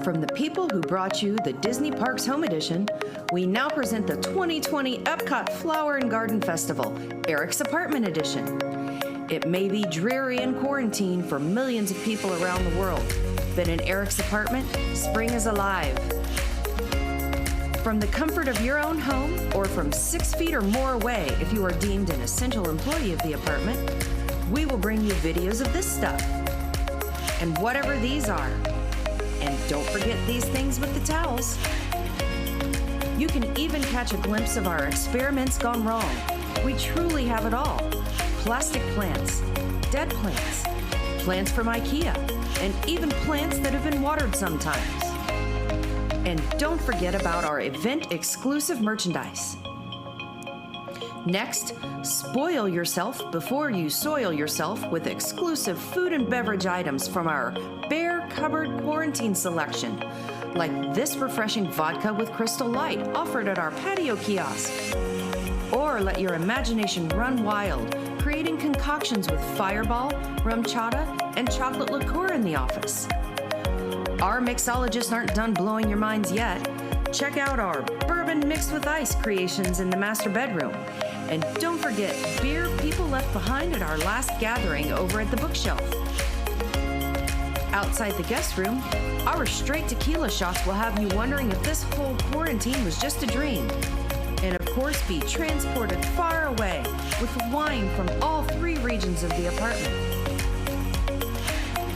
From the people who brought you the Disney Parks Home Edition, we now present the 2020 Epcot Flower and Garden Festival, Eric's Apartment Edition. It may be dreary in quarantine for millions of people around the world, but in Eric's apartment, spring is alive. From the comfort of your own home, or from 6 feet or more away if you are deemed an essential employee of the apartment, we will bring you videos of this stuff. And whatever these are. And don't forget these things with the towels. You can even catch a glimpse of our experiments gone wrong. We truly have it all. Plastic plants, dead plants, plants from IKEA, and even plants that have been watered sometimes. And don't forget about our event-exclusive merchandise. Next, spoil yourself before you soil yourself with exclusive food and beverage items from our Bear Cupboard Quarantine selection, like this refreshing vodka with Crystal Light offered at our patio kiosk. Or let your imagination run wild, creating concoctions with Fireball, rum chata, and chocolate liqueur in the office. Our mixologists aren't done blowing your minds yet. Check out our bourbon mixed with ice creations in the master bedroom. And don't forget beer people left behind at our last gathering over at the bookshelf. Outside the guest room, our straight tequila shots will have you wondering if this whole quarantine was just a dream. And of course, be transported far away with wine from all 3 regions of the apartment.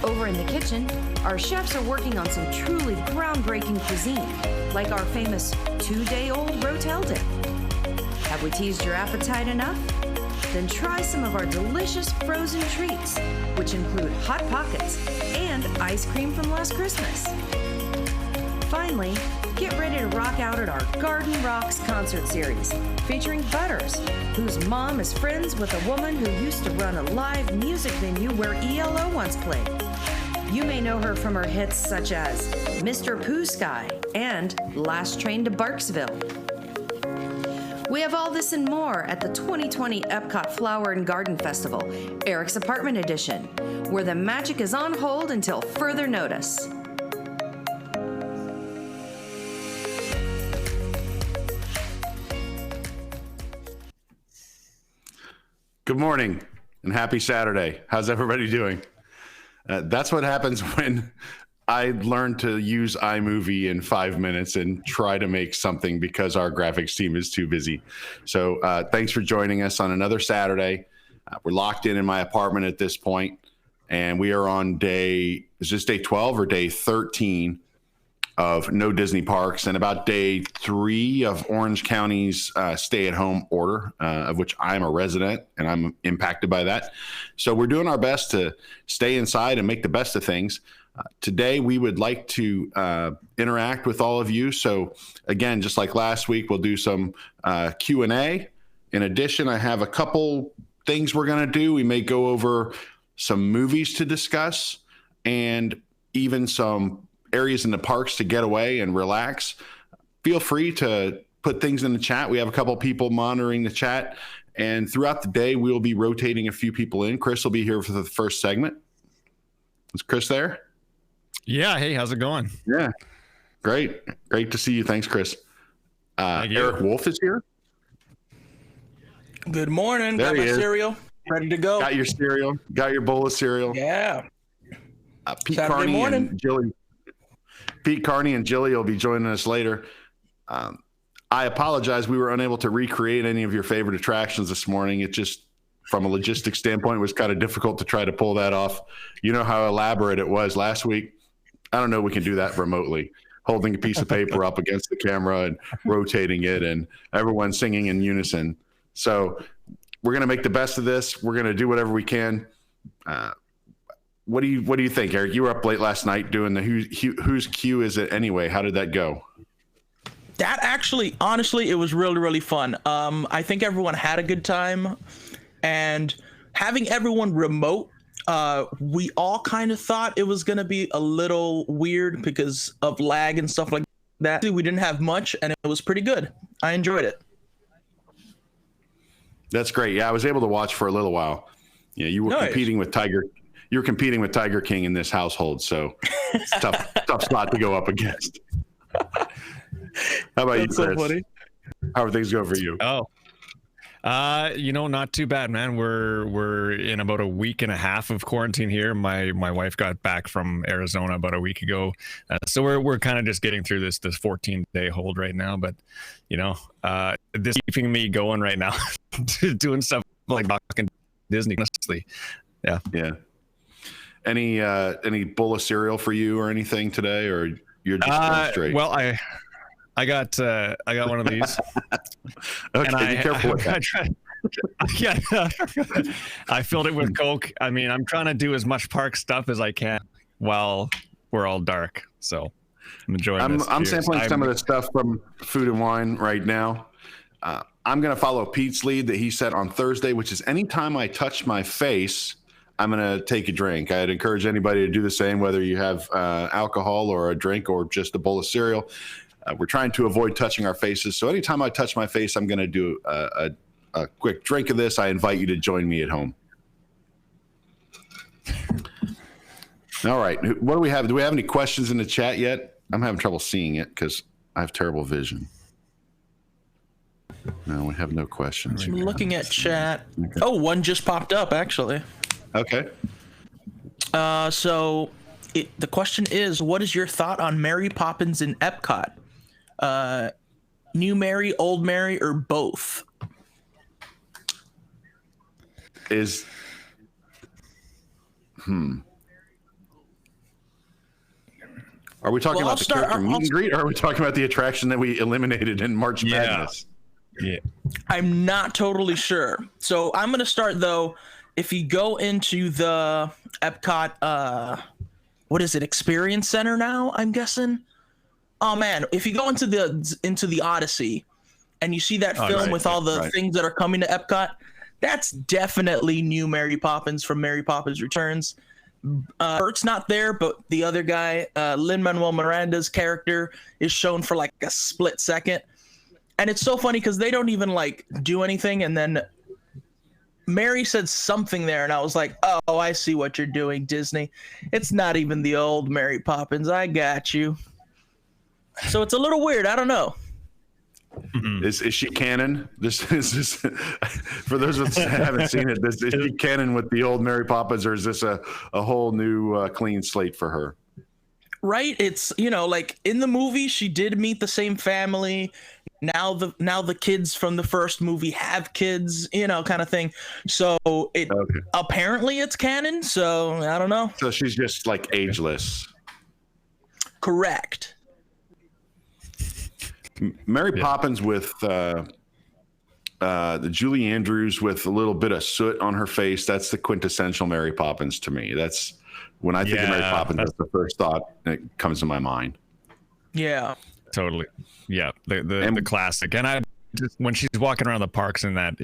Over in the kitchen, our chefs are working on some truly groundbreaking cuisine, like our famous 2-day-old Rotel Dip. Have we teased your appetite enough? Then try some of our delicious frozen treats, which include Hot Pockets and ice cream from last Christmas. Finally, get ready to rock out at our Garden Rocks concert series, featuring Butters, whose mom is friends with a woman who used to run a live music venue where ELO once played. You may know her from her hits such as Mr. Pooh Sky and Last Train to Barksville. We have all this and more at the 2020 Epcot Flower and Garden Festival, Eric's Apartment Edition, where the magic is on hold until further notice. Good morning and happy Saturday. How's everybody doing? That's what happens when I learned to use iMovie in 5 minutes and try to make something because our graphics team is too busy. So thanks for joining us on another Saturday. We're locked in my apartment at this point, and we are on is this day 12 or day 13 of no Disney parks, and about day 3 of Orange County's stay-at-home order, of which I'm a resident and I'm impacted by that. So we're doing our best to stay inside and make the best of things. Today, we would like to interact with all of you. So again, just like last week, we'll do some Q&A. In addition, I have a couple things we're going to do. We may go over some movies to discuss and even some areas in the parks to get away and relax. Feel free to put things in the chat. We have a couple people monitoring the chat. And throughout the day, we'll be rotating a few people in. Chris will be here for the first segment. Is Chris there? Yeah. Hey, how's it going? Yeah. Great. Great to see you. Thanks, Chris. Eric Wolf is here. Good morning. There Got my he is. cereal ready to go. Got your cereal. Got your bowl of cereal. Yeah. Pete Saturday Carney morning. and Jilly. Pete Carney and Jilly will be joining us later. I apologize. We were unable to recreate any of your favorite attractions this morning. It just, from a logistics standpoint, was kind of difficult to try to pull that off. You know how elaborate it was last week. I don't know if we can do that remotely, holding a piece of paper up against the camera and rotating it and everyone singing in unison. So we're going to make the best of this. We're going to do whatever we can. What do you think, Eric? You were up late last night doing the whose cue is it anyway? How did that go? That actually, honestly, it was really, really fun. I think everyone had a good time, and having everyone remote, we all kind of thought it was going to be a little weird because of lag and stuff like that. We didn't have much, and it was pretty good. I enjoyed it. That's great. Yeah, I was able to watch for a little while. Yeah, you were competing with Tiger you're competing with Tiger King in this household, so it's tough spot to go up against. How about you, Chris? So funny. How are things going for you? Oh, not too bad, man. We're in about a week and a half of quarantine here. My wife got back from Arizona about a week ago, so we're kind of just getting through this 14-day hold right now. But this is keeping me going right now, doing stuff like talking Disney. Honestly, yeah. Any bowl of cereal for you or anything today, or you're just going straight? Well, I got one of these. Okay, be careful with that. I filled it with Coke. I mean, I'm trying to do as much park stuff as I can while we're all dark. So I'm enjoying this. I'm sampling some of the stuff from Food and Wine right now. I'm going to follow Pete's lead that he set on Thursday, which is anytime I touch my face, I'm going to take a drink. I'd encourage anybody to do the same, whether you have alcohol or a drink or just a bowl of cereal. We're trying to avoid touching our faces. So anytime I touch my face, I'm going to do a quick drink of this. I invite you to join me at home. All right. What do we have? Do we have any questions in the chat yet? I'm having trouble seeing it because I have terrible vision. No, we have no questions. I'm looking at chat. Okay. Oh, one just popped up, actually. Okay. So the question is, what is your thought on Mary Poppins in Epcot? New Mary, old Mary, or both? Are we talking about the character meet and greet, or are we talking about the attraction that we eliminated in March Madness? Yeah. I'm not totally sure. So I'm going to start, though. If you go into the Epcot, what is it, Experience Center now, I'm guessing? Oh, man. If you go into the Odyssey and you see that film with all the things that are coming to Epcot, that's definitely new Mary Poppins from Mary Poppins Returns. Bert's not there, but the other guy, Lin-Manuel Miranda's character, is shown for like a split second. And it's so funny because they don't even like do anything. And then Mary said something there, and I was like, oh, I see what you're doing, Disney. It's not even the old Mary Poppins. I got you. So it's a little weird. I don't know. Mm-hmm. Is she canon? This is for those of us that haven't seen it. Is she canon with the old Mary Poppins, or is this a whole new clean slate for her? Right. It's, like in the movie, she did meet the same family. Now the kids from the first movie have kids, kind of thing. So apparently it's canon. So I don't know. So she's just like ageless. Correct. Mary Poppins with the Julie Andrews with a little bit of soot on her face. That's the quintessential Mary Poppins to me. That's when I think of Mary Poppins. That's the first thought that comes to my mind. Yeah. Totally. Yeah. The classic. And when she's walking around the parks in that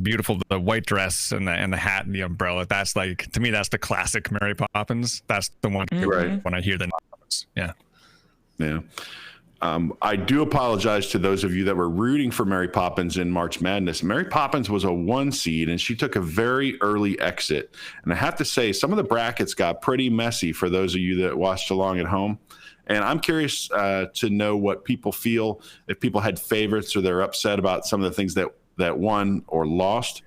beautiful, the white dress and the hat and the umbrella, that's like, to me, that's the classic Mary Poppins. That's the one when I hear the names. Yeah. Yeah. I do apologize to those of you that were rooting for Mary Poppins in March Madness. Mary Poppins was a 1 seed, and she took a very early exit. And I have to say, some of the brackets got pretty messy for those of you that watched along at home. And I'm curious to know what people feel, if people had favorites or they're upset about some of the things that won or lost.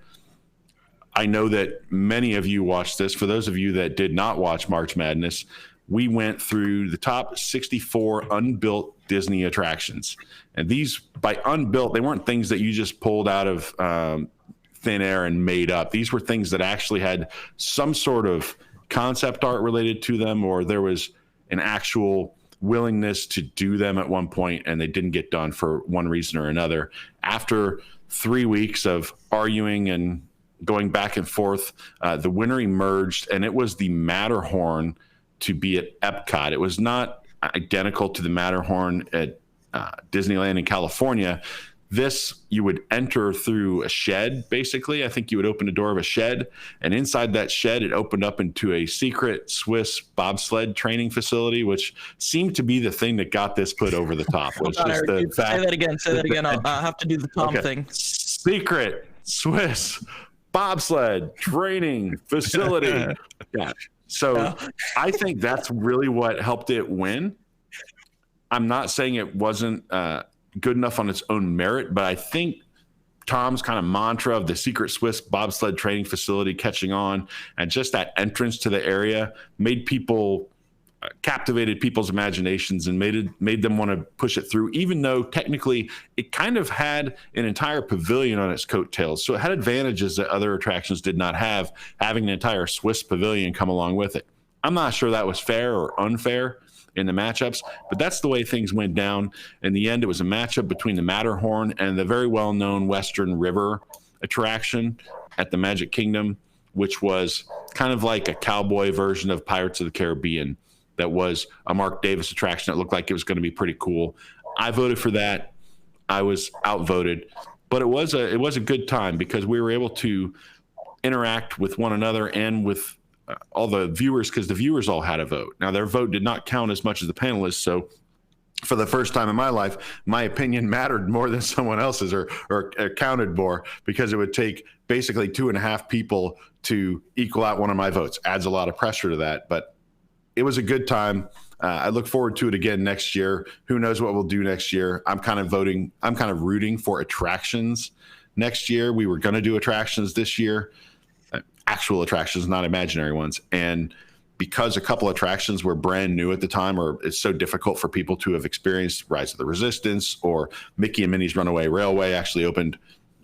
I know that many of you watched this. For those of you that did not watch March Madness, we went through the top 64 unbuilt Disney attractions. And these, by unbuilt, they weren't things that you just pulled out of thin air and made up. These were things that actually had some sort of concept art related to them, or there was an actual willingness to do them at one point, and they didn't get done for one reason or another. After 3 weeks of arguing and going back and forth, the winner emerged, and it was the Matterhorn to be at Epcot. It was not identical to the Matterhorn at Disneyland in California. This, you would enter through a shed, basically. I think you would open the door of a shed, and inside that shed, it opened up into a secret Swiss bobsled training facility, which seemed to be the thing that got this put over the top. Was just the fact, say that again. I'll have to do the Tom thing. Secret Swiss bobsled training facility. Yeah. So I think that's really what helped it win. I'm not saying it wasn't good enough on its own merit, but I think Tom's kind of mantra of the secret Swiss bobsled training facility catching on, and just that entrance to the area made people captivated people's imaginations and made them want to push it through, even though technically it kind of had an entire pavilion on its coattails. So it had advantages that other attractions did not have, having an entire Swiss pavilion come along with it. I'm not sure that was fair or unfair in the matchups, but that's the way things went down. In the end, it was a matchup between the Matterhorn and the very well-known Western River attraction at the Magic Kingdom, which was kind of like a cowboy version of Pirates of the Caribbean. That was a Mark Davis attraction that looked like it was going to be pretty cool. I voted for that. I was outvoted, but it was a good time because we were able to interact with one another and with all the viewers, because the viewers all had a vote. Now, their vote did not count as much as the panelists, so for the first time in my life, my opinion mattered more than someone else's, or counted more, because it would take basically 2.5 people to equal out one of my votes. Adds a lot of pressure to that, but it was a good time. I look forward to it again next year. Who knows what we'll do next year? I'm kind of rooting for attractions next year. We were going to do attractions this year, actual attractions, not imaginary ones. And because a couple attractions were brand new at the time, or it's so difficult for people to have experienced Rise of the Resistance or Mickey and Minnie's Runaway Railway actually opened,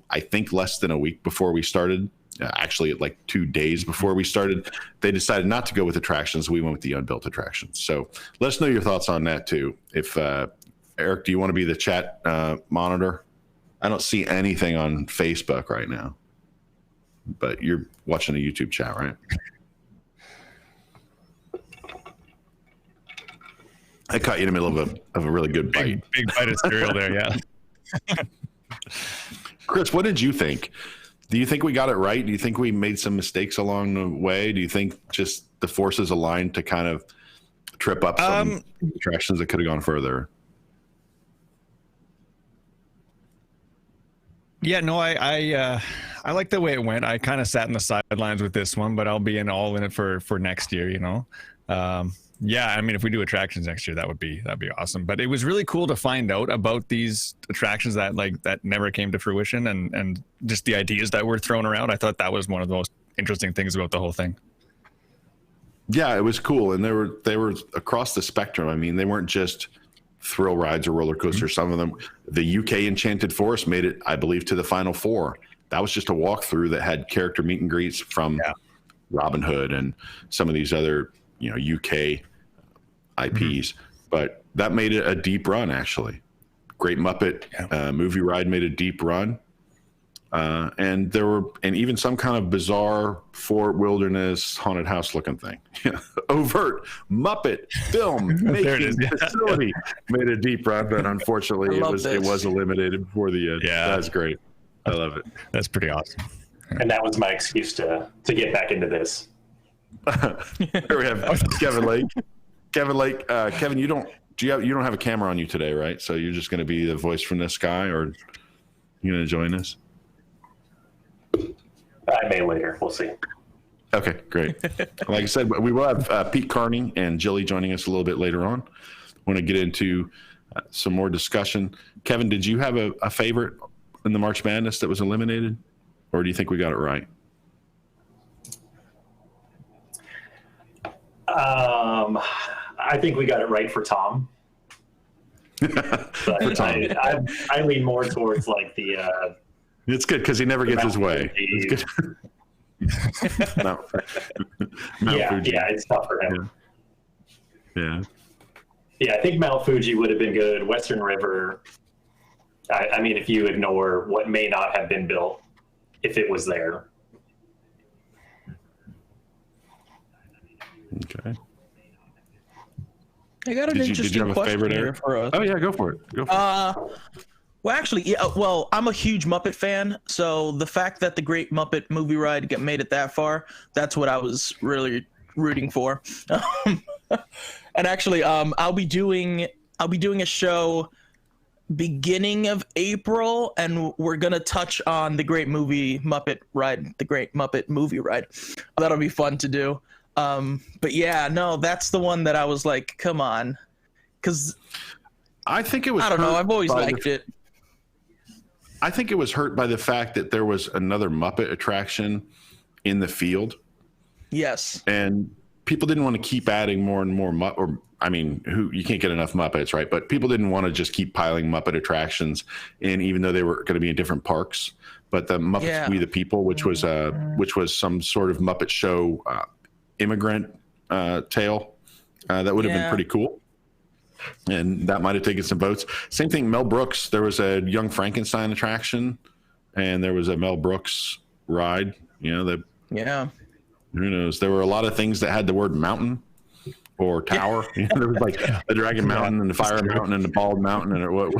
I think, less than a week before we started. Actually, like 2 days before we started, they decided not to go with attractions. We went with the unbuilt attractions. So let us know your thoughts on that too. If Eric, do you want to be the chat monitor? I don't see anything on Facebook right now, but you're watching the YouTube chat, right? I caught you in the middle of a really good bite. Big bite of cereal there, yeah. Chris, what did you think? Do you think we got it right? Do you think we made some mistakes along the way? Do you think just the forces aligned to kind of trip up some attractions that could have gone further? Yeah, no, I like the way it went. I kind of sat in the sidelines with this one, but I'll be all in it for next year, you know. Yeah, I mean, if we do attractions next year, that'd be awesome. But it was really cool to find out about these attractions that never came to fruition, and just the ideas that were thrown around. I thought that was one of the most interesting things about the whole thing. Yeah, it was cool, and they were across the spectrum. I mean, they weren't just thrill rides or roller coasters. Some of them, the UK Enchanted Forest made it, I believe, to the Final Four. That was just a walkthrough that had character meet and greets from Robin Hood and some of these other, UK IPs, but that made it a deep run. Actually, Great Muppet movie ride made a deep run, and even some kind of bizarre Fort Wilderness haunted house looking thing. Overt Muppet film making facility made a deep run, but unfortunately it was eliminated before the end. Yeah, that's great. I love it. That's pretty awesome. And that was my excuse to get back into this. Here we have Kevin Lake. Kevin, you don't have a camera on you today, right? So you're just going to be the voice from the sky, or you going to join us? I may later. We'll see. Okay, great. Like I said, we will have Pete Carney and Jilly joining us a little bit later on. Want to get into some more discussion. Kevin, did you have a favorite in the March Madness that was eliminated, or do you think we got it right? I think we got it right for Tom. But I lean more towards like the. It's good because he never gets his way. It's good. No. Yeah, it's tough for him. Yeah. Yeah, I think Mount Fuji would have been good. Western River. I mean, if you ignore what may not have been built, if it was there. Okay. I got an interesting question here for us. Oh yeah, go for it. Well, actually, yeah. Well, I'm a huge Muppet fan, so the fact that the Great Muppet movie ride made it that far, that's what I was really rooting for. And actually, I'll be doing a show beginning of April, and we're gonna touch on the Great Muppet Movie Ride. That'll be fun to do. But yeah, no, that's the one that I was like, come on, because I think it was. I don't know. I've always liked it. I think it was hurt by the fact that there was another Muppet attraction in the field. Yes. And people didn't want to keep adding more and more you can't get enough Muppets, right? But people didn't want to just keep piling Muppet attractions in, even though they were going to be in different parks. But the Muppets We the People, which was some sort of Muppet show immigrant tale, that would have been pretty cool. And that might have taken some votes. Same thing, Mel Brooks. There was a Young Frankenstein attraction, and there was a Mel Brooks ride. Who knows? There were a lot of things that had the word mountain or tower. There was like the Dragon Mountain and the Fire Mountain and the Bald Mountain and what?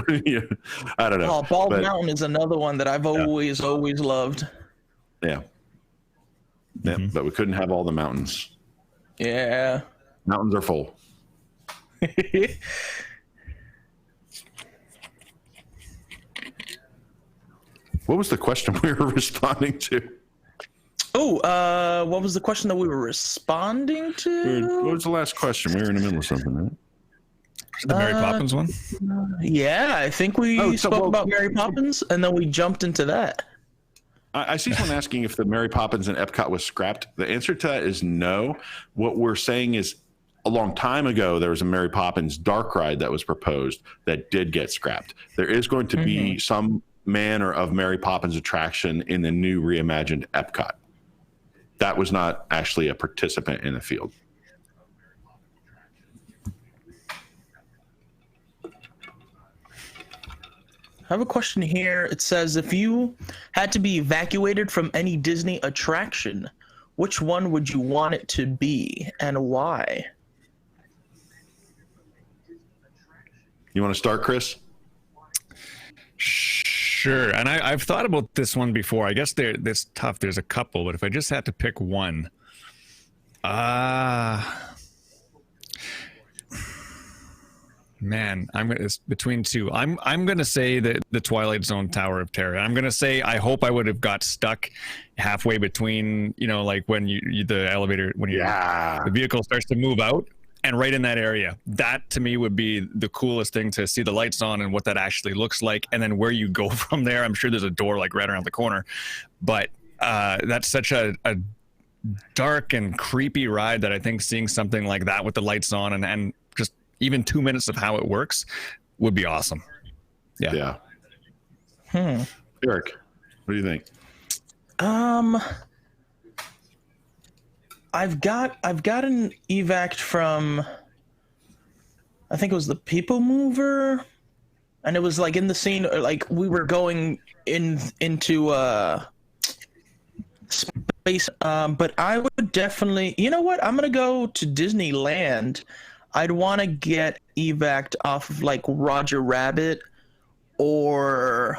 I don't know. Oh, Bald Mountain is another one that I've always loved. Yeah. Yeah, but we couldn't have all the mountains. Yeah. Mountains are full. What was the question we were responding to? Oh, what was the question that we were responding to? What was the last question? We were in the middle of something, right? The Mary Poppins one? Yeah, I think we spoke about Mary Poppins, and then we jumped into that. I see someone asking if the Mary Poppins in Epcot was scrapped. The answer to that is no. What we're saying is, a long time ago, there was a Mary Poppins dark ride that was proposed that did get scrapped. There is going to be some manner of Mary Poppins attraction in the new reimagined Epcot. That was not actually a participant in the field. I have a question here. It says, if you had to be evacuated from any Disney attraction, which one would you want it to be and why? You want to start, Chris? Sure. And I've thought about this one before. I guess it's tough. There's a couple, but if I just had to pick one, man, it's between two. I'm gonna say that the Twilight Zone Tower of Terror. I'm gonna say I hope I would have got stuck halfway between, like when the elevator, when the vehicle starts to move out. And right in that area, that to me would be the coolest thing, to see the lights on and what that actually looks like. And then where you go from there, I'm sure there's a door like right around the corner. But that's such a dark and creepy ride that I think seeing something like that with the lights on and just even 2 minutes of how it works would be awesome. Yeah. Eric, what do you think? I've got an evac from, I think it was the People Mover, and it was like in the scene, like we were going into space. But I would definitely, you know what? I'm gonna go to Disneyland. I'd want to get evac'd off of like Roger Rabbit or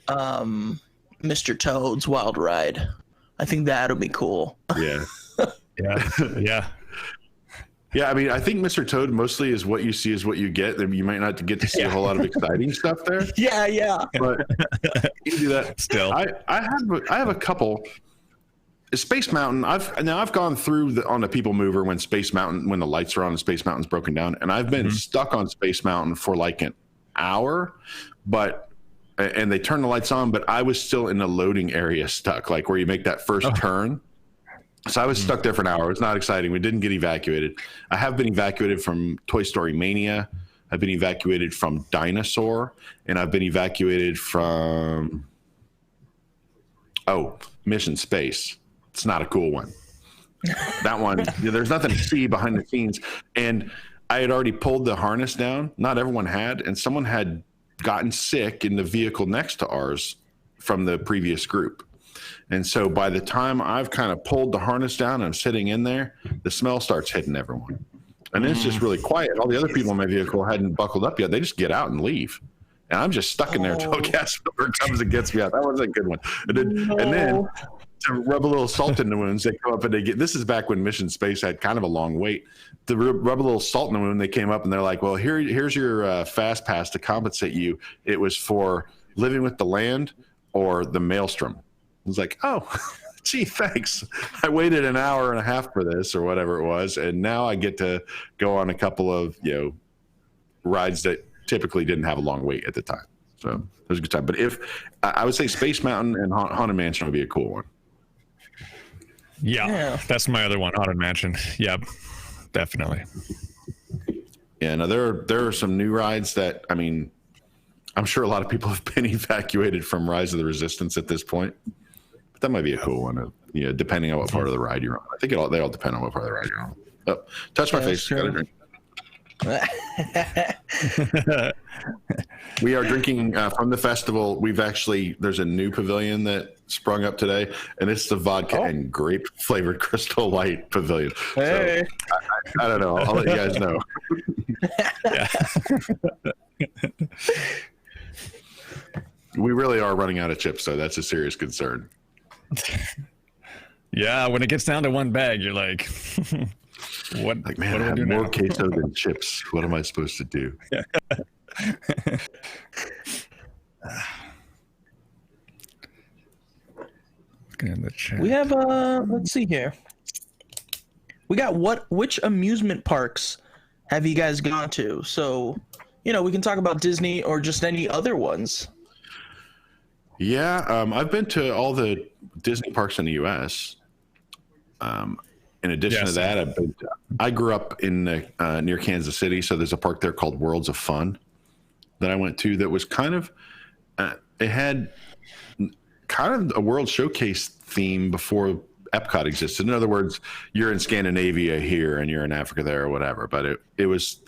Mr. Toad's Wild Ride. I think that'll be cool. Yeah. Yeah. Yeah, I mean, I think Mr. Toad mostly is what you see is what you get. You might not get to see a whole lot of exciting stuff there. Yeah. But you can do that. Still, I have a couple. Space Mountain. I've gone through on the People Mover when the lights are on and Space Mountain's broken down, and I've been stuck on Space Mountain for like an hour, and they turn the lights on, but I was still in the loading area stuck, like where you make that first turn. So I was stuck there for an hour. It's not exciting. We didn't get evacuated. I have been evacuated from Toy Story Mania. I've been evacuated from Dinosaur, and I've been evacuated from Mission Space. It's not a cool one. That one, there's nothing to see behind the scenes. And I had already pulled the harness down. Not everyone had, and someone had gotten sick in the vehicle next to ours from the previous group. And so by the time I've kind of pulled the harness down and I'm sitting in there, the smell starts hitting everyone. And it's just really quiet. All the other people in my vehicle hadn't buckled up yet. They just get out and leave. And I'm just stuck in there until a cast member comes and gets me out. That was a good one. And then to rub a little salt in the wounds, they come up and they get. This is back when Mission Space had kind of a long wait. To rub a little salt in the wound, they came up and they're like, "Well, here's your fast pass to compensate you. It was for living with the land or the maelstrom." I was like, "Oh, gee, thanks. I waited an hour and a half for this or whatever it was, and now I get to go on a couple of rides that typically didn't have a long wait at the time." So it was a good time. But if I would say Space Mountain and Haunted Mansion would be a cool one. Yeah, that's my other one, Haunted Mansion. Yep, definitely. Yeah, now there are some new rides that, I mean, I'm sure a lot of people have been evacuated from Rise of the Resistance at this point. But that might be a cool one, depending on what part of the ride you're on. I think they all depend on what part of the ride you're on. Oh, touch my face. Got a drink. We are drinking from the festival. There's a new pavilion that sprung up today, and it's the vodka and grape flavored Crystal Light pavilion. Hey. So I don't know. I'll let you guys know. We really are running out of chips, so that's a serious concern. Yeah, when it gets down to one bag, you're like, what? Like, man, what I have do more now? queso than chips. What am I supposed to do? In the chat. We have let's see here. We got which amusement parks have you guys gone to? So, we can talk about Disney or just any other ones. Yeah, I've been to all the Disney parks in the U.S. In addition to that, I grew up in near Kansas City, so there's a park there called Worlds of Fun that I went to that was kind of it had kind of a World Showcase theme before Epcot existed. In other words, you're in Scandinavia here and you're in Africa there or whatever. But it was,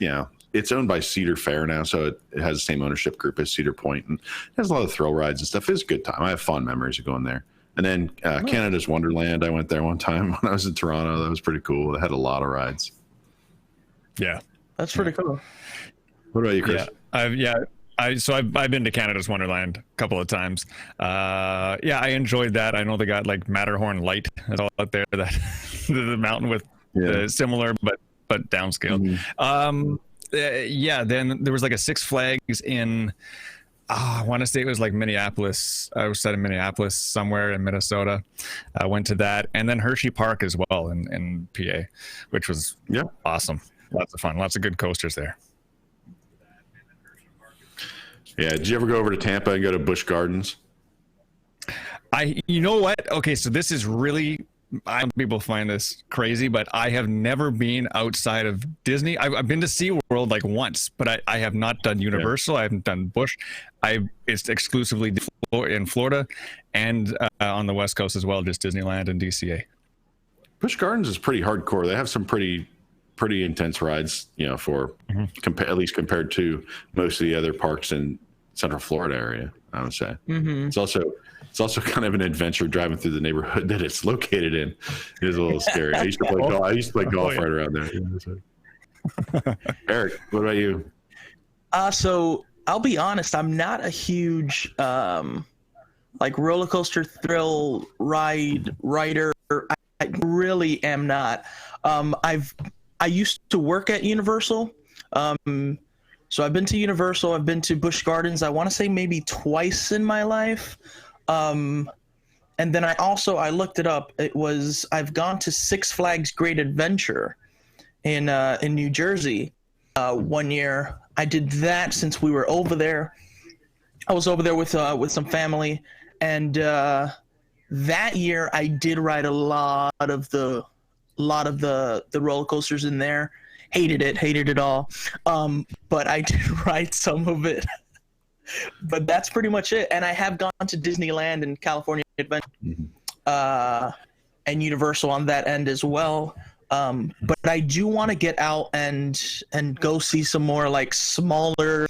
it's owned by Cedar Fair now, so it has the same ownership group as Cedar Point, and it has a lot of thrill rides and stuff. It was a good time. I have fond memories of going there. And then Canada's Wonderland, I went there one time when I was in Toronto. That was pretty cool. They had a lot of rides. Yeah, that's pretty cool. What about you, Chris? I've been to Canada's Wonderland a couple of times. I enjoyed that. I know they got like Matterhorn Light that's all out there, that the mountain with similar but downscaled. Mm-hmm. Then there was like a Six Flags in I want to say it was like Minneapolis. I was in Minneapolis somewhere in Minnesota. I went to that, and then Hershey Park as well in PA, which was awesome. Lots of fun. Lots of good coasters there. Yeah. Did you ever go over to Tampa and go to Busch Gardens? You know what? Okay, so this is really, people find this crazy, but I have never been outside of Disney. I've been to SeaWorld like once, but I have not done Universal. I haven't done Busch. It's exclusively in Florida and on the West Coast as well, just Disneyland and DCA. Busch Gardens is pretty hardcore. They have some pretty intense rides, for at least compared to most of the other parks in Central Florida area, I would say. Mm-hmm. It's also kind of an adventure driving through the neighborhood that it's located in. It is a little scary. I used to play golf right around there. Eric, what about you? So I'll be honest, I'm not a huge like roller coaster thrill rider. I really am not. I used to work at Universal. So I've been to Universal, I've been to Busch Gardens, I want to say maybe twice in my life. And then I looked it up. I've gone to Six Flags Great Adventure in New Jersey 1 year. I did that since we were over there. I was over there with some family, and that year I did ride a lot of the roller coasters in there. Hated it all. But I did ride some of it. But that's pretty much it. And I have gone to Disneyland and California Adventure and Universal on that end as well. But I do want to get out and go see some more like smaller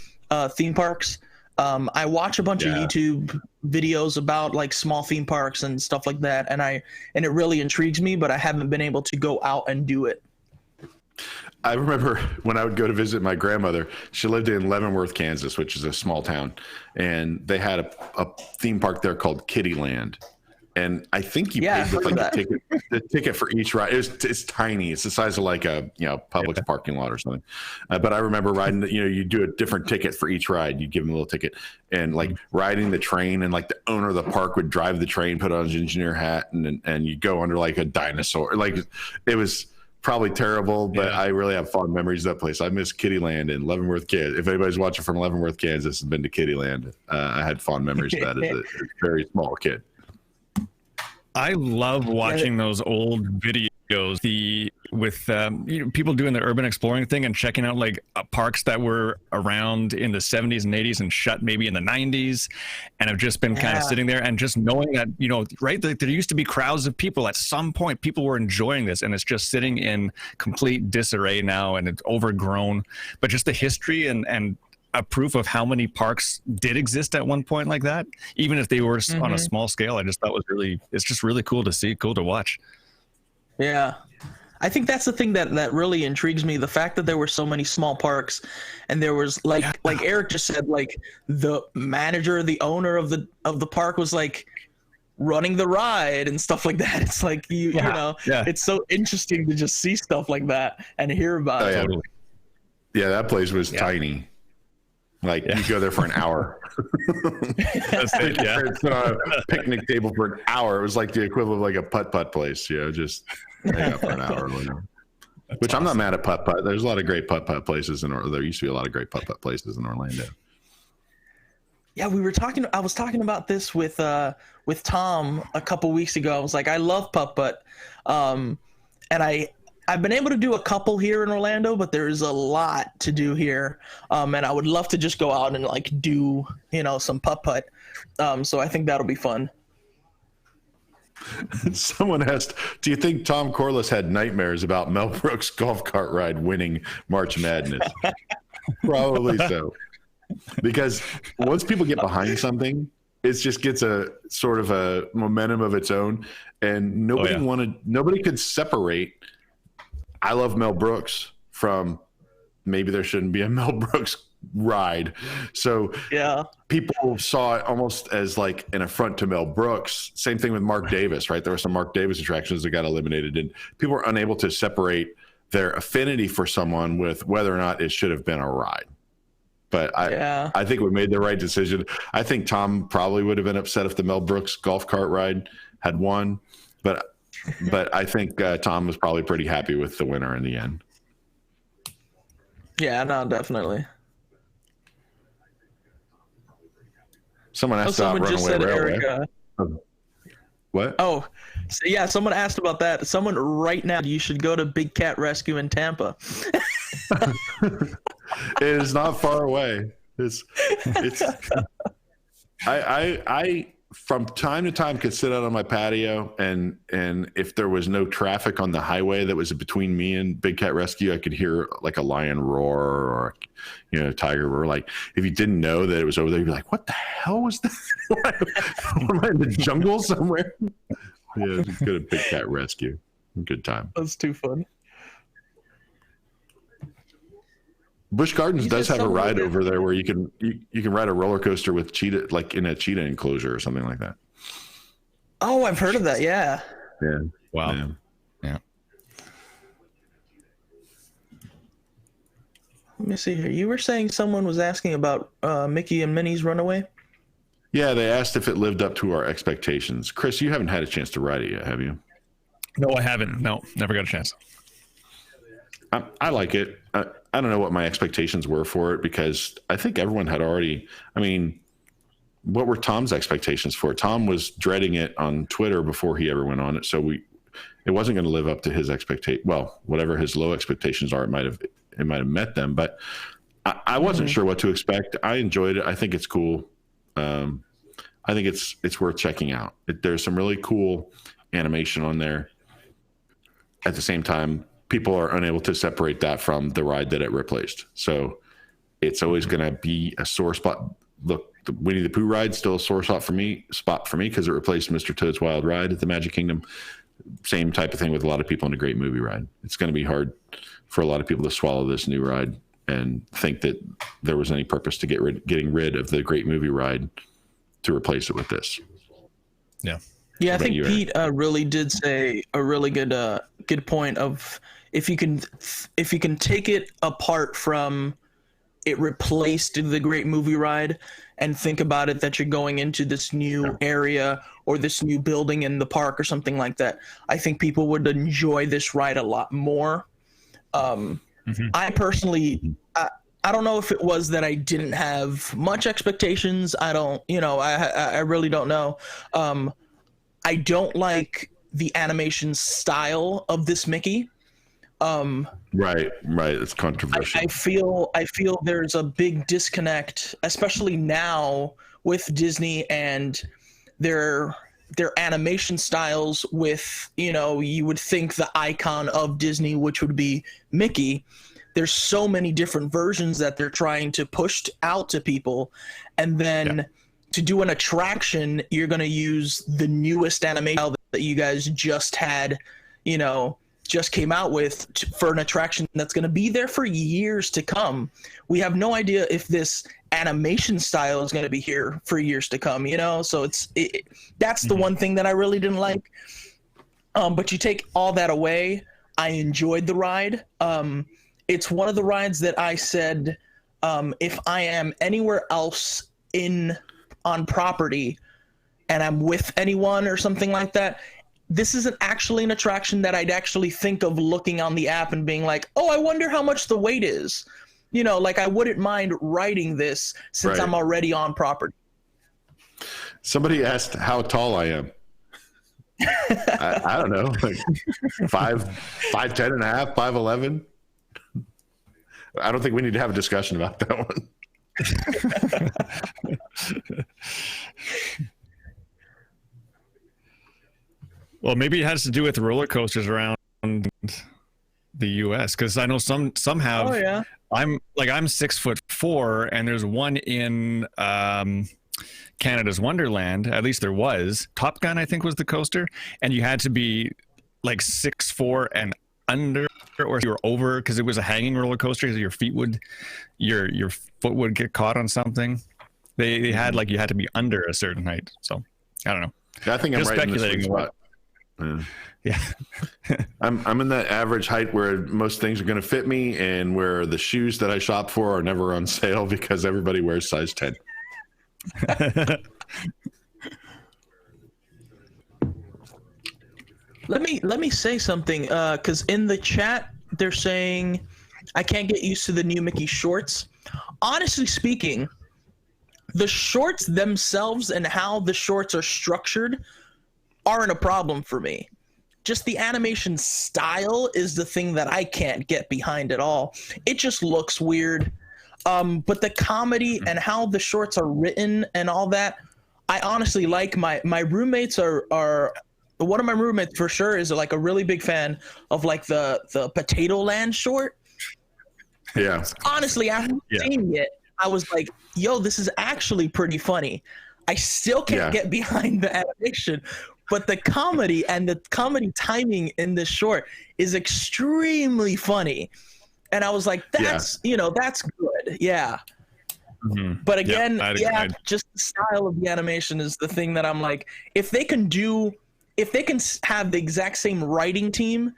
theme parks. I watch a bunch of YouTube videos about like small theme parks and stuff like that, and it really intrigues me, but I haven't been able to go out and do it. I remember when I would go to visit my grandmother. She lived in Leavenworth, Kansas, which is a small town, and they had a theme park there called Kittyland. And I think you Yeah, paid with I've like heard the ticket for each ride. It's tiny. It's the size of like a Publix parking lot or something. But I remember riding. You do a different ticket for each ride. You give them a little ticket, and like riding the train, and like the owner of the park would drive the train, put on his engineer hat, and you go under like a dinosaur. Like it was probably terrible, but I really have fond memories of that place. I miss Kittyland in Leavenworth, Kansas. If anybody's watching from Leavenworth, Kansas, has been to Kittyland, I had fond memories of that as a very small kid. I love watching those old videos with people doing the urban exploring thing and checking out like parks that were around in the 70s and 80s and shut maybe in the 90s, and have just been kind of sitting there and just knowing that right, like, there used to be crowds of people at some point. People were enjoying this, and it's just sitting in complete disarray now, and it's overgrown. But just the history and a proof of how many parks did exist at one point like that, even if they were on a small scale. I just thought it's just really cool to see, cool to watch. Yeah. I think that's the thing that really intrigues me. The fact that there were so many small parks, and there was like Eric just said, like the manager, the owner of the park was like running the ride and stuff like that. It's like, it's so interesting to just see stuff like that and hear about it. Totally. Yeah. That place was tiny. Like you go there for an hour. That's it, yeah. It's on a picnic table for an hour. It was like the equivalent of like a putt-putt place, just hang out for an hour or whatever. Which awesome. I'm not mad at putt-putt. There's a lot of great putt-putt places there used to be a lot of great putt-putt places in Orlando. Yeah, I was talking about this with Tom a couple weeks ago. I was like, I love putt-putt. And I've been able to do a couple here in Orlando, but there's a lot to do here. And I would love to just go out and like do, some putt-putt. So I think that'll be fun. Someone asked, do you think Tom Corliss had nightmares about Mel Brooks' golf cart ride winning March Madness? Probably so. Because once people get behind something, it just gets a sort of a momentum of its own. And nobody could separate I love Mel Brooks from maybe there shouldn't be a Mel Brooks ride. So people saw it almost as like an affront to Mel Brooks. Same thing with Mark Davis, right? There were some Mark Davis attractions that got eliminated, and people were unable to separate their affinity for someone with whether or not it should have been a ride. But I think we made the right decision. I think Tom probably would have been upset if the Mel Brooks golf cart ride had won, but I think Tom was probably pretty happy with the winner in the end. Yeah, no, definitely. Someone asked about Runaway Railway. What? Oh, so yeah, someone asked about that. Someone right now, you should go to Big Cat Rescue in Tampa. It is not far away. I from time to time could sit out on my patio, and if there was no traffic on the highway that was between me and Big Cat Rescue, I could hear like a lion roar or a tiger roar. Like if you didn't know that it was over there, you'd be like, what the hell was that? Am I in the jungle somewhere? Yeah, just go to Big Cat Rescue. Good time. That's too fun. Busch Gardens does have a ride over there where you can ride a roller coaster with cheetah, like in a cheetah enclosure or something like that. Oh, I've heard of that. Yeah. Yeah. Wow. Yeah. Let me see here. You were saying someone was asking about Mickey and Minnie's Runaway? Yeah, they asked if it lived up to our expectations. Chris, you haven't had a chance to ride it yet, have you? No, I haven't. No, never got a chance. I like it. I don't know what my expectations were for it, because I think everyone had already. I mean, what were Tom's expectations for it? Tom was dreading it on Twitter before he ever went on it, so it wasn't going to live up to his expectation. Well, whatever his low expectations are, it might have met them, but I wasn't sure what to expect. I enjoyed it. I think it's cool. I think it's worth checking out. There's some really cool animation on there. At the same time, people are unable to separate that from the ride that it replaced. So it's always going to be a sore spot. Look, the Winnie the Pooh ride still a sore spot for me because it replaced Mr. Toad's Wild Ride at the Magic Kingdom. Same type of thing with a lot of people in a great movie ride. It's going to be hard for a lot of people to swallow this new ride and think that there was any purpose to getting rid of the great movie ride to replace it with this. Yeah. Yeah, I What about think you, Eric? Pete really did say a really good point of if you can take it apart from it replaced the Great Movie Ride and think about it that you're going into this new area or this new building in the park or something like that. I think people would enjoy this ride a lot more. I personally, I don't know if it was that I didn't have much expectations. I don't, I really don't know. I don't like the animation style of this Mickey. Right. It's controversial. I feel there's a big disconnect, especially now with Disney and their animation styles with, you would think the icon of Disney, which would be Mickey. There's so many different versions that they're trying to push out to people. And then to do an attraction, you're going to use the newest animation style that you guys just had, just came out with for an attraction that's going to be there for years to come. We have no idea if this animation style is going to be here for years to come, so that's the one thing that I really didn't like. But you take all that away, I enjoyed the ride. It's one of the rides that I said, if I am anywhere else on property and I'm with anyone or something like that, this isn't actually an attraction that I'd actually think of looking on the app and being like, oh, I wonder how much the wait is. I wouldn't mind riding this since I'm already on property. Somebody asked how tall I am. I don't know, like 5'10" and a half, 5'11". I don't think we need to have a discussion about that one. Well, maybe it has to do with roller coasters around the U.S. because I know some have. Oh yeah. I'm 6'4", and there's one in Canada's Wonderland. At least there was. Top Gun, I think, was the coaster, and you had to be like 6'4" and under, or you were over, because it was a hanging roller coaster. So your foot would get caught on something. They had you had to be under a certain height. So I don't know. I think I'm just right in the sweet speculating. spot. Yeah. I'm in that average height where most things are going to fit me, and where the shoes that I shop for are never on sale because everybody wears size 10. Let me say something, because in the chat they're saying I can't get used to the new Mickey shorts. Honestly speaking, the shorts themselves and how the shorts are structured aren't a problem for me. Just the animation style is the thing that I can't get behind at all. It just looks weird. But the comedy and how the shorts are written and all that, I honestly like. My roommates are one of my roommates for sure is like a really big fan of the Potato Land short. Yeah. Honestly, after seeing it, I was like, yo, this is actually pretty funny. I still can't get behind the animation, but the comedy and the comedy timing in this short is extremely funny. And I was like, that's that's good. Yeah. Mm-hmm. But again, just the style of the animation is the thing that I'm like, if they can have the exact same writing team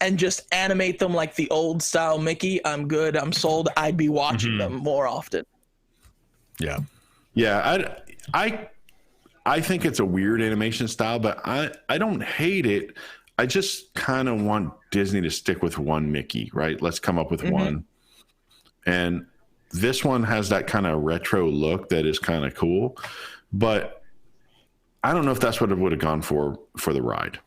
and just animate them like the old style Mickey, I'm good. I'm sold. I'd be watching them more often. Yeah. Yeah. I think it's a weird animation style, but I don't hate it. I just kind of want Disney to stick with one Mickey, right? Let's come up with one. And this one has that kind of retro look that is kind of cool, but I don't know if that's what it would have gone for the ride.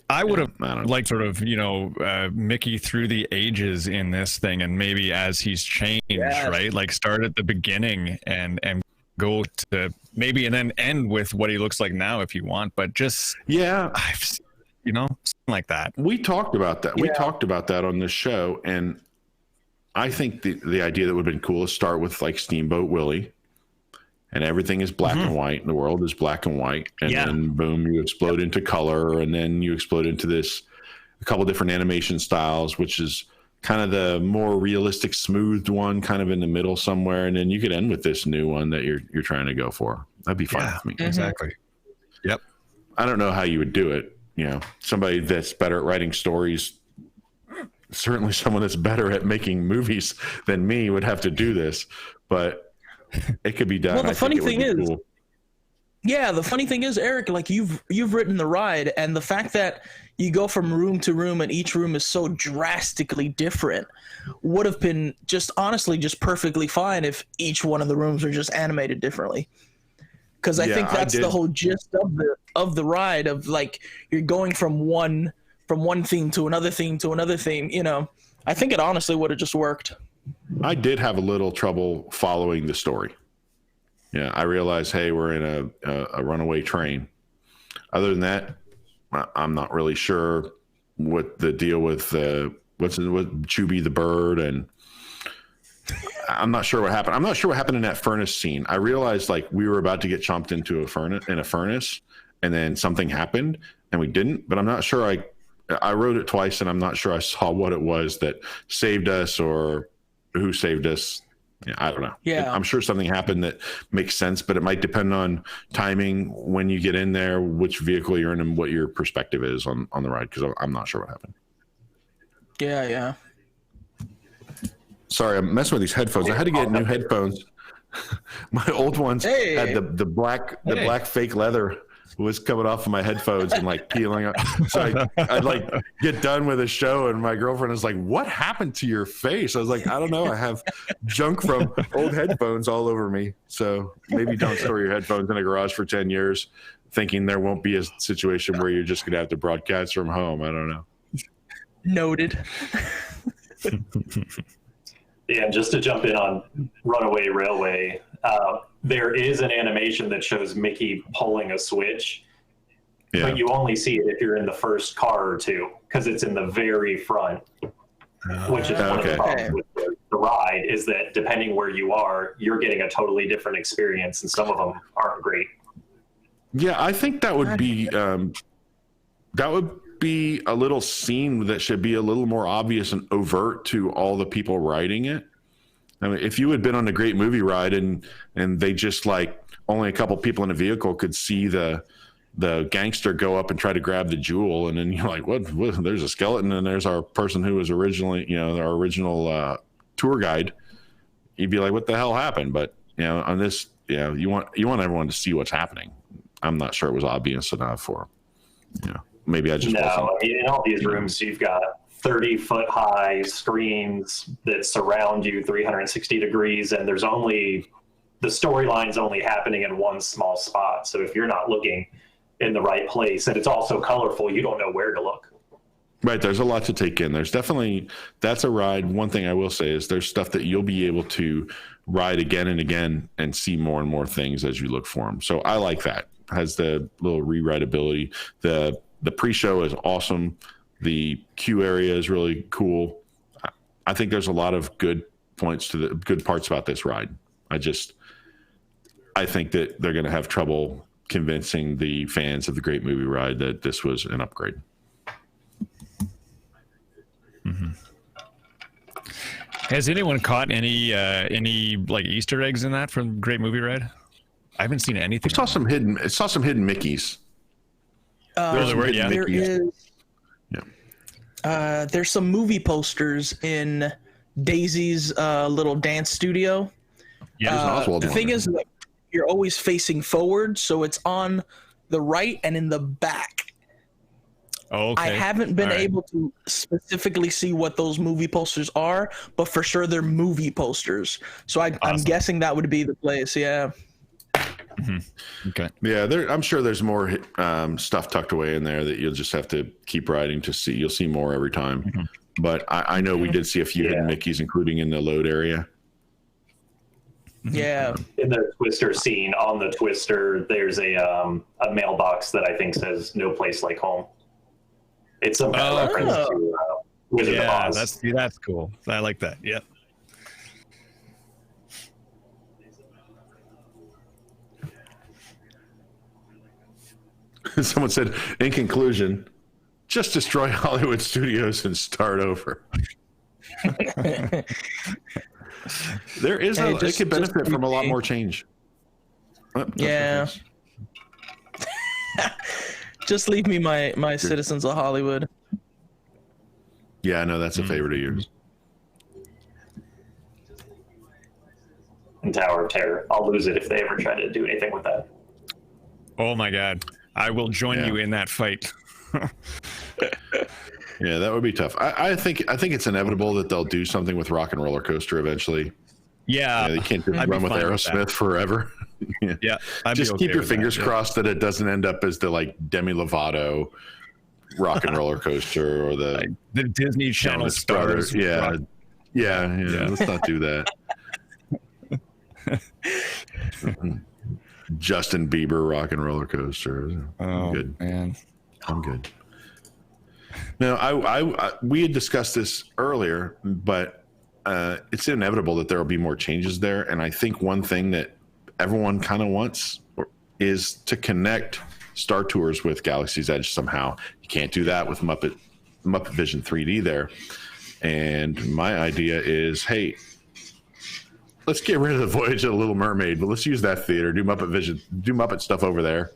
I would have liked sort of, Mickey through the ages in this thing, and maybe as he's changed, right? Like start at the beginning and go to maybe, and then end with what he looks like now if you want, but just, something like that. We talked about that. We talked about that on this show. And I think the idea that would have been cool is start with like Steamboat Willie, and everything is black and white, and the world is black and white. And then boom, you explode into color, and then you explode into a couple different animation styles, which is kind of the more realistic, smoothed one, kind of in the middle somewhere. And then you could end with this new one that you're trying to go for. That'd be fine Yeah, with me. exactly. Yep. I don't know how you would do it. Somebody that's better at writing stories, certainly someone that's better at making movies than me would have to do this, but it could be done. Well, the funny thing is, cool. yeah, the funny thing is, Eric, like you've written the ride, and the fact that you go from room to room and each room is so drastically different would have been just perfectly fine if each one of the rooms were just animated differently. Because I think that's the whole gist of the ride, of like you're going from one theme to another theme to another theme. I think it honestly would have just worked. I did have a little trouble following the story. Yeah, I realized, hey, we're in a runaway train. Other than that, I'm not really sure what the deal with what Chubby the bird, and I'm not sure what happened. I'm not sure what happened in that furnace scene. I realized like we were about to get chomped into a furnace, and then something happened and we didn't. But I'm not sure. I wrote it twice, and I'm not sure I saw what it was that saved us or who saved us. Yeah, I don't know. Yeah, I'm sure something happened that makes sense, but it might depend on timing, when you get in there, which vehicle you're in, and what your perspective is on the ride, because I'm not sure what happened. Yeah. Sorry, I'm messing with these headphones. I had to get new headphones. My old ones had the black fake leather was coming off of my headphones and like peeling up. So I'd like get done with a show, and my girlfriend is like, "What happened to your face?" I was like, "I don't know. I have junk from old headphones all over me." So maybe don't store your headphones in a garage for 10 years, thinking there won't be a situation where you're just gonna have to broadcast from home. I don't know. Noted. Yeah, and just to jump in on Runaway Railway, there is an animation that shows Mickey pulling a switch, but you only see it if you're in the first car or two, because it's in the very front, which is one of the problems with the ride, is that depending where you are, you're getting a totally different experience, and some of them aren't great. Yeah, I think that would be a little scene that should be a little more obvious and overt to all the people writing it. I mean, if you had been on a great movie ride and they just like only a couple people in a vehicle could see the gangster go up and try to grab the jewel, and then you're like, what there's a skeleton and there's our person who was originally, our original tour guide, you'd be like, what the hell happened? But on this, you want everyone to see what's happening. I'm not sure it was obvious enough for maybe I just wasn't. I mean, in all these rooms, you've got 30-foot high screens that surround you 360 degrees, and there's the storyline's only happening in one small spot. So if you're not looking in the right place, and it's also colorful, you don't know where to look. Right. There's a lot to take in. That's a ride. One thing I will say is there's stuff that you'll be able to ride again and again and see more and more things as you look for them. So I like that. Has the little rewrite ability. The pre-show is awesome. The queue area is really cool. I think there's a lot of good parts about this ride. I think that they're going to have trouble convincing the fans of the Great Movie Ride that this was an upgrade. Mm-hmm. Has anyone caught any like Easter eggs in that from Great Movie Ride? I haven't seen anything. I saw some hidden Mickeys. There's some movie posters in Daisy's little dance studio. Yeah, the thing is, like, you're always facing forward, so it's on the right and in the back. Oh, okay. I haven't been able to specifically see what those movie posters are, but for sure they're movie posters. So I'm guessing that would be the place. Yeah. Mm-hmm. Okay. Yeah, I'm sure there's more stuff tucked away in there that you'll just have to keep riding to see. You'll see more every time. Mm-hmm. But I know we did see a few hidden Mickeys, including in the load area. Yeah. In the Twister scene, on the Twister, there's a mailbox that I think says "No Place Like Home." It's some kind of reference to Wizard of Oz. That's cool. I like that. Yep. Someone said, in conclusion, just destroy Hollywood studios and start over. It could benefit from a lot more change. Yeah. Just leave me my Citizens of Hollywood. Yeah, I know that's a favorite of yours. And Tower of Terror. I'll lose it if they ever try to do anything with that. Oh my God. I will join you in that fight. Yeah, that would be tough. I think it's inevitable that they'll do something with Rock and Roller Coaster eventually. Yeah. They can't just run with Aerosmith forever. Yeah. Just keep your fingers crossed that it doesn't end up as the like Demi Lovato Rock and Roller Coaster or the Disney Channel stars. Yeah. Let's not do that. Justin Bieber Rock and Roller Coaster. Oh, good. Man. I'm good. Now, we had discussed this earlier, but it's inevitable that there will be more changes there. And I think one thing that everyone kind of wants is to connect Star Tours with Galaxy's Edge somehow. You can't do that with Muppet Vision 3D there. And my idea is, hey, let's get rid of the Voyage of the Little Mermaid, but let's use that theater, do Muppet stuff over there.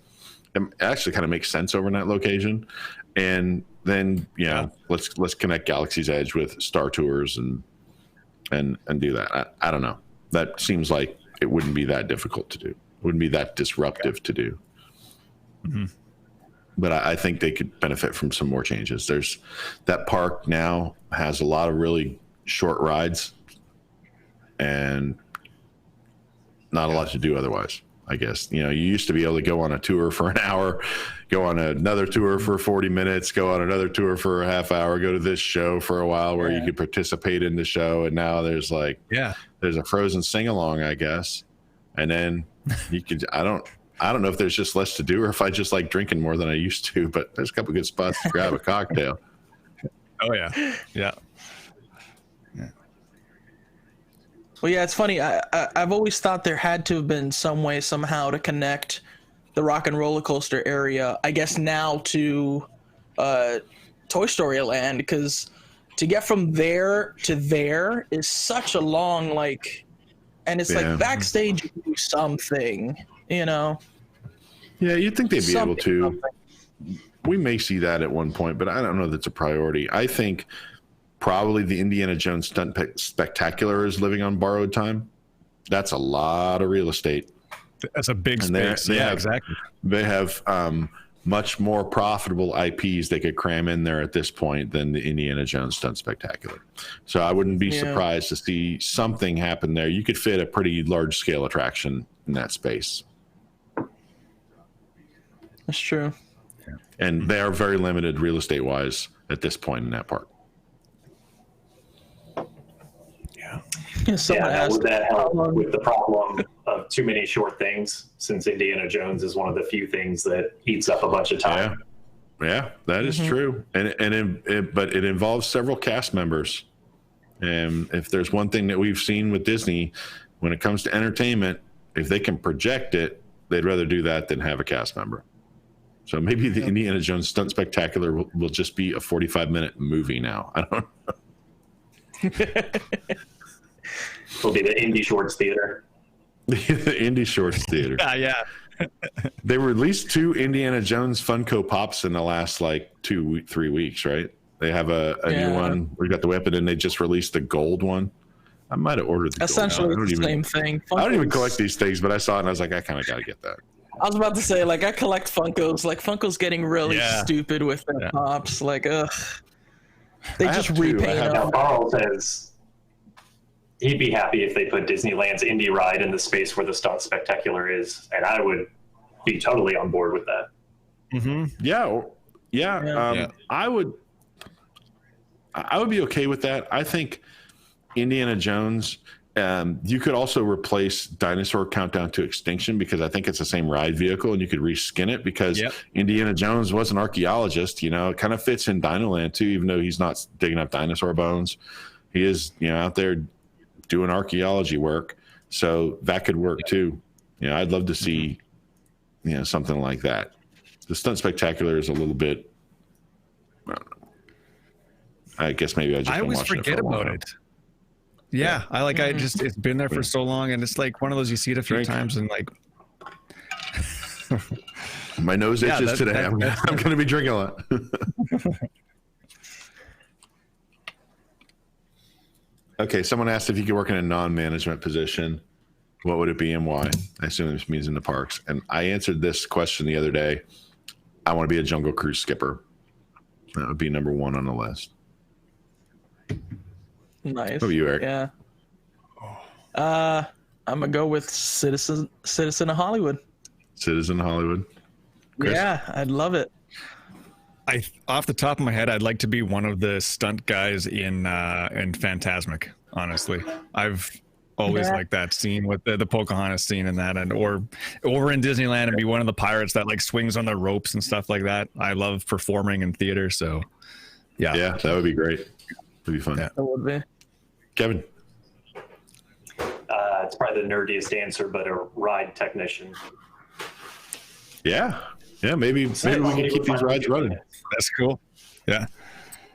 It actually kind of makes sense over in that location. And then, let's connect Galaxy's Edge with Star Tours and do that. I don't know. That seems like it wouldn't be that difficult to do. It wouldn't be that disruptive to do. Mm-hmm. But I think they could benefit from some more changes. That park now has a lot of really short rides and not a lot to do otherwise, I guess. You used to be able to go on a tour for an hour, go on another tour for 40 minutes, go on another tour for a half hour, go to this show for a while where you could participate in the show. And now there's there's a Frozen sing-along, I guess. And then you could, I don't know if there's just less to do or if I just like drinking more than I used to, but there's a couple good spots to grab a cocktail. Oh yeah. Yeah. Well, yeah, it's funny. I've always thought there had to have been some way somehow to connect the Rock and Roller Coaster area, I guess now to Toy Story Land, because to get from there to there is such a long, and it's like backstage you can do something, Yeah, you'd think they'd be able to. We may see that at one point, but I don't know that's a priority. I think probably the Indiana Jones Stunt Spectacular is living on borrowed time. That's a lot of real estate. That's a big space. Exactly. They have much more profitable IPs they could cram in there at this point than the Indiana Jones Stunt Spectacular. So I wouldn't be surprised to see something happen there. You could fit a pretty large scale attraction in that space. That's true. And they are very limited real estate wise at this point in that park. Would that help with the problem of too many short things, since Indiana Jones is one of the few things that eats up a bunch of time? Yeah, that is true. But it involves several cast members. And if there's one thing that we've seen with Disney, when it comes to entertainment, if they can project it, they'd rather do that than have a cast member. So maybe the Indiana Jones Stunt Spectacular will just be a 45-minute movie now. I don't know. It'll be the Indy Shorts Theater. The Indy Shorts Theater. Yeah. They released 2 Indiana Jones Funko Pops in the last 3 weeks, right? They have a new one. We got the weapon, and they just released the gold one. I might have ordered the essentially gold. The same thing. I don't even collect these things, but I saw it and I was like, I kind of got to get that. I was about to say, I collect Funkos. Funko's getting really stupid with their pops. They just repaint them. Now, Carl says he'd be happy if they put Disneyland's Indy ride in the space where the Stunt Spectacular is, and I would be totally on board with that. Mm-hmm. Yeah. I would be okay with that. I think Indiana Jones. You could also replace Dinosaur Countdown to Extinction, because I think it's the same ride vehicle, and you could reskin it because Indiana Jones was an archaeologist. It kind of fits in Dinoland too, even though he's not digging up dinosaur bones. He is, out there doing archaeology work. So that could work too. I'd love to see, something like that. The Stunt Spectacular is a little bit, I don't know. I guess maybe I always forget about it. Yeah, it's been there for so long, and it's one of those you see it a few times and My nose itches today. I'm going to be drinking a lot. Okay, someone asked if you could work in a non-management position, what would it be and why? I assume this means in the parks. And I answered this question the other day. I want to be a Jungle Cruise skipper. That would be number one on the list. Nice. What about you, Eric? Yeah. I'm gonna go with Citizen of Hollywood. Citizen Hollywood. Chris? Yeah, I'd love it. Off the top of my head, I'd like to be one of the stunt guys in Fantasmic. Honestly, I've always liked that scene with the Pocahontas scene and that, or over in Disneyland and be one of the pirates that like swings on the ropes and stuff like that. I love performing in theater, so yeah, that would be great. It'd be fun. That would be. Kevin. It's probably the nerdiest answer, but a ride technician. Yeah, maybe we can keep these rides running. That's cool. Yeah.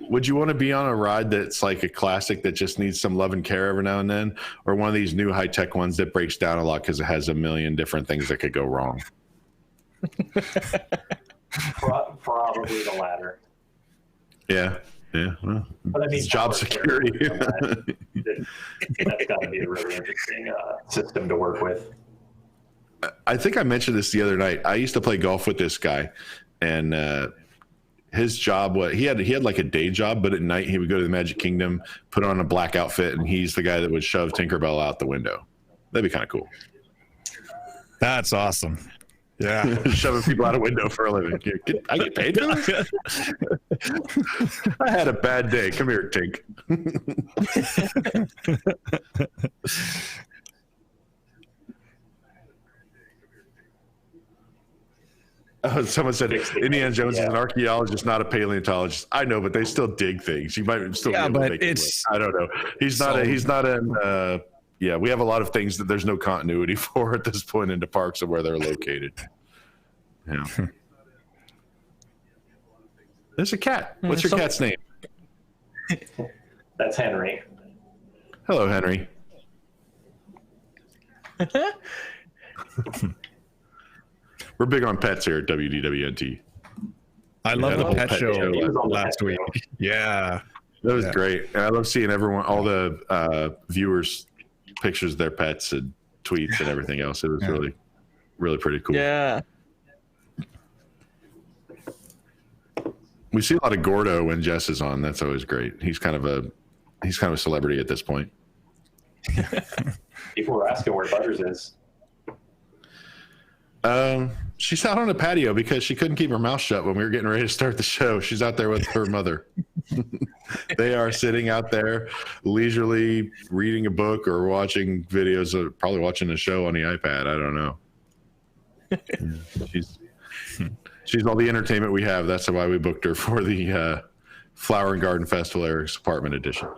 Would you want to be on a ride that's like a classic that just needs some love and care every now and then, or one of these new high-tech ones that breaks down a lot because it has a million different things that could go wrong? Probably the latter. Yeah. Well, but I mean, it's job security. That's got to be a really interesting system to work with. I think I mentioned this the other night. I used to play golf with this guy, and his job was he had like a day job, but at night he would go to the Magic Kingdom, put on a black outfit, and he's the guy that would shove Tinkerbell out the window. That'd be kind of cool. That's awesome. Yeah. Shoving people out a window for a living. I get paid for this? I had a bad day. Come here, Tink. Someone said Indiana Jones is an archaeologist, not a paleontologist. I know, but they still dig things. You might still be able to make it work. I don't know. He's not an we have a lot of things that there's no continuity for at this point in the parks of where they're located. Yeah. There's a cat. What's your cat's name? That's Henry. Hello, Henry. We're big on pets here at WDWNT. I love the pet show last week. Yeah. That was great. And I love seeing all the viewers' pictures of their pets and tweets and everything else. It was really, really pretty cool. Yeah. We see a lot of Gordo when Jess is on. That's always great. He's kind of a celebrity at this point. People were asking where Butters is. She's out on the patio because she couldn't keep her mouth shut when we were getting ready to start the show. She's out there with her mother. They are sitting out there leisurely reading a book or watching videos, probably watching a show on the iPad. I don't know. She's all the entertainment we have. That's why we booked her for the Flower and Garden Festival Eric's Apartment Edition.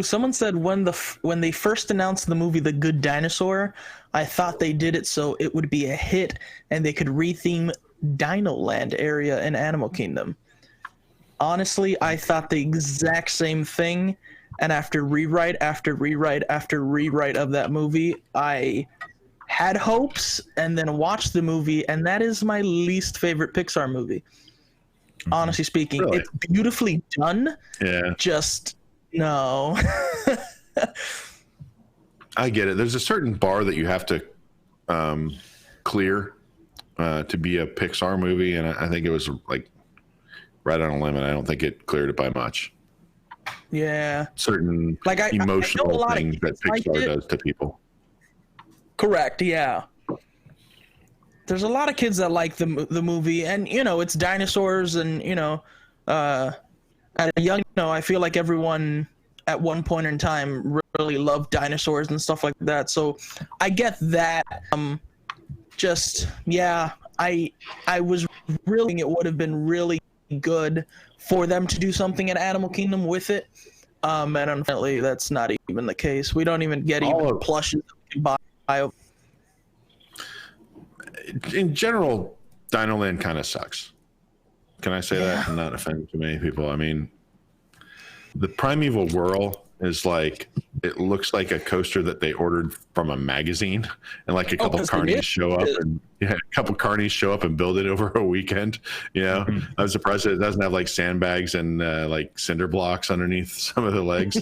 Someone said when they first announced the movie The Good Dinosaur, I thought they did it so it would be a hit and they could retheme Dino Land area in Animal Kingdom. Honestly, I thought the exact same thing, and after rewrite after rewrite after rewrite of that movie, I had hopes and then watched the movie, and that is my least favorite Pixar movie. Honestly speaking, Really? It's beautifully done. Yeah. Just no. I get it. There's a certain bar that you have to clear to be a Pixar movie, and I think it was like right on a limit. I don't think it cleared it by much. Yeah. Certain emotional things that Pixar does to people. Correct. Yeah. There's a lot of kids that like the movie, and it's dinosaurs, and at a young, I feel like everyone at one point in time really loved dinosaurs and stuff like that. So I get that. I was really, it would have been really good for them to do something at Animal Kingdom with it. And unfortunately, that's not even the case. We don't even get even plushes that we can buy. In general, Dino Land kind of sucks. Can I say that and not offend too many people? I mean, the Primeval Whirl is like, it looks like a coaster that they ordered from a magazine, and like a couple carnies show up and build it over a weekend. You know, I'm surprised that it doesn't have like sandbags and like cinder blocks underneath some of the legs.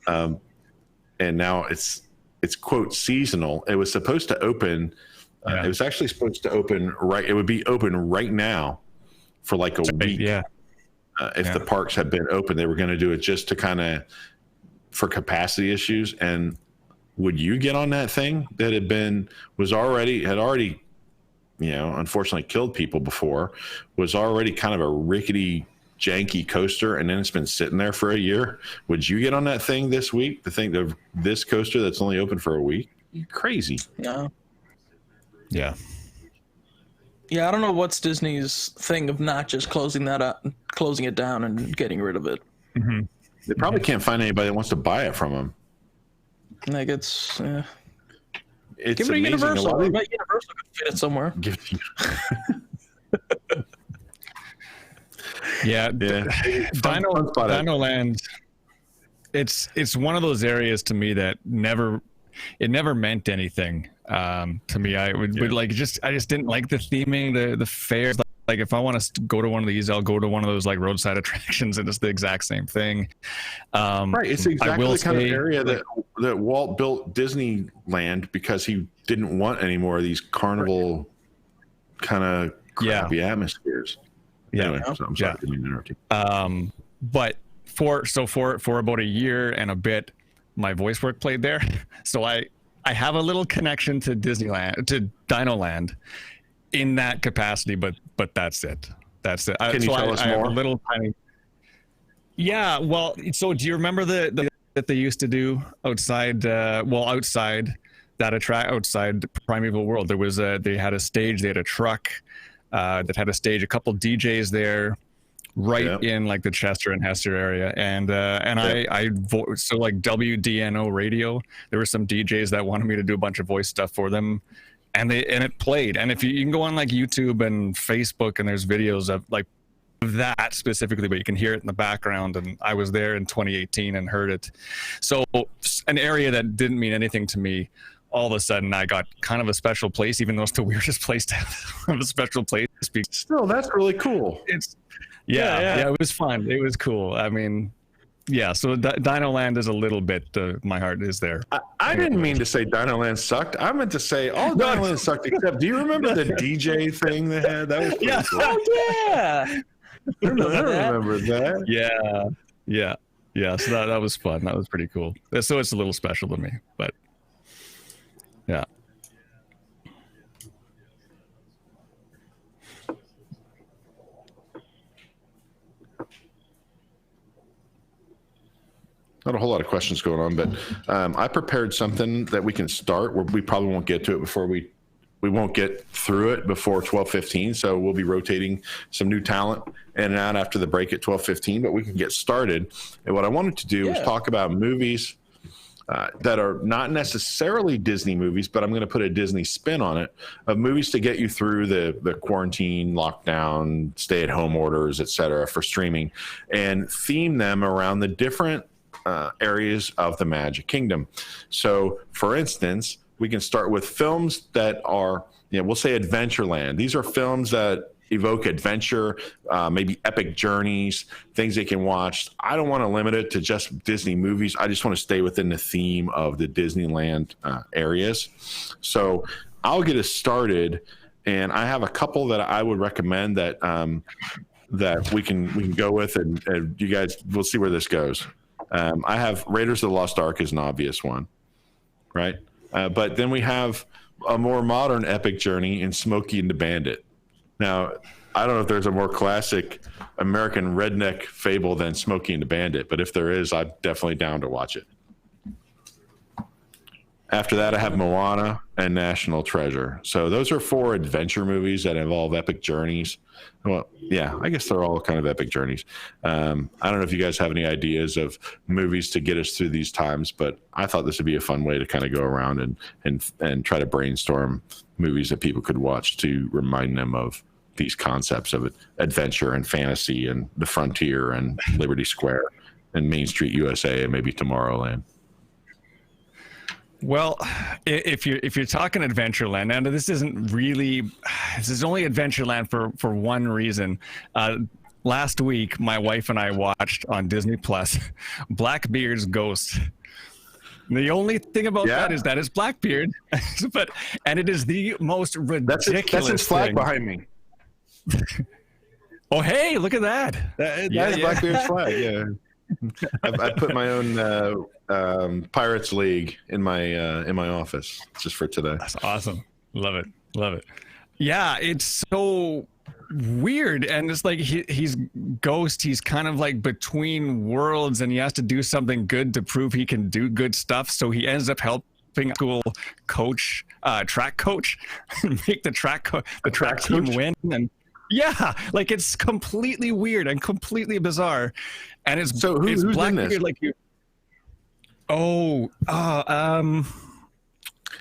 And now it's quote seasonal. It was supposed to open. It was actually supposed to open it would be open right now for like a week. Yeah. If the parks had been open, they were going to do it just to kind of for capacity issues. And would you get on that thing that had already, you know, unfortunately killed people before, was already kind of a rickety, janky coaster, and then it's been sitting there for a year? Would you get on that thing this week to think of this coaster that's only open for a week? You're crazy. Yeah. Yeah. Yeah, I don't know what's Disney's thing of not just closing it down and getting rid of it. Mm-hmm. They probably can't find anybody that wants to buy it from them. Like it's give it a Universal. I bet Universal could fit it somewhere. Yeah. Dino Land. It's one of those areas to me that never meant anything to me. I would like I just didn't like the theming, the fairs. Like if I want to go to one of these, I'll go to one of those like roadside attractions, and it's the exact same thing. Right, it's exactly the kind of area that Walt built Disneyland because he didn't want any more of these carnival kind of crappy atmospheres. Anyway, so I'm sorry to interrupt you. But for about a year and a bit, my voice work played there, so I have a little connection to Disneyland, to Dino Land, in that capacity, but that's it. Can you tell us more? Have a little tiny. Yeah, well, so do you remember the that they used to do outside? Outside Primeval World, there was they had a stage, they had a truck that had a stage, a couple DJs there, right in like the Chester and Hester area, and so like WDNO radio, there were some DJs that wanted me to do a bunch of voice stuff for them, and it played. And if you can go on like YouTube and Facebook, and there's videos of like that specifically, but you can hear it in the background. And I was there in 2018 and heard it. So an area that didn't mean anything to me, all of a sudden I got kind of a special place, even though it's the weirdest place to have a special place. Still, that's really cool. Yeah, it was fun. It was cool. I mean, yeah, so Dino Land is a little bit, my heart is there. I didn't mean to say Dino Land sucked. I meant to say all Dino Land sucked, except, do you remember the DJ thing they had? That was pretty cool. Oh, yeah. I remember that. Yeah. So that was fun. That was pretty cool. So it's a little special to me, but yeah. Not a whole lot of questions going on, but I prepared something that we can start. We probably won't get to it before we won't get through it before 12:15. So we'll be rotating some new talent in and out after the break at 12:15. But we can get started. And what I wanted to do was talk about movies that are not necessarily Disney movies, but I'm going to put a Disney spin on it, of movies to get you through the quarantine, lockdown, stay-at-home orders, etc. for streaming, and theme them around the different areas of the Magic Kingdom. So, for instance, we can start with films that are, we'll say Adventureland. These are films that evoke adventure, maybe epic journeys, things they can watch. I don't want to limit it to just Disney movies. I just want to stay within the theme of the Disneyland areas. So I'll get us started, and I have a couple that I would recommend that that we can go with, and you guys, we'll see where this goes. I have Raiders of the Lost Ark as an obvious one, right? But then we have a more modern epic journey in Smokey and the Bandit. Now, I don't know if there's a more classic American redneck fable than Smokey and the Bandit, but if there is, I'm definitely down to watch it. After that, I have Moana and National Treasure. So those are 4 adventure movies that involve epic journeys. Well, yeah, I guess they're all kind of epic journeys. I don't know if you guys have any ideas of movies to get us through these times, but I thought this would be a fun way to kind of go around and try to brainstorm movies that people could watch to remind them of these concepts of adventure and fantasy and the frontier and Liberty Square and Main Street USA and maybe Tomorrowland. Well, if you're talking Adventureland, and this is only Adventureland for one reason. Last week, my wife and I watched on Disney Plus Blackbeard's Ghost. The only thing about that is Blackbeard, and it is the most ridiculous. That's his flag thing. behind me. Oh, hey, look at that! That's Blackbeard's flag. Yeah. I put my own Pirates League in my office just for today. That's awesome. Love it. Yeah, it's so weird, and it's like he's Ghost. He's kind of like between worlds, and he has to do something good to prove he can do good stuff. So he ends up helping school coach, track coach, make the track team win. And yeah, like it's completely weird and completely bizarre. And it's who's Blackbeard, in this? like you.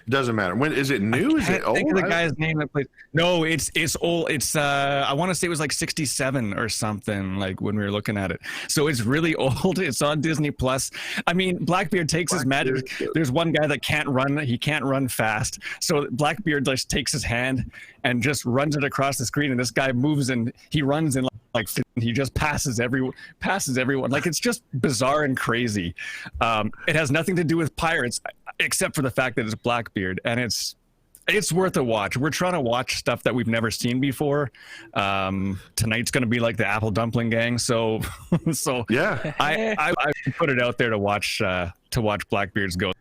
Doesn't matter. When is it new? Is it old? Think of the guy's name that plays. No, it's old. It's I want to say it was like 67 or something. Like when we were looking at it, so it's really old. It's on Disney Plus. I mean, Blackbeard takes his magic. There's one guy that can't run. He can't run fast. So Blackbeard just takes his hand and just runs it across the screen, and this guy moves and he runs in like he just passes everyone. Like it's just bizarre and crazy. It has nothing to do with pirates, except for the fact that it's Blackbeard, and it's worth a watch. We're trying to watch stuff that we've never seen before. Tonight's going to be like the Apple Dumpling Gang, so yeah. I put it out there to watch Blackbeard's Ghost.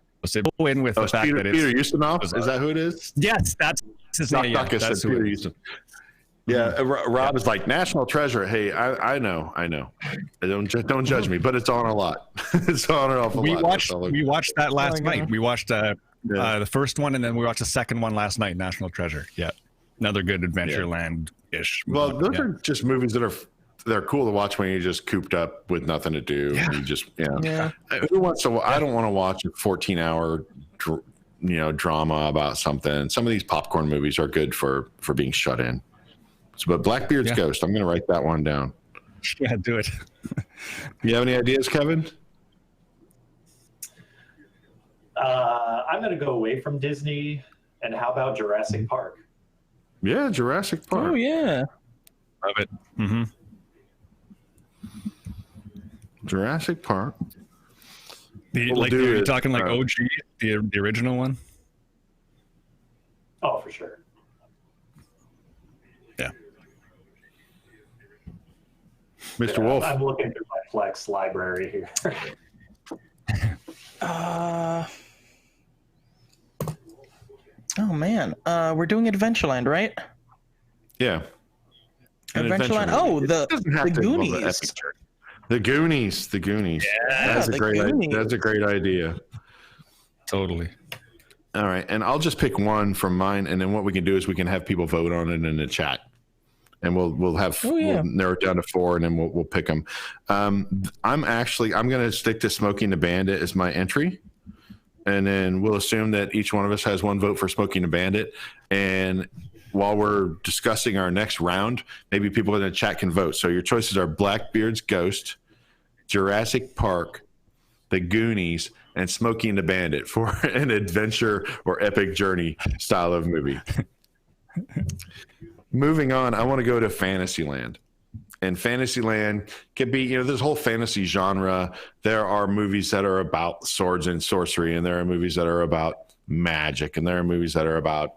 Go in with the fact that it's Peter Ustinov. Is that who it is? Yes, that's his name. That's who it is. Yeah, Rob is like National Treasure. Hey, I know. Don't judge me, but it's on a lot. It's on an awful lot. We watched that last night. We watched the first one, and then we watched the second one last night. National Treasure. Yeah, another good Adventureland-ish. Well, those are just movies they're cool to watch when you're just cooped up with nothing to do. Yeah. And you just Who wants to? I don't want to watch a 14-hour drama about something. Some of these popcorn movies are good for being shut in. But Blackbeard's Ghost, I'm going to write that one down. Yeah, do it. You have any ideas, Kevin? I'm going to go away from Disney. And how about Jurassic Park? Yeah, Jurassic Park. Oh, yeah. Love it. Mm-hmm. Jurassic Park. You're talking like OG, the original one? Oh, for sure. Yeah. Mr. Wolf. I'm looking through my Plex library here. Oh man, we're doing Adventureland, right? Yeah. Adventureland. Oh, the Goonies. The Goonies. Yeah, that's a great idea. Totally. All right, and I'll just pick one from mine, and then what we can do is we can have people vote on it in the chat, and we'll narrow it down to 4, and then we'll pick them. I'm going to stick to Smoking the Bandit as my entry, and then we'll assume that each one of us has one vote for Smoking the Bandit, and while we're discussing our next round, maybe people in the chat can vote. So your choices are Blackbeard's Ghost, Jurassic Park, The Goonies, and Smoking the Bandit for an adventure or epic journey style of movie. Moving on, I want to go to Fantasyland. And Fantasyland could be, this whole fantasy genre. There are movies that are about swords and sorcery, and there are movies that are about magic, and there are movies that are about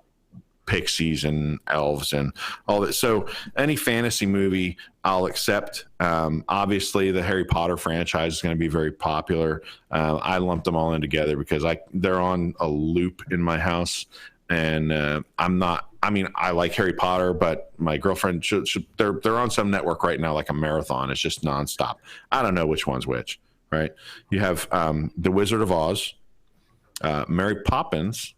pixies and elves and all that. So any fantasy movie I'll accept. Obviously the Harry Potter franchise is going to be very popular. I lumped them all in together because they're on a loop in my house, and I like Harry Potter, but my girlfriend they're on some network right now, like a marathon. It's just nonstop. I don't know which one's which, right? You have The Wizard of Oz, Mary Poppins,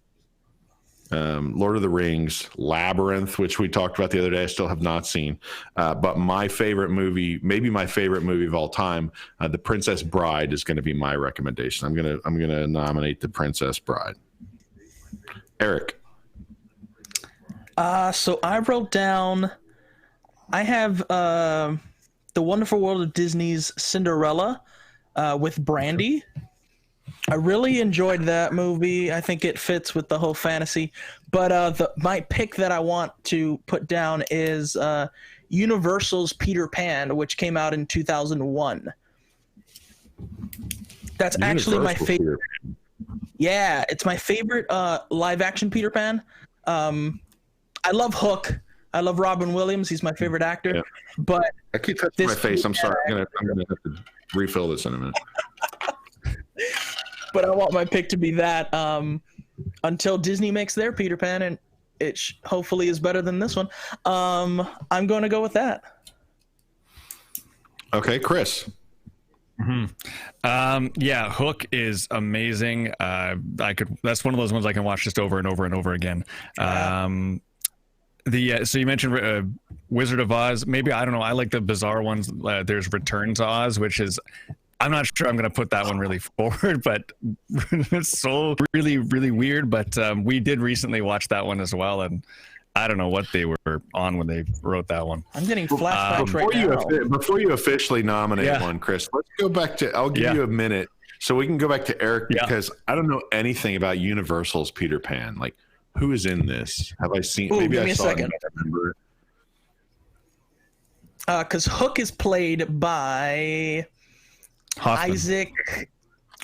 Lord of the Rings, Labyrinth, which we talked about the other day. I still have not seen. But my favorite movie, maybe my favorite movie of all time, The Princess Bride, is going to be my recommendation. I'm gonna nominate The Princess Bride. Eric. So I wrote down, I have The Wonderful World of Disney's Cinderella, with Brandy. I really enjoyed that movie. I think it fits with the whole fantasy. But my pick that I want to put down is Universal's Peter Pan, which came out in 2001. That's actually my favorite. Yeah, it's my favorite live action Peter Pan. I love Hook. I love Robin Williams. He's my favorite actor. Yeah. But I keep touching my face. I'm sorry. I'm gonna have to refill this in a minute. But I want my pick to be that until Disney makes their Peter Pan, and it hopefully is better than this one. I'm going to go with that. Okay, Chris. Yeah, Hook is amazing. That's one of those ones I can watch just over and over and over again. So you mentioned Wizard of Oz. Maybe, I don't know, I like the bizarre ones. There's Return to Oz, which is, I'm not sure I'm going to put that one really forward, but it's so really, really weird. But we did recently watch that one as well, and I don't know what they were on when they wrote that one. I'm getting flashbacks right now. Before you officially nominate one, Chris, let's go back to, I'll give you a minute so we can go back to Eric, because I don't know anything about Universal's Peter Pan. Like, who is in this? Have I seen? Maybe I saw it. I don't remember. Because Hook is played by Hoffman. Isaac.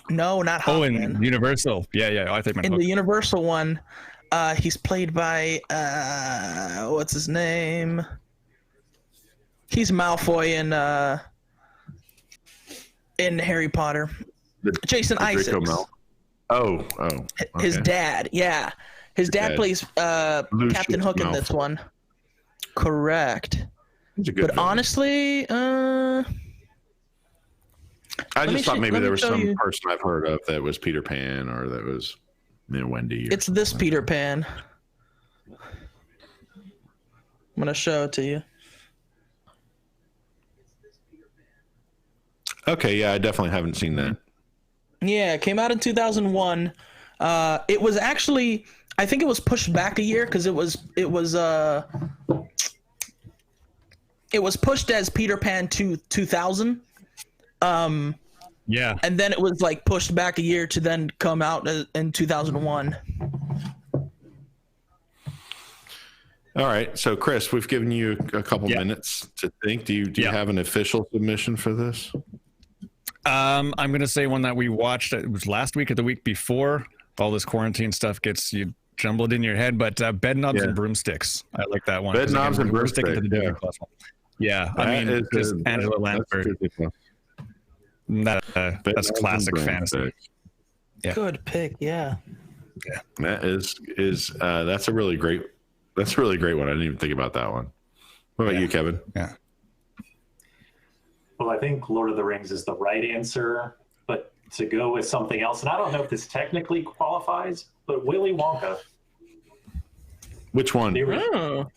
No, not Hoffman. Oh, in Universal. Yeah. I think in the Universal one, he's played by what's his name? He's Malfoy in Harry Potter. Jason Isaacs. Oh. His dad. Yeah. His dad plays Captain Hook in this one. Correct. But honestly, I just thought maybe there was some person I've heard of that was Peter Pan, or that was Wendy. It's this Peter Pan. I'm gonna show it to you. Okay, yeah, I definitely haven't seen that. Yeah, it came out in 2001. It was actually, I think it was pushed back a year because it was pushed as Peter Pan 2000. Yeah. And then it was like pushed back a year to then come out in 2001. All right. So, Chris, we've given you a couple minutes to think. Do you have an official submission for this? I'm going to say one that we watched. It was last week or the week before. All this quarantine stuff gets you jumbled in your head, but Bed Knobs and Broomsticks. I like that one. Bed Knobs and Broomsticks. Yeah. I mean, just Angela Lansbury. That's classic fantasy. Yeah. Good pick. Yeah. That is that's a really great one. I didn't even think about that one. What about you, Kevin? Yeah. Well, I think Lord of the Rings is the right answer, but to go with something else, and I don't know if this technically qualifies, but Willy Wonka. Which one? The original.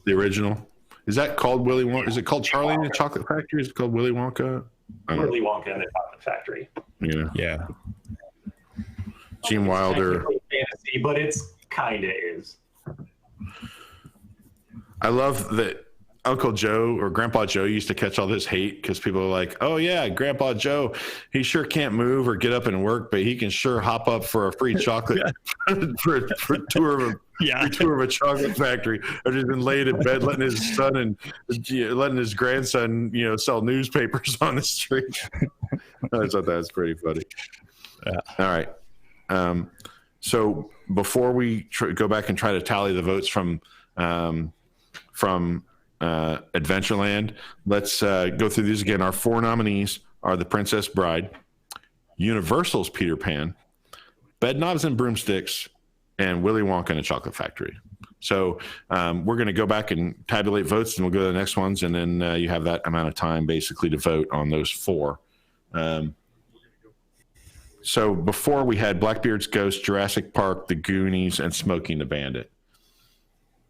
The original. Is that called Willy Wonka? Is it called Charlie and the Chocolate Factory? Is it called Willy Wonka? Willy Wonka and the Chocolate Factory. Yeah. Gene Wilder. Fantasy, but it's kind of is. I love that Uncle Joe or Grandpa Joe used to catch all this hate because people are like, oh, yeah, Grandpa Joe, he sure can't move or get up and work, but he can sure hop up for a free chocolate for a tour of a chocolate factory. Or just been laid in bed letting his son and letting his grandson, sell newspapers on the street. I thought that was pretty funny. Yeah. All right. So before we go back and try to tally the votes from Adventureland, let's go through these again. Our 4 nominees are The Princess Bride, Universal's Peter Pan, Bed Knobs and Broomsticks, and Willy Wonka and the Chocolate Factory. So we're going to go back and tabulate votes, and we'll go to the next ones, and then you have that amount of time basically to vote on those 4. So before we had Blackbeard's Ghost, Jurassic Park, The Goonies, and Smoking the Bandit.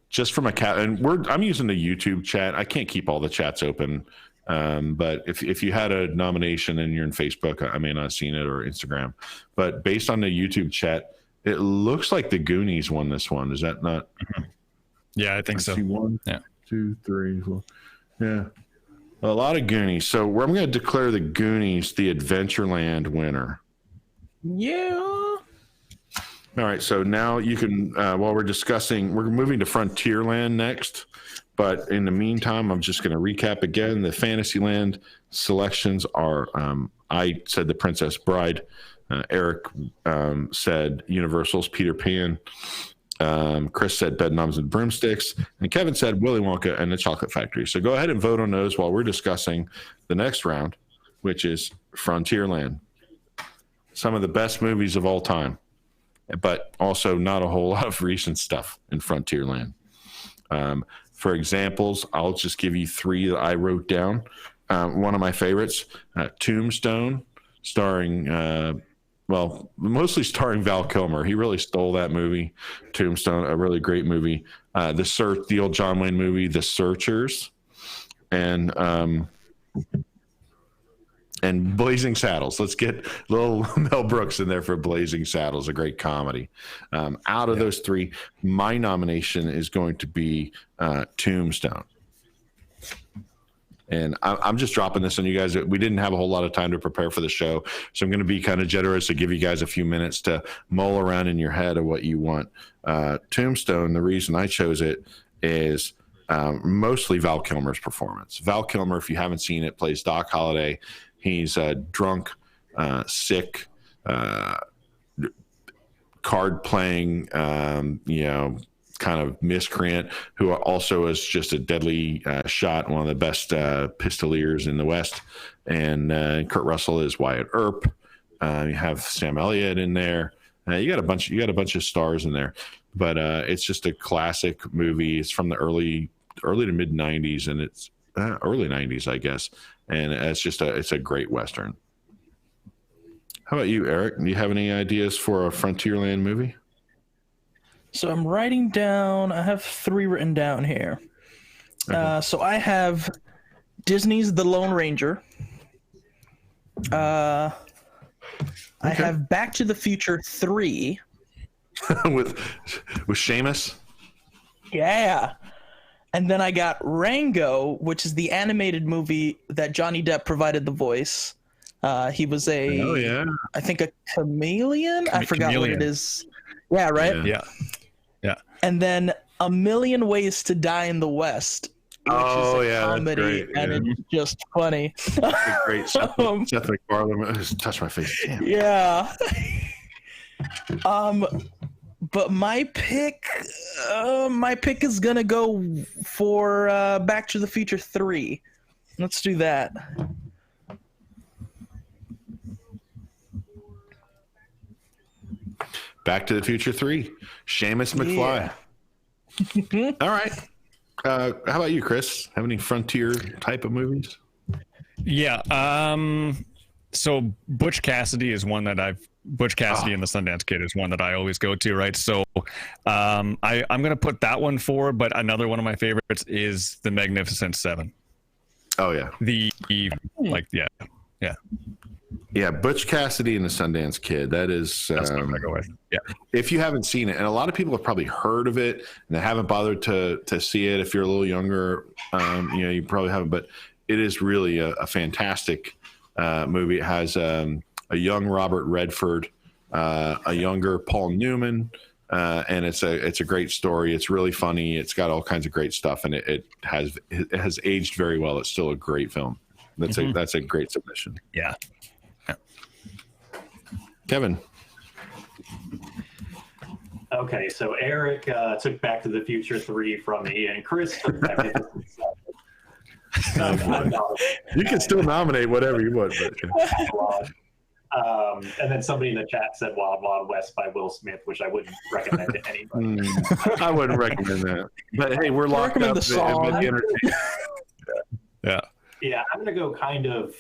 Just from I'm using the YouTube chat. I can't keep all the chats open, but if you had a nomination and you're in Facebook, I may not have seen it, or Instagram. But based on the YouTube chat, it looks like the Goonies won this one. Is that not? Yeah, I think so. 1, 2, 3, 4. Yeah. A lot of Goonies. So I'm going to declare the Goonies the Adventureland winner. Yeah. All right. So now you can, while we're discussing, we're moving to Frontierland next. But in the meantime, I'm just going to recap again. The Fantasyland selections are, I said The Princess Bride. Eric said Universal's Peter Pan. Chris said Bedknobs and Broomsticks. And Kevin said Willy Wonka and the Chocolate Factory. So go ahead and vote on those while we're discussing the next round, which is Frontierland. Some of the best movies of all time, but also not a whole lot of recent stuff in Frontierland. For examples, I'll just give you three that I wrote down. One of my favorites, Tombstone, starring, mostly starring Val Kilmer. He really stole that movie, Tombstone, a really great movie. The old John Wayne movie, The Searchers, and Blazing Saddles. Let's get little Mel Brooks in there for Blazing Saddles, a great comedy. Out of those three, my nomination is going to be Tombstone. And I'm just dropping this on you guys. We didn't have a whole lot of time to prepare for the show, so I'm going to be kind of generous to give you guys a few minutes to mull around in your head of what you want. Tombstone, the reason I chose it is mostly Val Kilmer's performance. Val Kilmer, if you haven't seen it, plays Doc Holliday. He's a drunk, sick, card-playing, kind of miscreant who also is just a deadly shot, one of the best pistoliers in the West. And Kurt Russell is Wyatt Earp. You have Sam Elliott in there. You got a bunch of stars in there. But it's just a classic movie. It's from the early to mid 90s, and it's early 90s, I guess. And it's a great Western. How about you, Eric? Do you have any ideas for a Frontierland movie? So I'm writing down, I have three written down here. Okay. So I have Disney's The Lone Ranger. I have Back to the Future 3. with Seamus? Yeah. And then I got Rango, which is the animated movie that Johnny Depp provided the voice. He was I think a chameleon? I forgot what it is. Yeah, right? Yeah. And then A Million Ways to Die in the West, which is a comedy, and it's just funny. Great. Seth MacFarlane touched my face. Damn. Yeah. But my pick is gonna go for Back to the Future 3. Let's do that. Back to the Future 3. Seamus McFly. Yeah. All right. How about you, Chris? Have any frontier type of movies? Yeah. So Butch Cassidy is one that Butch Cassidy and the Sundance Kid is one that I always go to, right? So I'm going to put that one forward, but another one of my favorites is The Magnificent Seven. Oh, yeah. Yeah, Butch Cassidy and the Sundance Kid. That is, that's what I'm gonna go with. Yeah. If you haven't seen it, and a lot of people have probably heard of it and they haven't bothered to see it. If you're a little younger, you probably haven't. But it is really a fantastic movie. It has a young Robert Redford, a younger Paul Newman, and it's a great story. It's really funny. It's got all kinds of great stuff, and it has aged very well. It's still a great film. That's a great submission. Yeah. Kevin. Okay, so Eric took Back to the Future 3 from me, and Chris took Magnificent Seven. You can still nominate whatever you want. But, and then somebody in the chat said Wild Wild West by Will Smith, which I wouldn't recommend to anybody. I wouldn't recommend that. But hey, we're locked up. Yeah, I'm going to go kind of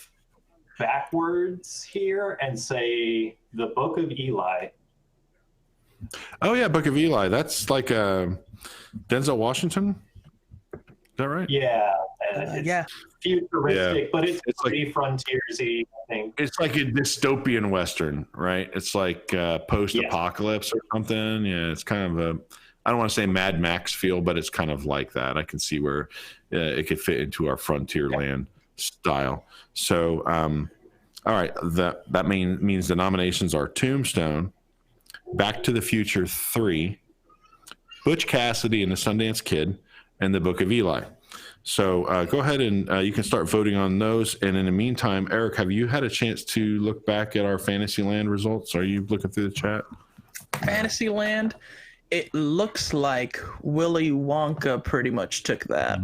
backwards here and say The Book of Eli. Oh, yeah, Book of Eli. That's like Denzel Washington. Is that right? Yeah. And it's futuristic, but it's pretty like, frontiersy, I think. It's like a dystopian Western, right? It's like post-apocalypse or something. Yeah, it's kind of I don't want to say Mad Max feel, but it's kind of like that. I can see where it could fit into our frontier land style. So, all right, that means the nominations are Tombstone, Back to the Future 3, Butch Cassidy and the Sundance Kid, and The Book of Eli. So go ahead and you can start voting on those. And in the meantime, Eric, have you had a chance to look back at our Fantasyland results? Are you looking through the chat? Fantasyland, it looks like Willy Wonka pretty much took that.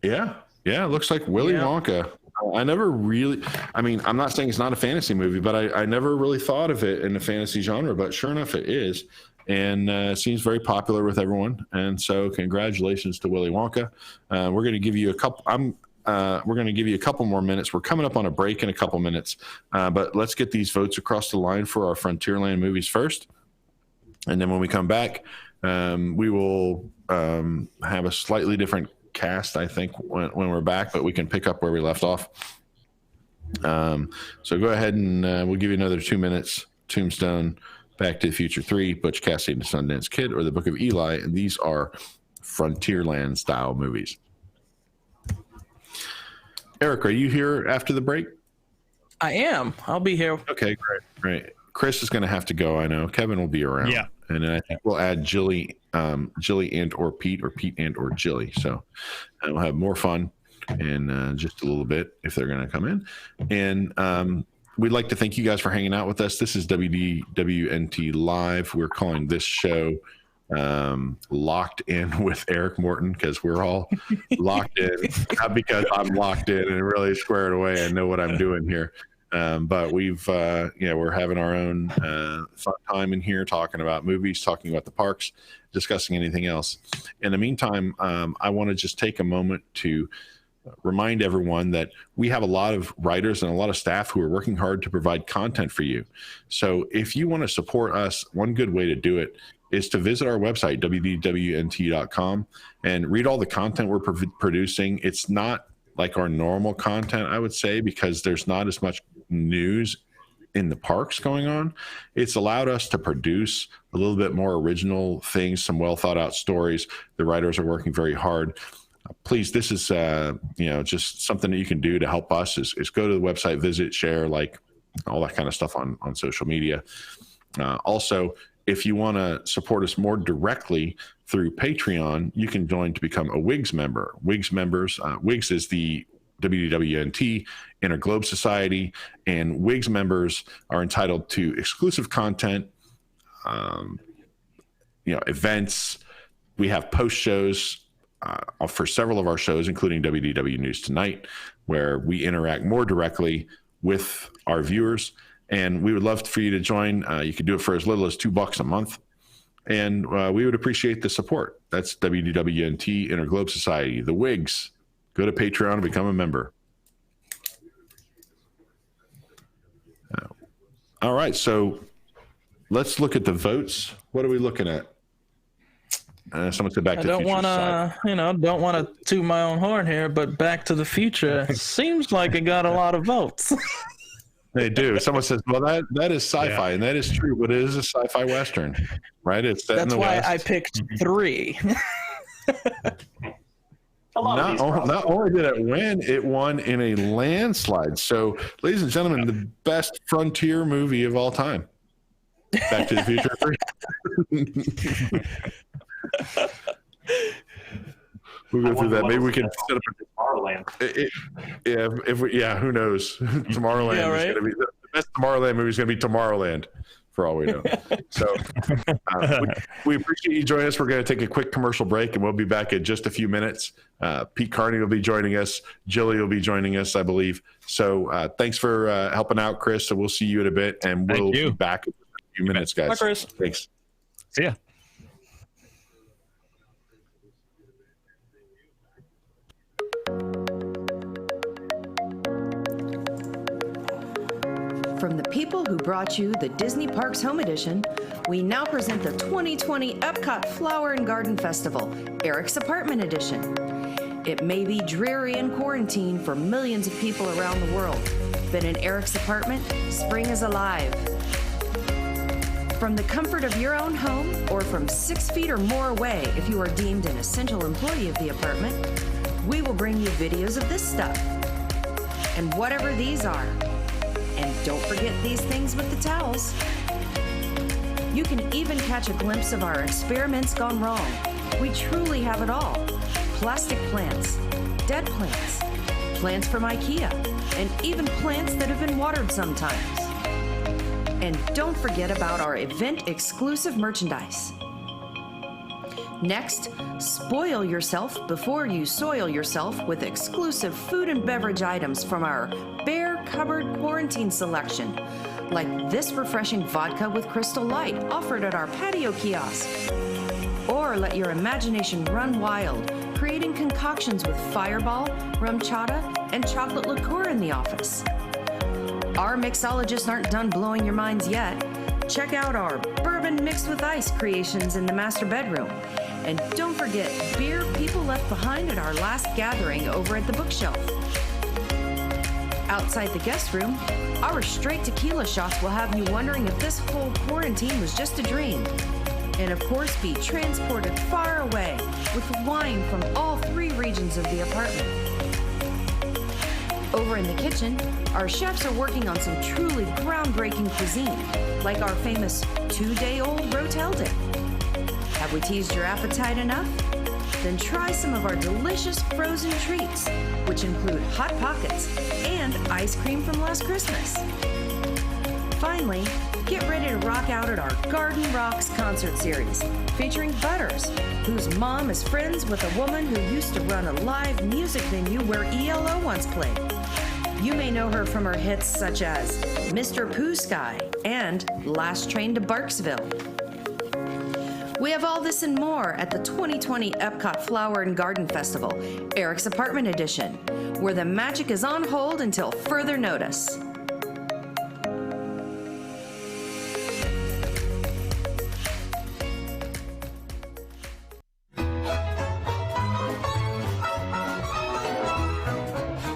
Yeah, it looks like Willy Wonka. I never really, I'm not saying it's not a fantasy movie, but I never really thought of it in the fantasy genre, but sure enough, it is. And seems very popular with everyone. And so congratulations to Willy Wonka. We're going to give you a couple, we're going to give you a couple more minutes. We're coming up on a break in a couple minutes, but let's get these votes across the line for our Frontierland movies first. And then when we come back, we will have a slightly different cast, I think, when we're back, but we can pick up where we left off. So go ahead and we'll give you another 2 minutes. Tombstone, Back to the Future 3, Butch Cassidy and the Sundance Kid, or The Book of Eli. And these are Frontierland style movies. Eric, are you here after the break? I am. I'll be here. Okay, great. Chris is going to have to go, I know. Kevin will be around. Yeah. And then I think we'll add Jilly and or Pete and or Jilly. So we'll have more fun in just a little bit if they're going to come in. And we'd like to thank you guys for hanging out with us. This is WDWNT Live. We're calling this show Locked In with Eric Morton, because we're all locked in, not because I'm locked in and really squared away and know what I'm doing here. But we're having our own fun time in here, talking about movies, talking about the parks, discussing anything else. In the meantime, I want to just take a moment to remind everyone that we have a lot of writers and a lot of staff who are working hard to provide content for you. So if you want to support us, one good way to do it is to visit our website, WDWNT.com, and read all the content we're producing. It's not like our normal content, I would say, because there's not as much news in the parks going on. It's allowed us to produce a little bit more original things, some well thought out stories. The writers are working very hard. Please, this is just something that you can do to help us is go to the website, visit, share, like all that kind of stuff on social media. Also, if you want to support us more directly through Patreon, you can join to become a WIGS member. WIGS members, WIGS is the WDWNT Interglobe Society, and WIGS members are entitled to exclusive content, events. We have post shows for several of our shows, including WDW News Tonight, where we interact more directly with our viewers. And we would love for you to join. You can do it for as little as $2 a month. And we would appreciate the support. That's WDWNT Interglobe Society, the WIGS. Go to Patreon and become a member. All right, so let's look at the votes. What are we looking at? Someone said Back to the Future. Don't want to toot my own horn here, but Back to the Future seems like it got a lot of votes. They do. Someone says, well, that is sci-fi, and that is true, but it is a sci-fi Western, right? It's set in the West. That's why I picked 3. Not only did it win, it won in a landslide. So, ladies and gentlemen, the best frontier movie of all time. Back to the Future 3. We'll go through that. Maybe we can set up Tomorrowland. Who knows? Tomorrowland is going to be the best Tomorrowland movie is going to be Tomorrowland, for all we know. So we appreciate you joining us. We're going to take a quick commercial break, and we'll be back in just a few minutes. Pete Carney will be joining us. Jilly will be joining us, I believe. So thanks for helping out, Chris. So we'll see you in a bit, and we'll be back in a few minutes, guys. Bye, Chris. Thanks. See ya. From the people who brought you the Disney Parks Home Edition, we now present the 2020 Epcot Flower and Garden Festival, Eric's Apartment Edition. It may be dreary in quarantine for millions of people around the world, but in Eric's apartment, spring is alive. From the comfort of your own home or from 6 feet or more away if you are deemed an essential employee of the apartment, we will bring you videos of this stuff and whatever these are. And don't forget these things with the towels. You can even catch a glimpse of our experiments gone wrong. We truly have it all. Plastic plants, dead plants, plants from IKEA, and even plants that have been watered sometimes. And don't forget about our event-exclusive merchandise. Next, spoil yourself before you soil yourself with exclusive food and beverage items from our Bear Cupboard Quarantine selection, like this refreshing vodka with Crystal Light offered at our patio kiosk. Or let your imagination run wild, creating concoctions with Fireball, rum chata, and chocolate liqueur in the office. Our mixologists aren't done blowing your minds yet. Check out our bourbon mixed with ice creations in the master bedroom. And don't forget beer people left behind at our last gathering over at the bookshelf. Outside the guest room, our straight tequila shots will have you wondering if this whole quarantine was just a dream. And of course, be transported far away with wine from all 3 regions of the apartment. Over in the kitchen, our chefs are working on some truly groundbreaking cuisine, like our famous 2-day-old Rotel Dip. Have we teased your appetite enough? Then try some of our delicious frozen treats, which include Hot Pockets and ice cream from last Christmas. Finally, get ready to rock out at our Garden Rocks concert series, featuring Butters, whose mom is friends with a woman who used to run a live music venue where ELO once played. You may know her from her hits such as Mr. Pooh Sky and Last Train to Barksville. We have all this and more at the 2020 Epcot Flower and Garden Festival, Eric's Apartment Edition, where the magic is on hold until further notice.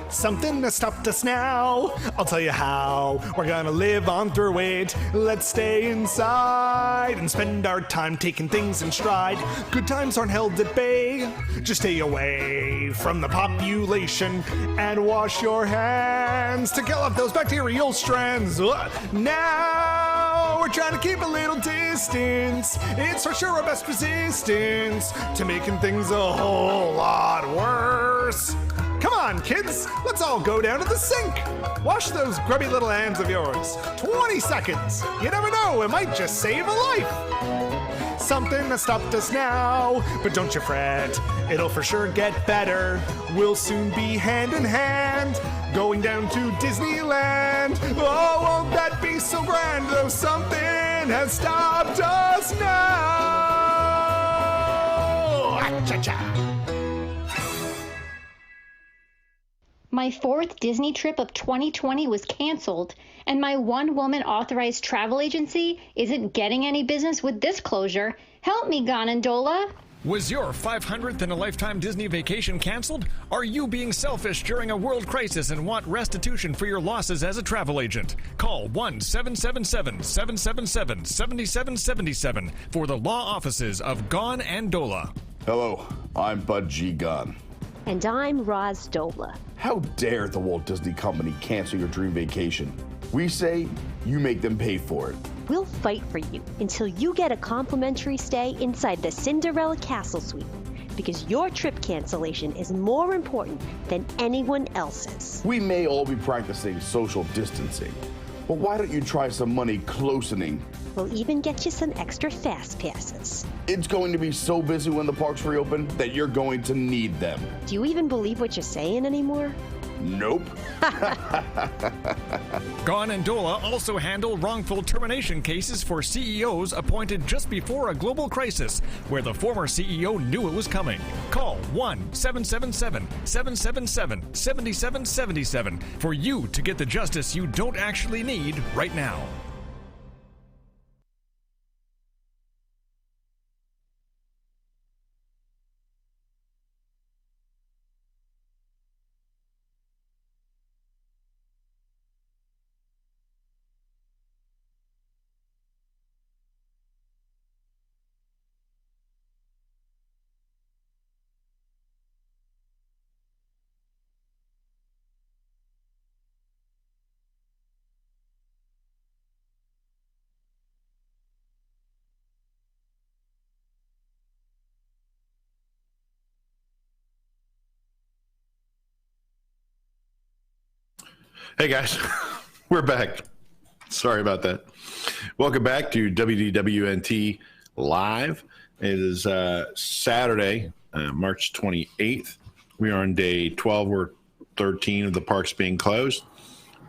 Something has stopped us now. I'll tell you how. We're gonna live on through it. Let's stay inside and spend our time taking things in stride. Good times aren't held at bay. Just stay away from the population and wash your hands to kill off those bacterial strands. Now we're trying to keep a little distance. It's for sure our best resistance to making things a whole lot worse. Come on, kids, let's all go down to the sink. Wash those grubby little hands of yours. 20 seconds. You never know, it might just save a life. Something has stopped us now, but don't you fret. It'll for sure get better. We'll soon be hand in hand, going down to Disneyland. Oh, won't that be so grand, though something has stopped us now. Ah-cha-cha. My 4th Disney trip of 2020 was canceled, and my one-woman authorized travel agency isn't getting any business with this closure. Help me, Ganondola. Was your 500th in a lifetime Disney vacation canceled? Are you being selfish during a world crisis and want restitution for your losses as a travel agent? Call 1-777-777-7777 for the law offices of Ganondola. Hello, I'm Bud G. Gunn. And I'm Roz Dola. How dare the Walt Disney Company cancel your dream vacation? We say you make them pay for it. We'll fight for you until you get a complimentary stay inside the Cinderella Castle Suite, because your trip cancellation is more important than anyone else's. We may all be practicing social distancing, but why don't you try some money closening? We'll even get you some extra fast passes. It's going to be so busy when the parks reopen that you're going to need them. Do you even believe what you're saying anymore? Nope. Ganondola also handle wrongful termination cases for CEOs appointed just before a global crisis, where the former CEO knew it was coming. Call 1-777-777-7777 for you to get the justice you don't actually need right now. Hey guys, we're back. Sorry about that. Welcome back to WDWNT Live. It is Saturday, March 28th. We are on day 12 or 13 of the parks being closed.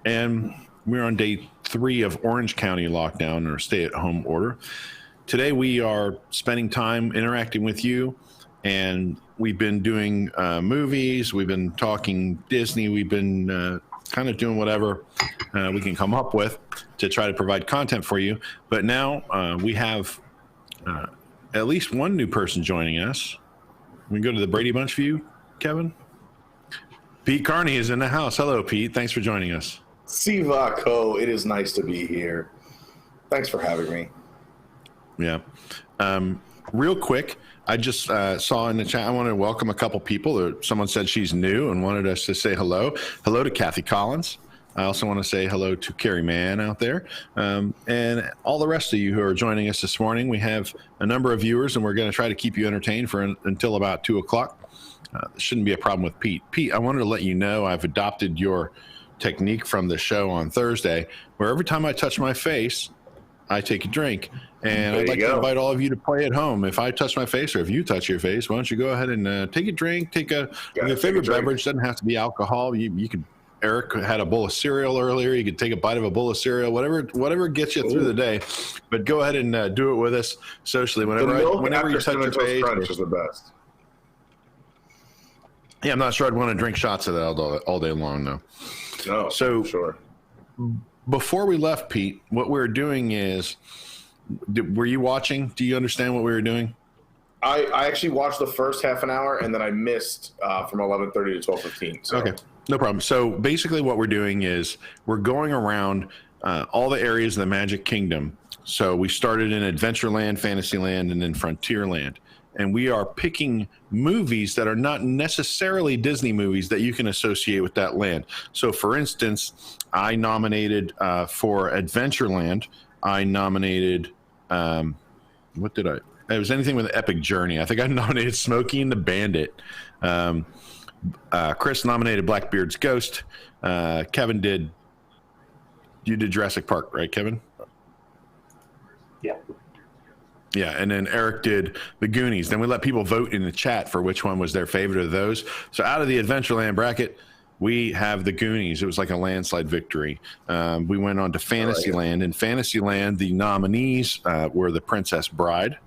And we're on day 3 of Orange County lockdown or stay-at-home order. Today we are spending time interacting with you, and we've been doing movies, we've been talking Disney, we've been kind of doing whatever we can come up with to try to provide content for you. But now we have at least one new person joining us. We can go to the Brady Bunch view, Kevin. Pete Carney is in the house. Hello, Pete. Thanks for joining us. Sivako, it is nice to be here. Thanks for having me. Yeah. Real quick, I just saw in the chat, I want to welcome a couple people. Someone said she's new and wanted us to say hello. Hello to Kathy Collins. I also want to say hello to Carrie Mann out there. And all the rest of you who are joining us this morning. We have a number of viewers, and we're going to try to keep you entertained until about 2 o'clock. Shouldn't be a problem with Pete. Pete, I wanted to let you know I've adopted your technique from the show on Thursday, where every time I touch my face, I take a drink. And I'd like to invite all of you to play at home. If I touch my face or if you touch your face, why don't you go ahead and take a drink, your favorite beverage. Doesn't have to be alcohol. You could, Eric had a bowl of cereal earlier. You could take a bite of a bowl of cereal, whatever gets you through the day. But go ahead and do it with us socially. Whenever you touch your face. Crunch is the best. Yeah, I'm not sure I'd want to drink shots of that all day long, though. No, so sure. Before we left, Pete, what we're doing is, were you watching? Do you understand what we were doing? I actually watched the first half an hour, and then I missed from 11:30 to 12:15. So. Okay, no problem. So basically what we're doing is we're going around all the areas of the Magic Kingdom. So we started in Adventureland, Fantasyland, and then Frontierland. And we are picking movies that are not necessarily Disney movies that you can associate with that land. So, for instance, I nominated for Adventureland. I nominated, what did I? It was anything with an epic journey. I think I nominated Smokey and the Bandit. Chris nominated Blackbeard's Ghost. Kevin did. You did Jurassic Park, right, Kevin? Yeah. Yeah, and then Eric did the Goonies. Then we let people vote in the chat for which one was their favorite of those. So out of the Adventureland bracket, we have the Goonies. It was like a landslide victory. We went on to Fantasyland. In Fantasyland, the nominees were The Princess Bride.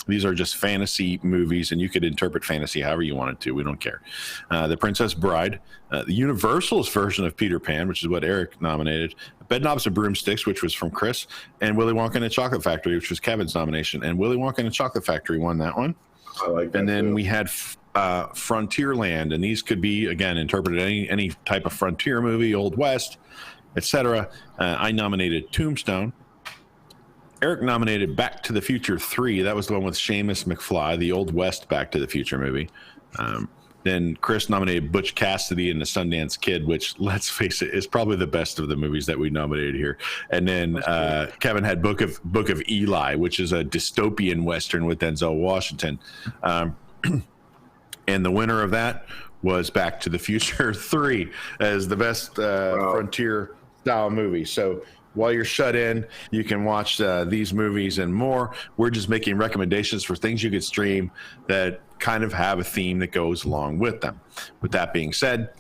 These are just fantasy movies, and you could interpret fantasy however you wanted to. We don't care. The Princess Bride, the Universal's version of Peter Pan, which is what Eric nominated, Bedknobs and Broomsticks, which was from Chris, and Willy Wonka and the Chocolate Factory, which was Kevin's nomination. And Willy Wonka and the Chocolate Factory won that one. I like that. And then too. we had Frontierland, and these could be, again, interpreted any type of frontier movie, Old West, etc. I nominated Tombstone. Eric nominated Back to the Future 3. That was the one with Seamus McFly, the Old West Back to the Future movie. Then Chris nominated Butch Cassidy and the Sundance Kid, which, let's face it, is probably the best of the movies that we nominated here. And then Kevin had Book of Eli, which is a dystopian Western with Denzel Washington. And the winner of that was Back to the Future 3 as the best frontier-style movie. So while you're shut in, you can watch these movies and more. We're just making recommendations for things you could stream that kind of have a theme that goes along with them. With that being said,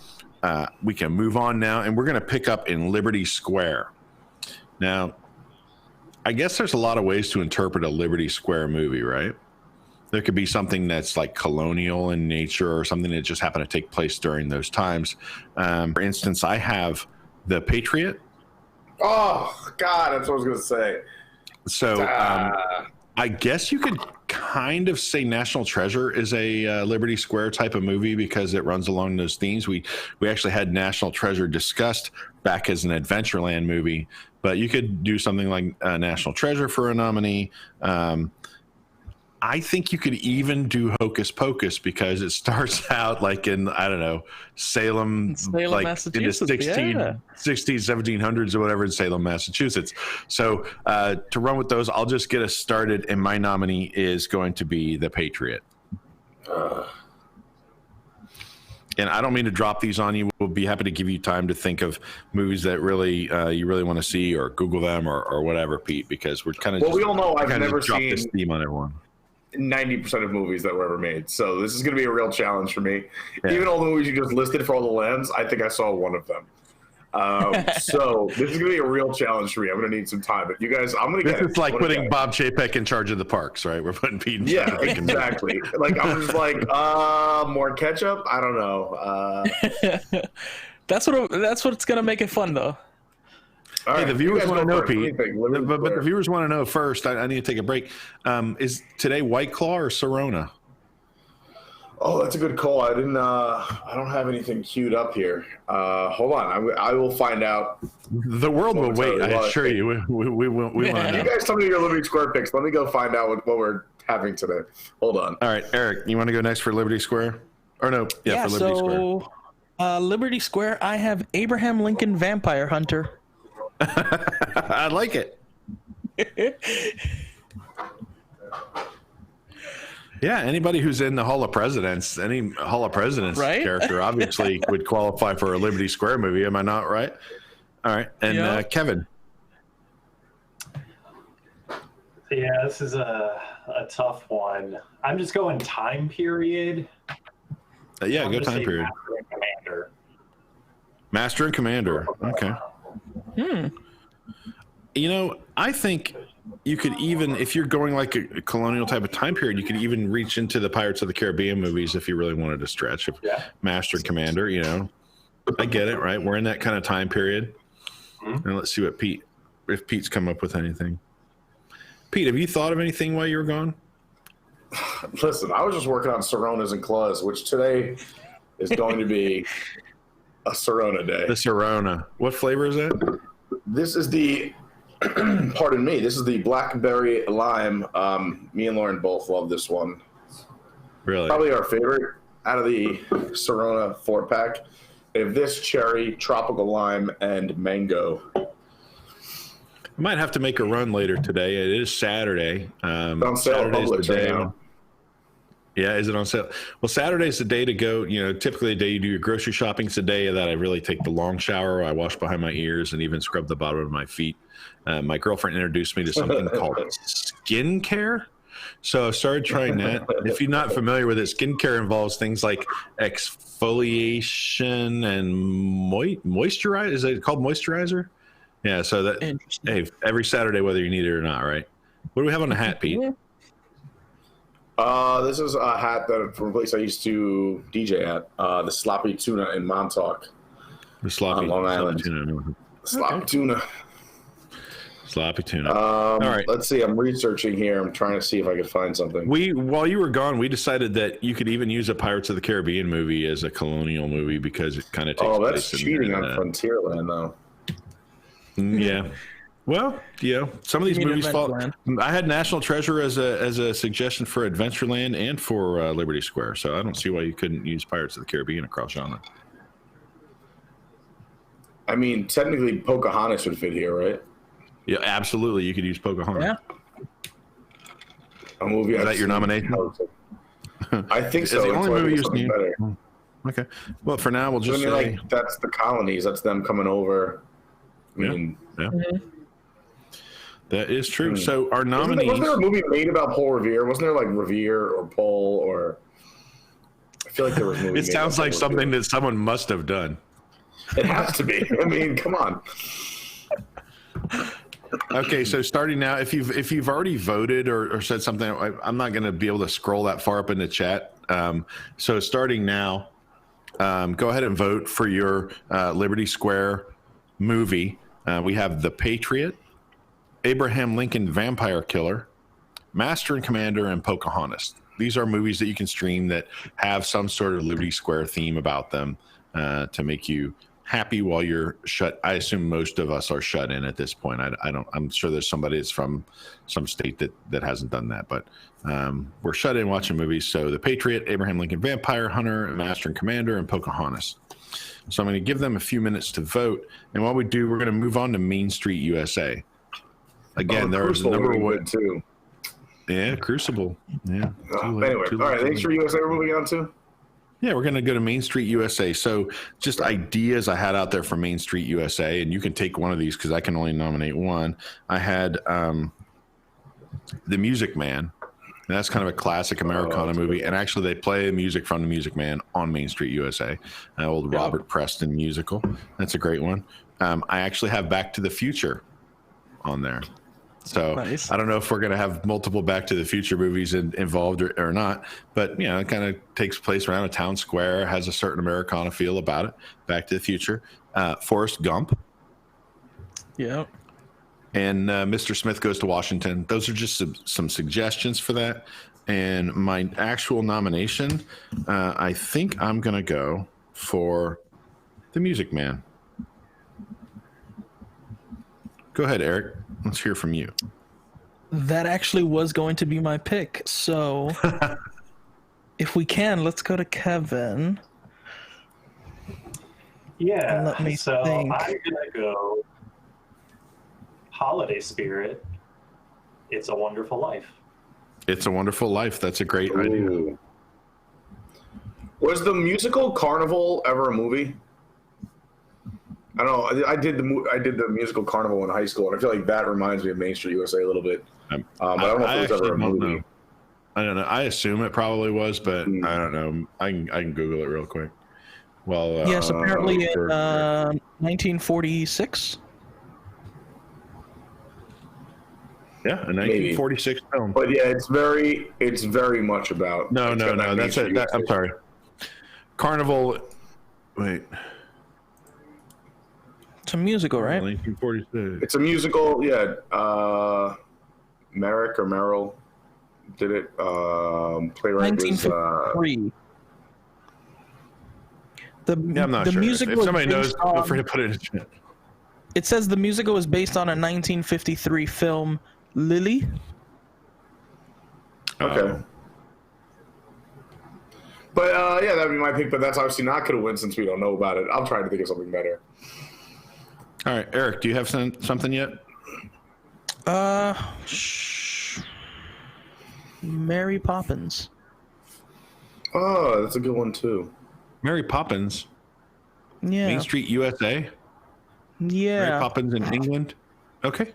we can move on now, and we're going to pick up in Liberty Square. Now, I guess there's a lot of ways to interpret a Liberty Square movie, right? There could be something that's like colonial in nature or something that just happened to take place during those times. For instance, I have The Patriot. Oh, God, that's what I was going to say. So I guess you could kind of say National Treasure is a Liberty Square type of movie because it runs along those themes. We actually had National Treasure discussed back as an Adventureland movie, but you could do something like National Treasure for a nominee. I think you could even do Hocus Pocus because it starts out like in, I don't know, Salem like Massachusetts, in the 1700s or whatever in Salem, Massachusetts. So to run with those, I'll just get us started. And my nominee is going to be The Patriot. And I don't mean to drop these on you. We'll be happy to give you time to think of movies that really you really want to see, or Google them, or whatever, Pete. Because we're kind of we all know I've never seen seen this theme on everyone. 90% of movies that were ever made, so this is going to be a real challenge for me. Even all the movies you just listed for all the lands, I think I saw one of them. So this is going to be a real challenge for me. I'm going to need some time, but you guys, I'm going to get it. It's like putting Bob Chapek in charge of the parks, right? We're putting Pete in charge of the exactly. Like, I'm just like, more ketchup? I don't know. That's what it's going to make it fun, though. All right, the viewers want to know, Pete. But the viewers want to know first. I need to take a break. Is today White Claw or Sorona? Oh, that's a good call. I don't have anything queued up here. Hold on. I will find out. The world will wait. I assure you. We want to know. You guys tell me your Liberty Square picks. Let me go find out what we're having today. Hold on. All right, Eric, you want to go next for Liberty Square? Or no? Yeah, for Liberty Square. Liberty Square, I have Abraham Lincoln Vampire Hunter. I like it. Yeah, anybody who's in the Hall of Presidents, any Hall of Presidents character obviously would qualify for a Liberty Square movie. Am I not right? All right. And Kevin. Yeah, this is a tough one. I'm just going time period. Yeah, go time period. Master and Commander. Master and Commander. Okay. You know, I think you could even, if you're going like a colonial type of time period, you could even reach into the Pirates of the Caribbean movies if you really wanted to stretch. Master and Commander, you know, I get it, right? We're in that kind of time period. And let's see what if Pete's come up with anything. Pete, have you thought of anything while you were gone? Listen, I was just working on Soronas and Claws, which today is going to be a Sorona day. The Sorona. What flavor is that? This is the, pardon me, this is the blackberry lime. Me and Lauren both love this one. Really? Probably our favorite out of the Sorona 4-pack. They have this, cherry, tropical lime, and mango. I might have to make a run later today. It is Saturday. On sale Saturday's Publix the day. right now. Yeah, is it on sale? Well, Saturday's the day to go. You know, typically the day you do your grocery shopping, it's the day that I really take the long shower. I wash behind my ears and even scrub the bottom of my feet. My girlfriend introduced me to something called skincare. So I started trying that. If you're not familiar with it, skincare involves things like exfoliation and moisturize. Is it called moisturizer? Yeah. So that, hey, every Saturday, whether you need it or not, right? What do we have on the hat, Pete? This is a hat that from a place I used to DJ at, the Sloppy Tuna in Montauk. The sloppy, Long Island. Sloppy Tuna. Sloppy Tuna. All right. Let's see. I'm researching here. I'm trying to see if I could find something. While you were gone, we decided that you could even use a Pirates of the Caribbean movie as a colonial movie because it kind of takes place. That's cheating on Frontierland, though. Yeah. Well, yeah, some of these movies fall. I had National Treasure as a suggestion for Adventureland and for Liberty Square, so I don't see why you couldn't use Pirates of the Caribbean across genre. I mean, technically, Pocahontas would fit here, right? Yeah, absolutely. You could use Pocahontas. Yeah. A movie. Is that your nomination? I think so. It's the only movie you need. Better. Okay. Well, for now, we'll just say like, that's the colonies. That's them coming over. I mean, yeah. That is true. So our nominees. Wasn't there a movie made about Paul Revere? Wasn't there like Revere or Paul or? I feel like there was a movie. It sounds like something that someone must have done. It has to be. I mean, come on. Okay, so starting now, if you've already voted or said something, I'm not going to be able to scroll that far up in the chat. So starting now, go ahead and vote for your Liberty Square movie. We have The Patriot, Abraham Lincoln Vampire Killer, Master and Commander, and Pocahontas. These are movies that you can stream that have some sort of Liberty Square theme about them to make you happy while you're shut. I assume most of us are shut in at this point. I'm sure there's somebody that's from some state that hasn't done that, but we're shut in watching movies. So The Patriot, Abraham Lincoln Vampire Hunter, Master and Commander, and Pocahontas. So I'm going to give them a few minutes to vote. And while we do, we're going to move on to Main Street USA. Again, there's a number one too. Yeah, Crucible. Yeah. Anyway, all right. Thanks for USA. We're moving on to. Yeah, we're going to go to Main Street USA. So just ideas I had out there for Main Street USA, and you can take one of these because I can only nominate one. I had The Music Man. And that's kind of a classic Americana movie. And actually, they play music from The Music Man on Main Street USA, an old Robert Preston musical. That's a great one. I actually have Back to the Future on there. So nice. I don't know if we're going to have multiple Back to the Future movies involved or not, but it kind of takes place around a town square, has a certain Americana feel about it. Back to the Future, Forrest Gump. Yeah. And Mr. Smith Goes to Washington. Those are just some suggestions for that. And my actual nomination, I think I'm going to go for The Music Man. Go ahead, Eric. Let's hear from you. That actually was going to be my pick. So if we can, let's go to Kevin. Yeah. Let me so think. I'm going to go Holiday Spirit. It's a Wonderful Life. It's a Wonderful Life. That's a great idea. Was the musical Carnival ever a movie? I don't know. I did the musical Carnival in high school, and I feel like that reminds me of Main Street USA a little bit. But I don't know if it was ever a movie. I don't know. I assume it probably was, but I don't know. I can Google it real quick. Well, yes, apparently in 1946. Yeah, a 1946 film. But yeah, it's very much about. No. That's it. I'm sorry. Carnival. Wait. It's a musical, right? 1946. It's a musical. Yeah. Merrick or Merrill did it. Playwright 1953. I'm not sure. Musical if somebody knows, feel free to put it in the chat. It says the musical was based on a 1953 film, Lily. Okay. But yeah, that'd be my pick. But that's obviously not going to win since we don't know about it. I'm trying to think of something better. All right, Eric, do you have something yet? Mary Poppins. Oh, that's a good one too. Mary Poppins. Yeah. Main Street USA. Yeah. Mary Poppins in England. Okay.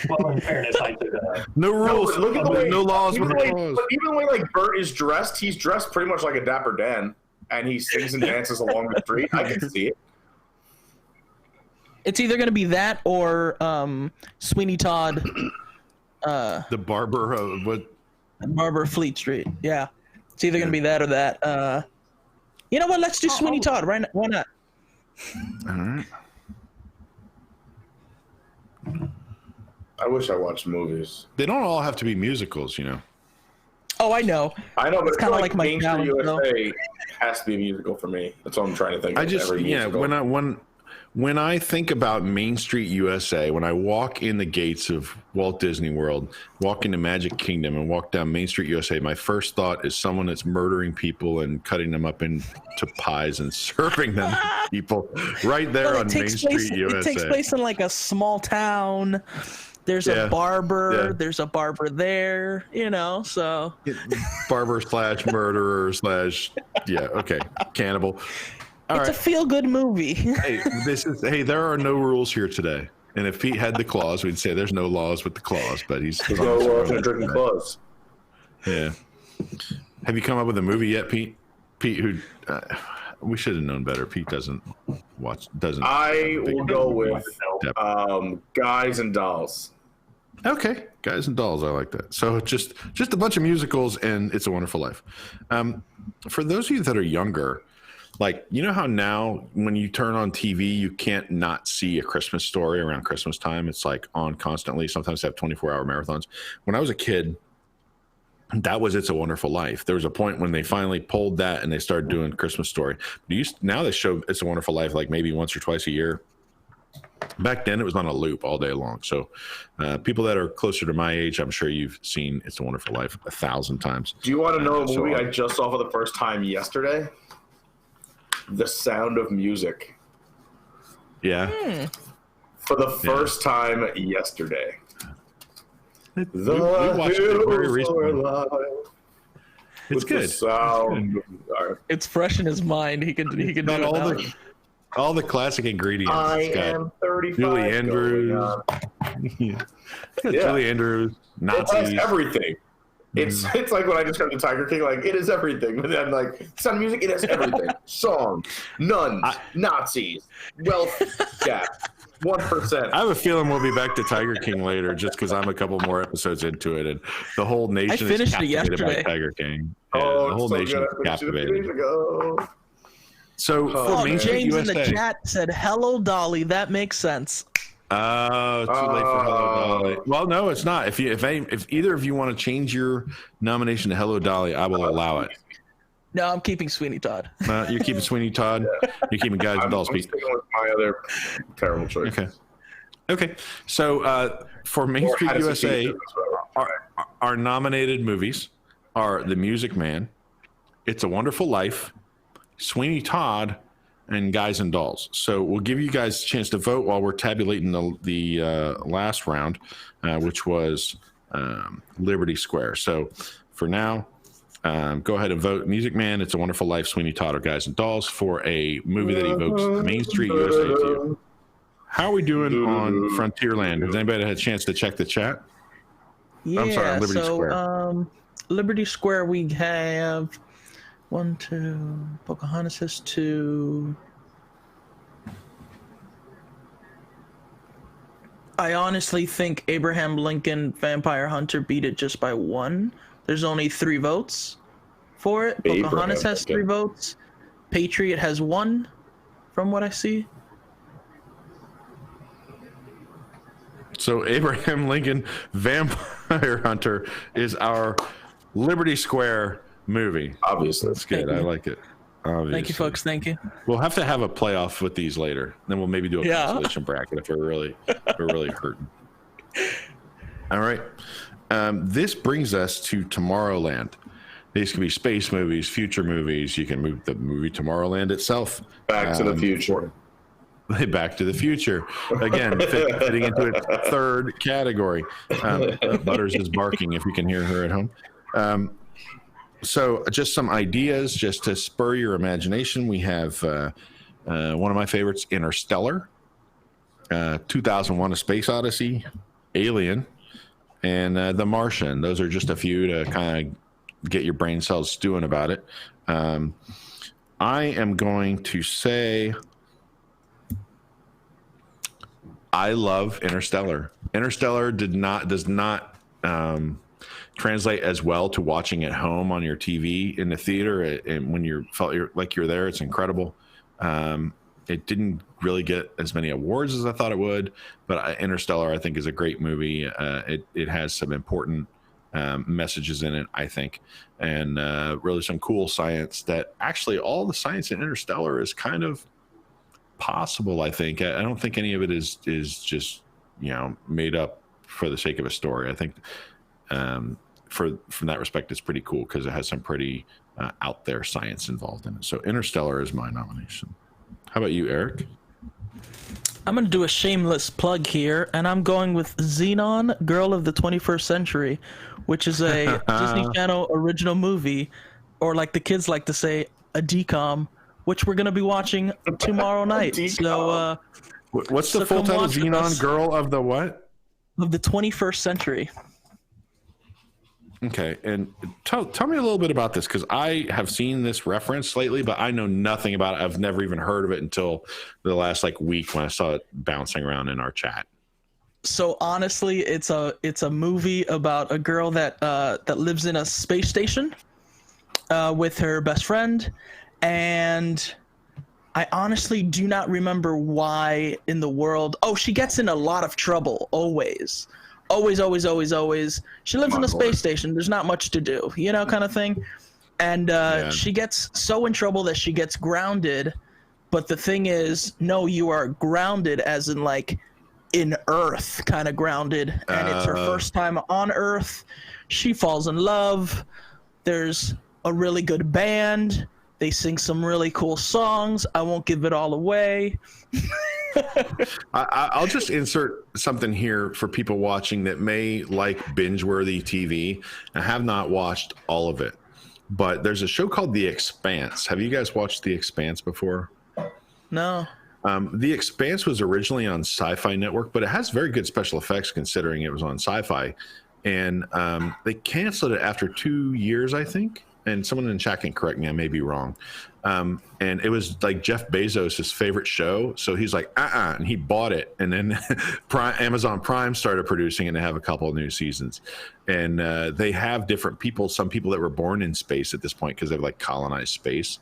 Well, in fairness, I took no rules. Look at the way, no laws. Even the way like Bert is dressed, he's dressed pretty much like a Dapper Dan, and he sings and dances along the street. I can see it. It's either going to be that or Sweeney Todd. The barber of what? Barber Fleet Street. Yeah. It's either going to be that or that. You know what? Let's do Sweeney Todd. Right? Why not? All right. I wish I watched movies. They don't all have to be musicals, you know. Oh, I know. I know, but it's kind of like my Main Street USA has to be a musical for me. That's what I'm trying to think. When I think about Main Street USA, when I walk in the gates of Walt Disney World, walk into Magic Kingdom and walk down Main Street USA, my first thought is someone that's murdering people and cutting them up into pies and serving them to people right there on Main Street USA. It takes place in like a small town. There's a barber. Yeah. There's a barber there, you know, so. Barber / murderer / cannibal. It's a feel-good movie. There are no rules here today. And if Pete had the claws, we'd say there's no laws with the claws, but there's no laws with drinking claws. Yeah. Have you come up with a movie yet, Pete? Pete, who we should have known better. Pete doesn't. I will go with Guys and Dolls. Okay, Guys and Dolls. I like that. So just a bunch of musicals and It's a Wonderful Life. For those of you that are younger. Like, you know how now when you turn on TV, you can't not see A Christmas Story around Christmas time. It's like on constantly. Sometimes they have 24-hour marathons. When I was a kid, that was It's a Wonderful Life. There was a point when they finally pulled that and they started doing Christmas Story. Now they show It's a Wonderful Life like maybe once or twice a year. Back then, it was on a loop all day long. So people that are closer to my age, I'm sure you've seen It's a Wonderful Life 1,000 times. Do you want to know a movie I just saw for the first time yesterday? The Sound of Music. Yeah. For the first time yesterday. We watched it very recently. It's good. It's fresh in his mind. He can do it now. All the classic ingredients. I am 35. Julie Andrews. Julie Andrews. Nazis. It has everything. It's like when I described the Tiger King, like it is everything. But then like Sound of Music, it has everything. Songs, nuns, Nazis, wealth gap, 1%. I have a feeling we'll be back to Tiger King later, just because I'm a couple more episodes into it, and the whole nation is captivated by Tiger King. Yeah, the whole nation is captivated. So James in the chat said, "Hello, Dolly." That makes sense. Too late for Hello Dolly. Well, no, it's not. If either of you want to change your nomination to Hello Dolly, I will allow it. No, I'm keeping Sweeney Todd. You're keeping Sweeney Todd. You're keeping Guys and Dolls. I'm sticking with my other terrible choice. Okay. So for Main Street USA, our nominated movies are The Music Man, It's a Wonderful Life, Sweeney Todd, and Guys and Dolls. So we'll give you guys a chance to vote while we're tabulating the last round, which was Liberty Square. So for now, go ahead and vote Music Man, It's a Wonderful Life, Sweeney Todd, or Guys and Dolls for a movie that evokes Main Street USA to you. How are we doing on Frontierland? Has anybody had a chance to check the chat? Yeah, I'm sorry, Liberty Square. Liberty Square, we have 1, 2, Pocahontas has 2. I honestly think Abraham Lincoln Vampire Hunter beat it just by 1. There's only 3 votes for it. Pocahontas has 3 votes. Patriot has 1, from what I see. So Abraham Lincoln Vampire Hunter is our Liberty Square movie. Obviously. That's good. I like it. Obviously. Thank you, folks. Thank you. We'll have to have a playoff with these later. Then we'll maybe do a consolation bracket if we're really hurting. All right. This brings us to Tomorrowland. These can be space movies, future movies. You can move the movie Tomorrowland itself. Back to the Future. Back to the Future. Again, fitting into its third category. Butters is barking if you can hear her at home. So just some ideas just to spur your imagination. We have one of my favorites, Interstellar, 2001: A Space Odyssey, Alien, and The Martian. Those are just a few to kind of get your brain cells stewing about it. I am going to say I love Interstellar. Interstellar does not translate as well to watching at home on your TV in the theater. And when you felt like you're there, it's incredible. It didn't really get as many awards as I thought it would, but Interstellar, I think, is a great movie. It has some important messages in it, I think, and really some cool science that actually all the science in Interstellar is kind of possible. I think. I don't think any of it is just made up for the sake of a story. I think from that respect, it's pretty cool because it has some pretty out there science involved in it. So Interstellar is my nomination. How about you, Eric? I'm going to do a shameless plug here, and I'm going with Xenon, Girl of the 21st Century, which is a Disney Channel original movie, or like the kids like to say, a DCOM, which we're going to be watching tomorrow night. So, what's the full title? Xenon, Girl of the what? Of the 21st Century. Okay, and tell me a little bit about this, because I have seen this reference lately, but I know nothing about it. I've never even heard of it until the last week when I saw it bouncing around in our chat. So honestly, it's a movie about a girl that lives in a space station with her best friend, and I honestly do not remember why in the world. Oh, she gets in a lot of trouble always. Always. She lives in a space station. There's not much to do, kind of thing. And she gets so in trouble that she gets grounded. But the thing is, no, you are grounded as in in Earth, kind of grounded. And it's her first time on Earth. She falls in love. There's a really good band. They sing some really cool songs. I won't give it all away. I'll just insert something here for people watching that may like binge-worthy TV and have not watched all of it. but there's a show called The Expanse. Have you guys watched The Expanse before? No. The Expanse was originally on Sci-Fi Network, but it has very good special effects considering it was on Sci-Fi. And they canceled it after 2 years, I think. And someone in chat can correct me, I may be wrong. And it was like Jeff Bezos' favorite show. So he's like, and he bought it. And then Amazon Prime started producing it and they have a couple of new seasons. And they have different people, some people that were born in space at this point because they've like colonized space.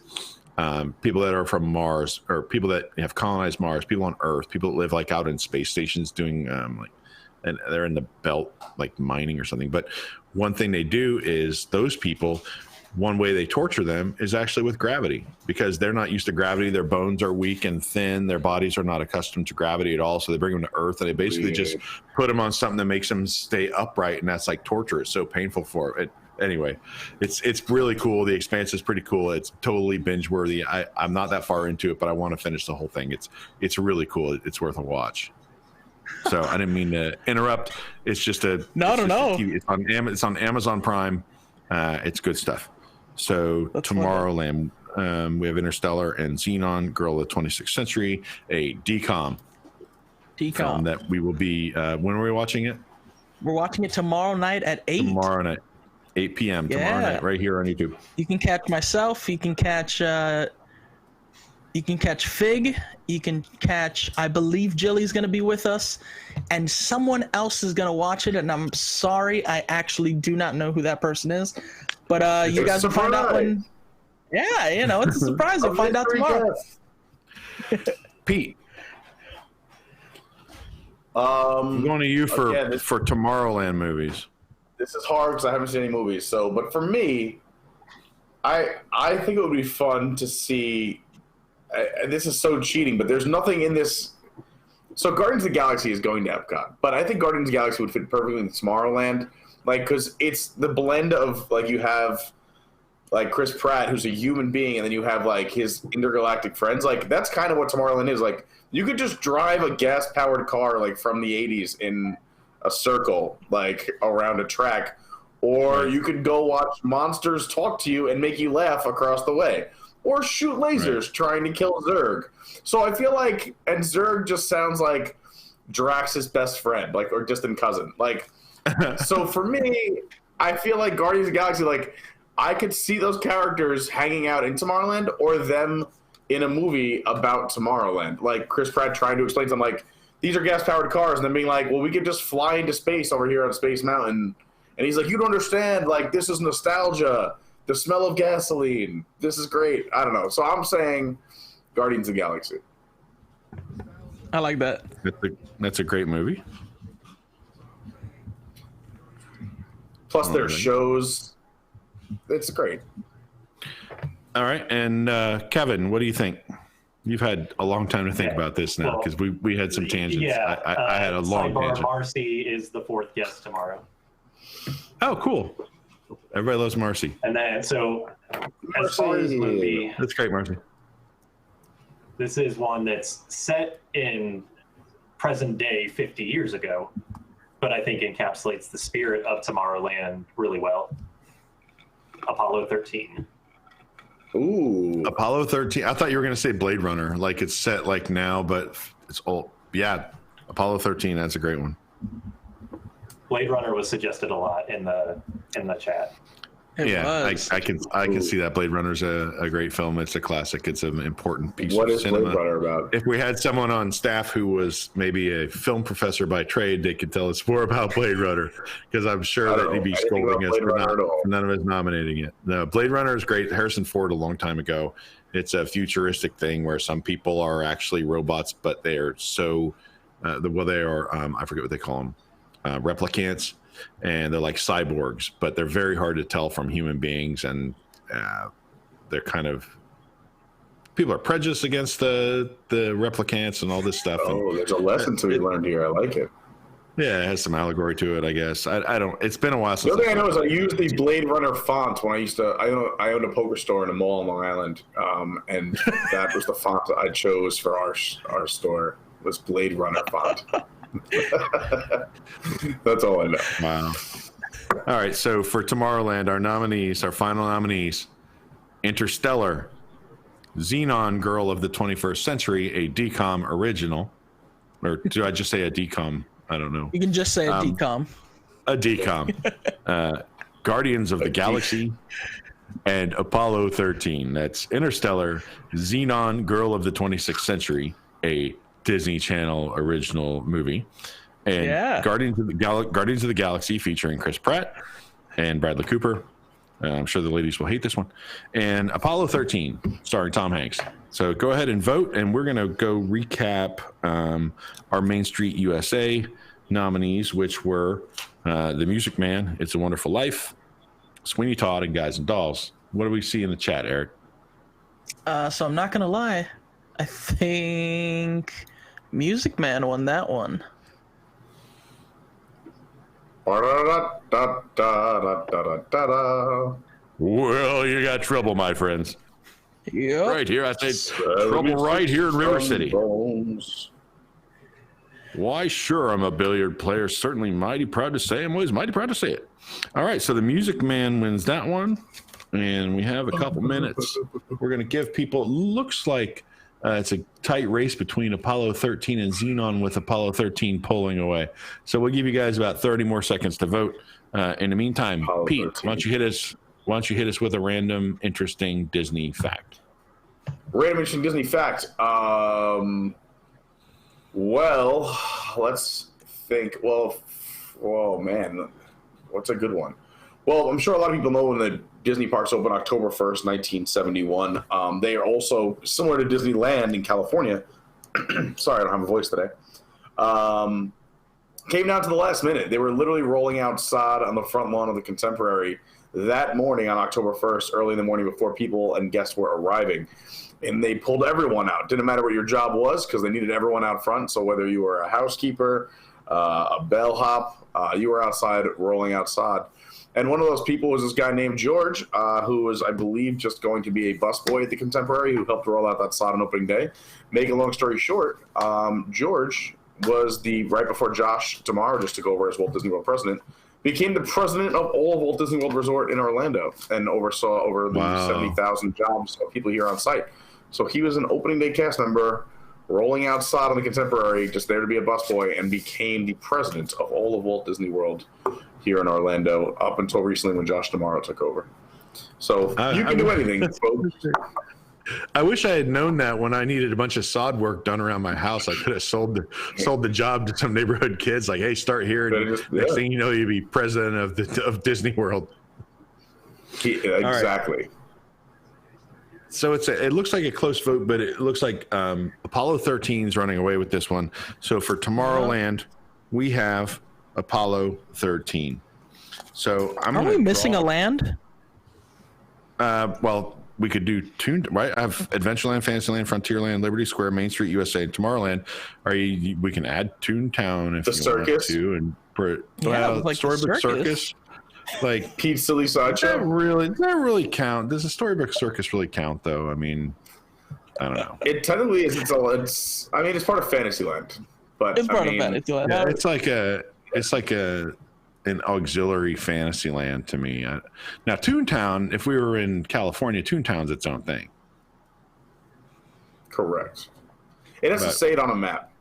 People that are from Mars, or people that have colonized Mars, people on Earth, people that live like out in space stations doing and they're in the belt, like mining or something. But one thing they do is those people, one way they torture them is actually with gravity, because they're not used to gravity. Their bones are weak and thin. Their bodies are not accustomed to gravity at all. So they bring them to Earth and they basically just put them on something that makes them stay upright. And that's like torture. It's so painful for it. Anyway, it's really cool. The Expanse is pretty cool. It's totally binge worthy. I'm not that far into it, but I want to finish the whole thing. It's really cool. It's worth a watch. So I didn't mean to interrupt. It's just a no. It's on Amazon Prime. It's good stuff. So That's Tomorrowland, we have Interstellar and Xenon, Girl of the 26th Century, a DCOM film that we will be. When are we watching it? We're watching it tomorrow night at 8. Tomorrow night, 8 p.m. Tomorrow night, right here on YouTube. You can catch myself. You can catch. You can catch Fig. You can catch. I believe Jilly's going to be with us, and someone else is going to watch it. And I'm sorry, I actually do not know who that person is. But you guys will find out when. Yeah, it's a surprise. You'll find out tomorrow. Pete, I'm going to you for Tomorrowland movies. This is hard because I haven't seen any movies. So, but for me, I think it would be fun to see. This is so cheating, but there's nothing in this. So Guardians of the Galaxy is going to Epcot, but I think Guardians of the Galaxy would fit perfectly in Tomorrowland, because it's the blend of you have Chris Pratt, who's a human being, and then you have his intergalactic friends. That's kind of what Tomorrowland is. You could just drive a gas-powered car from the 80s in a circle around a track, or you could go watch monsters talk to you and make you laugh across the way. Or shoot lasers trying to kill Zurg. So I feel and Zurg just sounds like Drax's best friend, or distant cousin. So for me, I feel like Guardians of the Galaxy, I could see those characters hanging out in Tomorrowland, or them in a movie about Tomorrowland. Chris Pratt trying to explain to them, these are gas-powered cars, and then being well, we could just fly into space over here on Space Mountain. And he's you don't understand, this is nostalgia. The smell of gasoline. This is great. I don't know. So I'm saying Guardians of the Galaxy. I like that. That's a great movie. Plus their shows. It's great. All right. And Kevin, what do you think? You've had a long time to think about this now, because we had some tangents. Yeah, I had a long tangent. Marcy is the 4th guest tomorrow. Oh, cool. Everybody loves Marcy. And then, so as far as the movie, that's great, Marcy. This is one that's set in present day 50 years ago, but I think encapsulates the spirit of Tomorrowland really well. Apollo 13. Ooh. Apollo 13. I thought you were going to say Blade Runner, it's set now, but it's old. Yeah, Apollo 13. That's a great one. Blade Runner was suggested a lot in the chat. I can see that. Blade Runner's a great film. It's a classic. It's an important piece of cinema. What is Blade Runner about? If we had someone on staff who was maybe a film professor by trade, they could tell us more about Blade Runner, because I'm sure that he'd be scolding us for none of us nominating it. No, Blade Runner is great. Harrison Ford a long time ago. It's a futuristic thing where some people are actually robots, but they are so I forget what they call them. Replicants, and they're like cyborgs, but they're very hard to tell from human beings, and they're people are prejudiced against the replicants and all this stuff. There's a lesson to be learned here. I like it. Yeah, it has some allegory to it, I guess. I don't. It's been a while since. The other thing I know is I used the Blade Runner font when I owned a poker store in a mall in Long Island, and that was the font that I chose for our store, was Blade Runner font. That's all I know. Wow. All right, so for Tomorrowland, our final nominees, Interstellar, Xenon Girl of the 21st Century, a DCOM original. Or do I just say a DCOM? I don't know. You can just say a DCOM. A DCOM. Guardians of the Galaxy, and Apollo 13. That's Interstellar, Xenon Girl of the 26th Century, a Disney Channel original movie. And Guardians of the Galaxy featuring Chris Pratt and Bradley Cooper. I'm sure the ladies will hate this one. And Apollo 13, starring Tom Hanks. So go ahead and vote, and we're going to go recap our Main Street USA nominees, which were The Music Man, It's a Wonderful Life, Sweeney Todd, and Guys and Dolls. What do we see in the chat, Eric? So I'm not going to lie. I think Music Man won that one. Well, you got trouble, my friends. Yep. Right here, I say trouble right here in River City. Why, sure, I'm a billiard player. Certainly mighty proud to say. I'm always mighty proud to say it. All right, so the Music Man wins that one. And we have a couple minutes. We're going to give people, looks like it's a tight race between Apollo 13 and Xenon, with Apollo 13 pulling away. So we'll give you guys about 30 more seconds to vote. In the meantime, Apollo Pete, 13. Why don't you hit us with a random, interesting Disney fact? Random, interesting Disney fact. Well, let's think. Well, man, what's a good one? Well, I'm sure a lot of people know when the Disney parks opened October 1st, 1971. They are also similar to Disneyland in California. Sorry, I don't have a voice today. Came down to the last minute. They were literally rolling out sod on the front lawn of the Contemporary that morning on October 1st, early in the morning before people and guests were arriving. And they pulled everyone out. Didn't matter what your job was, because they needed everyone out front. So whether you were a housekeeper, a bellhop, you were outside rolling out sod. And one of those people was this guy named George, who was, I believe, just going to be a busboy at the Contemporary, who helped roll out that sod on opening day. Make a long story short, George was right before Josh Damaro just took over as Walt Disney World president, became the president of all of Walt Disney World Resort in Orlando and oversaw over the 70,000 jobs of people here on site. So he was an opening day cast member, rolling out sod on the Contemporary, just there to be a busboy, and became the president of all of Walt Disney World here in Orlando up until recently when Josh Damaro took over. So you can do anything, folks. I wish I had known that when I needed a bunch of sod work done around my house. I could have sold the job to some neighborhood kids, like, hey, start here. And next thing you know, you'd be president of Disney World. Exactly. Right. So it looks like a close vote, but it looks like Apollo 13 is running away with this one. So for Tomorrowland, we have Apollo 13. So are we missing a land? Well, we could do right. I have Adventureland, Fantasyland, Frontierland, Liberty Square, Main Street USA, and Tomorrowland. We can add Toontown if the you circus want to, and Storybook Circus. Like Pete's Silly Sideshow. Does that really count? Does the Storybook Circus really count, though? I mean, I don't know. It technically is. It's part of Fantasyland, but it's part of Fantasyland. Yeah, it's like an auxiliary Fantasyland to me. Now, Toontown, if we were in California, Toontown's its own thing. Correct. It has to say it on a map,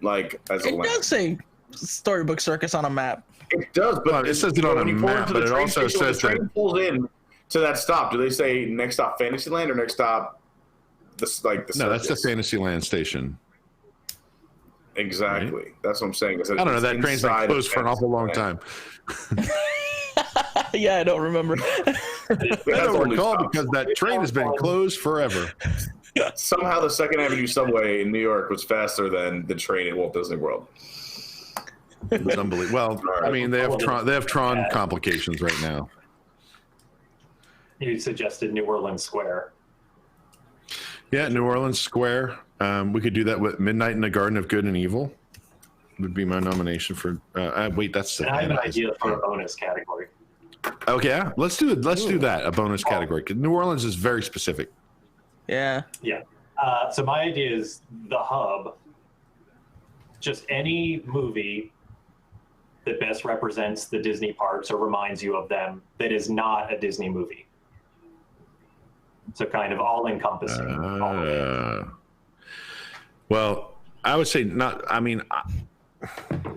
like as a land. It does say Storybook Circus on a map. It does, but it says it on a map, but it also says the train pulls in to that stop. Do they say next stop Fantasyland or next stop the circus? No, that's the Fantasyland station. Exactly. Right? That's what I'm saying. I don't know. That train's been closed for an awful long time. Yeah, I don't remember. I don't recall because that train has been closed forever. Somehow the 2nd Avenue subway in New York was faster than the train at Walt Disney World. It was unbelievable. Well, I mean, they have Tron complications right now. You suggested New Orleans Square. Yeah, New Orleans Square. We could do that with Midnight in the Garden of Good and Evil. Would be my nomination for. Wait, that's. I have an idea for a bonus category. Okay, yeah, let's do it. Let's do that. A bonus category. New Orleans is very specific. Yeah. Yeah. So my idea is The Hub. Just any movie that best represents the Disney parks or reminds you of them that is not a Disney movie? So kind of all-encompassing. Well, I would say not. I mean,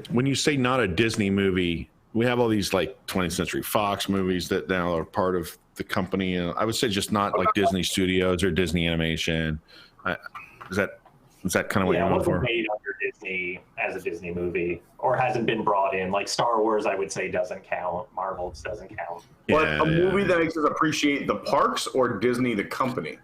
when you say not a Disney movie, we have all these like 20th Century Fox movies that now are part of the company. I would say just not like Disney Studios or Disney Animation. Is that kind of what you're going for? Made under Disney as a Disney movie, or hasn't been brought in. Like Star Wars, I would say doesn't count. Marvel doesn't count. But a movie that makes us appreciate the parks or Disney the company?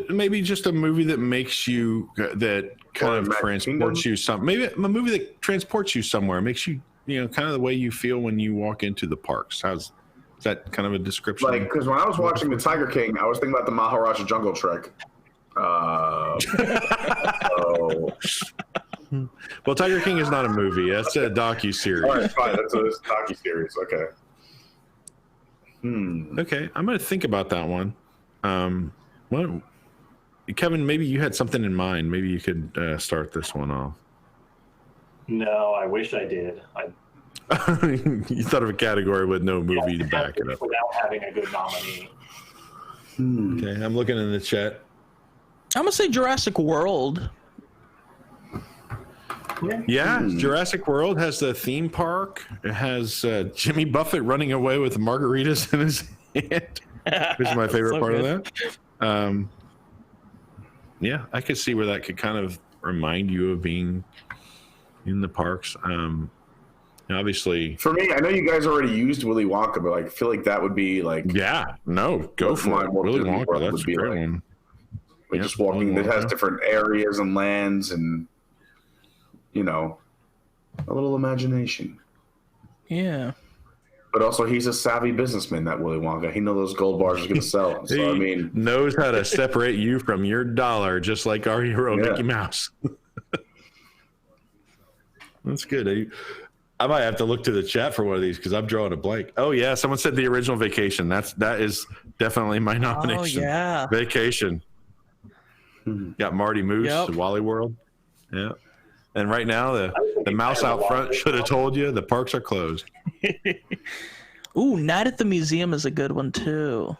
Maybe just a movie that makes you that kind of transports you maybe a movie that transports you somewhere, makes you kind of the way you feel when you walk into the parks. Is that kind of a description? Like, because when I was watching The Tiger King, I was thinking about the Maharaja Jungle Trek. Well, Tiger King is not a movie. That's a docu-series. All right, fine. That's a docu-series. Okay. Okay, I'm going to think about that one. Well, Kevin, maybe you had something in mind. Maybe you could start this one off. No, I wish I did. You thought of a category with no movie to back it up. Without having a good nominee. Okay, I'm looking in the chat. I'm gonna say Jurassic World. Yeah, Jurassic World has the theme park. It has Jimmy Buffett running away with margaritas in his hand, which is my favorite part of that. Yeah, I could see where that could kind of remind you of being in the parks. Obviously, for me, I know you guys already used Willy Wonka, but I feel like that would be like go for it. Willy Wonka, that's a great one. Like just walking, it has different areas and lands, and a little imagination. Yeah. But also, he's a savvy businessman, that Willy Wonka. He knows those gold bars are going to sell. So, he knows how to separate you from your dollar, just like our hero, Mickey Mouse. That's good. I might have to look to the chat for one of these because I'm drawing a blank. Oh, yeah. Someone said The Original Vacation. That is definitely my nomination. Oh, yeah. Vacation. Got Marty Moose, Wally World. Yeah. And right now, the mouse out front should have told you the parks are closed. Ooh, Night at the Museum is a good one too.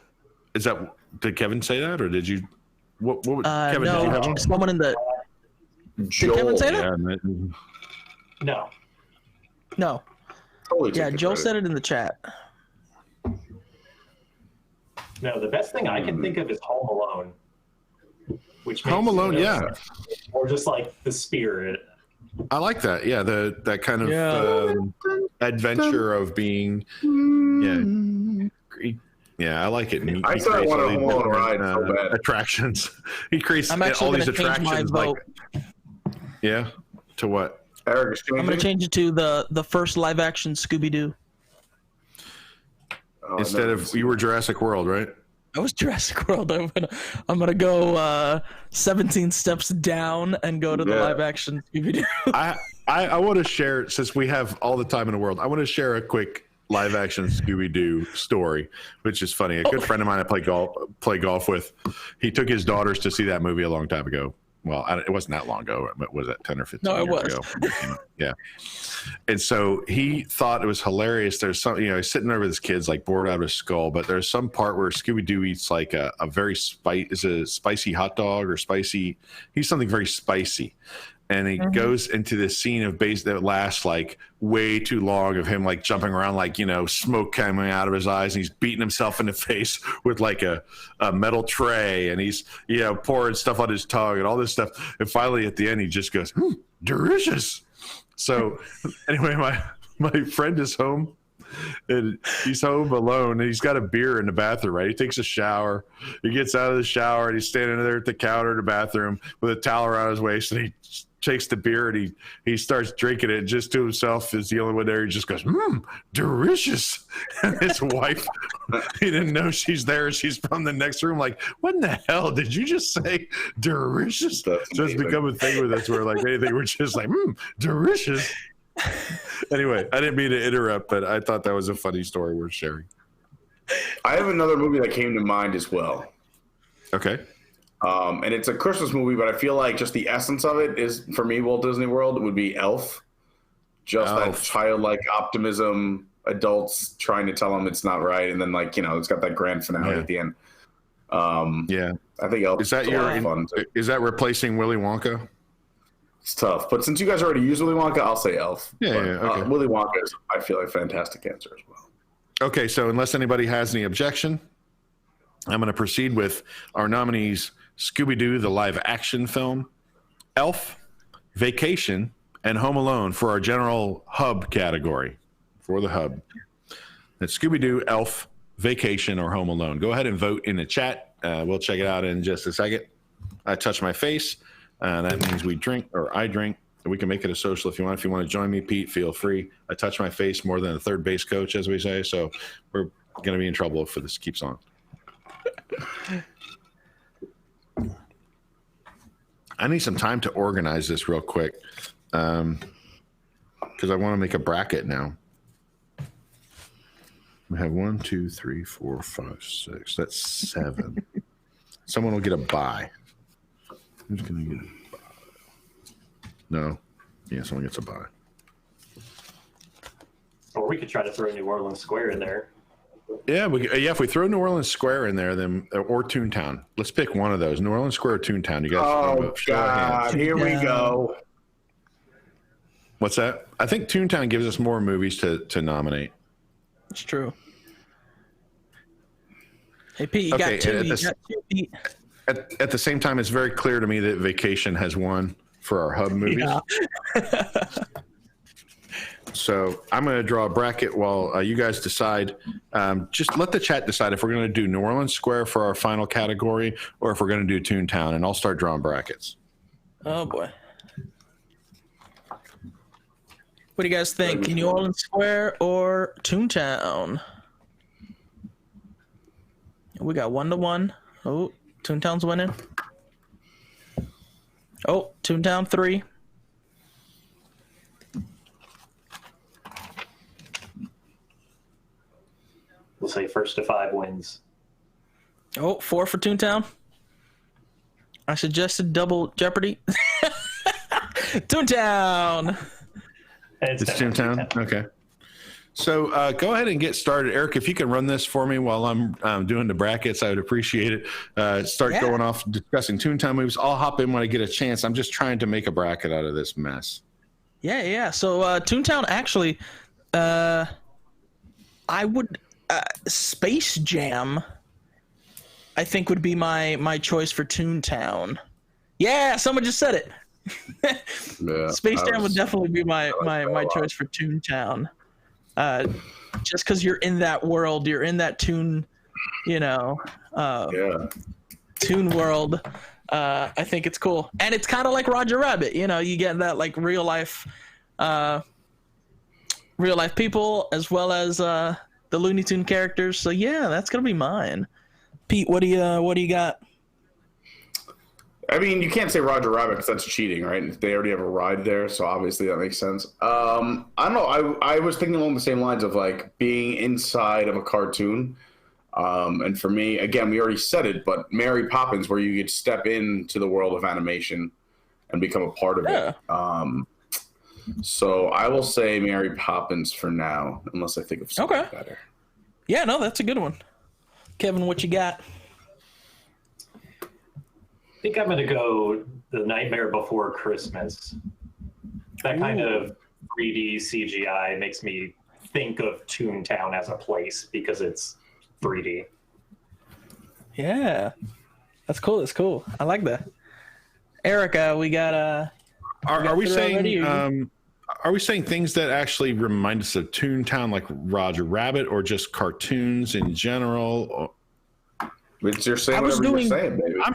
Did Kevin say that, or did you? What Kevin? No, did you have one? someone in the. Joel, did Kevin say that? No. Totally. Yeah, Joel said it in the chat. No, the best thing I can think of is Home Alone. Home Alone, or just like the spirit. I like that. Yeah, that kind of adventure of being. Yeah, I like it. I said I want a Home Alone ride so bad. Attractions. He creates all these attractions. To what? Eric, I'm going to change it to the first live action Scooby Doo. Instead of you were Jurassic World, right? I was Jurassic World. I'm gonna go 17 steps down and go to the live action Scooby-Doo. I want to share, since we have all the time in the world, I want to share a quick live action Scooby-Doo story, which is funny. A good friend of mine I play golf with, he took his daughters to see that movie a long time ago. Well, it wasn't that long ago. Was that 10 or 15 years ago? Yeah. And so he thought it was hilarious. There's some, he's sitting there with his kids, like bored out of his skull, but there's some part where Scooby-Doo eats like a very spicy hot dog or he's something very spicy. And he goes into this scene of base that lasts like way too long of him like jumping around, like, smoke coming out of his eyes, and he's beating himself in the face with like a metal tray, and he's pouring stuff on his tongue and all this stuff. And finally at the end he just goes, delicious. So anyway, my friend is home, and he's home alone, and he's got a beer in the bathroom, right? He takes a shower. He gets out of the shower, and he's standing there at the counter in the bathroom with a towel around his waist, and he takes the beer, and he starts drinking it just to himself. Is the only one there. He just goes, delicious. And his wife, he didn't know she's there. She's from the next room, like, what in the hell did you just say? Delicious. So it's become a thing with us where like anything, we're just like, delicious. Anyway, I didn't mean to interrupt, but I thought that was a funny story worth sharing. I have another movie that came to mind as well. Okay. And it's a Christmas movie, but I feel like just the essence of it is, for me, Walt Disney World, would be Elf. just that childlike optimism, adults trying to tell them it's not right, and then like, you know, it's got that grand finale at the end. I think Elf is that fun. Is that replacing Willy Wonka? It's tough, but since you guys already used Willy Wonka, I'll say Elf. Okay. Willy Wonka is, I feel, a fantastic answer as well. Okay, so unless anybody has any objection, I'm going to proceed with our nominees: Scooby-Doo, the live action film, Elf, Vacation, and Home Alone for our general hub category. For the hub, that's Scooby-Doo, Elf, Vacation, or Home Alone. Go ahead and vote in the chat. We'll check it out in just a second. I touch my face. That means we drink, or I drink. We can make it a social if you want. If you want to join me, Pete, feel free. I touch my face more than a third base coach, as we say. So we're going to be in trouble if this keeps on. I need some time to organize this real quick because I want to make a bracket now. We have 1, 2, 3, 4, 5, 6. That's 7. Someone will get a bye. Who's going to get a bye? No. Yeah, someone gets a bye. Or we could try to throw New Orleans Square in there. Yeah, if we throw New Orleans Square in there, then or Toontown. Let's pick one of those. New Orleans Square or Toontown. You guys. Oh God! Here we go. What's that? I think Toontown gives us more movies to nominate. It's true. Hey Pete, you got two. Pete. At the same time, it's very clear to me that Vacation has won for our hub movies. Yeah. So I'm going to draw a bracket while you guys decide. Just let the chat decide if we're going to do New Orleans Square for our final category or if we're going to do Toontown, and I'll start drawing brackets. Oh, boy. What do you guys think? New Orleans Square or Toontown? We got 1-1. Oh, Toontown's winning. Oh, Toontown 3. We'll say 1st to 5 wins. Oh, 4 for Toontown. I suggested double Jeopardy. Toontown. It's Toontown. Okay. So go ahead and get started. Eric, if you can run this for me while I'm doing the brackets, I would appreciate it. Start going off discussing Toontown movies. I'll hop in when I get a chance. I'm just trying to make a bracket out of this mess. Yeah. So Toontown, actually, I would... Space Jam, I think, would be my choice for Toontown. Yeah, someone just said it. Space Jam would definitely be my choice for Toontown. Just because you're in that world, you're in that Toon, Toon world. I think it's cool, and it's kind of like Roger Rabbit. You get that like real life people as well as the Looney Tune characters. So yeah, that's gonna be mine. Pete, what do you got? I mean, you can't say Roger Rabbit because that's cheating, right? They already have a ride there, so obviously that makes sense. I don't know. I was thinking along the same lines of like being inside of a cartoon. And for me, again, we already said it, but Mary Poppins, where you could step into the world of animation and become a part of it. So I will say Mary Poppins for now, unless I think of something better. Yeah, no, that's a good one. Kevin, what you got? I think I'm going to go The Nightmare Before Christmas. That kind of 3D CGI makes me think of Toontown as a place because it's 3D. Yeah, that's cool. I like that. Erica, we got Are we saying things that actually remind us of Toontown, like Roger Rabbit, or just cartoons in general? You're saying whatever you're saying, baby. I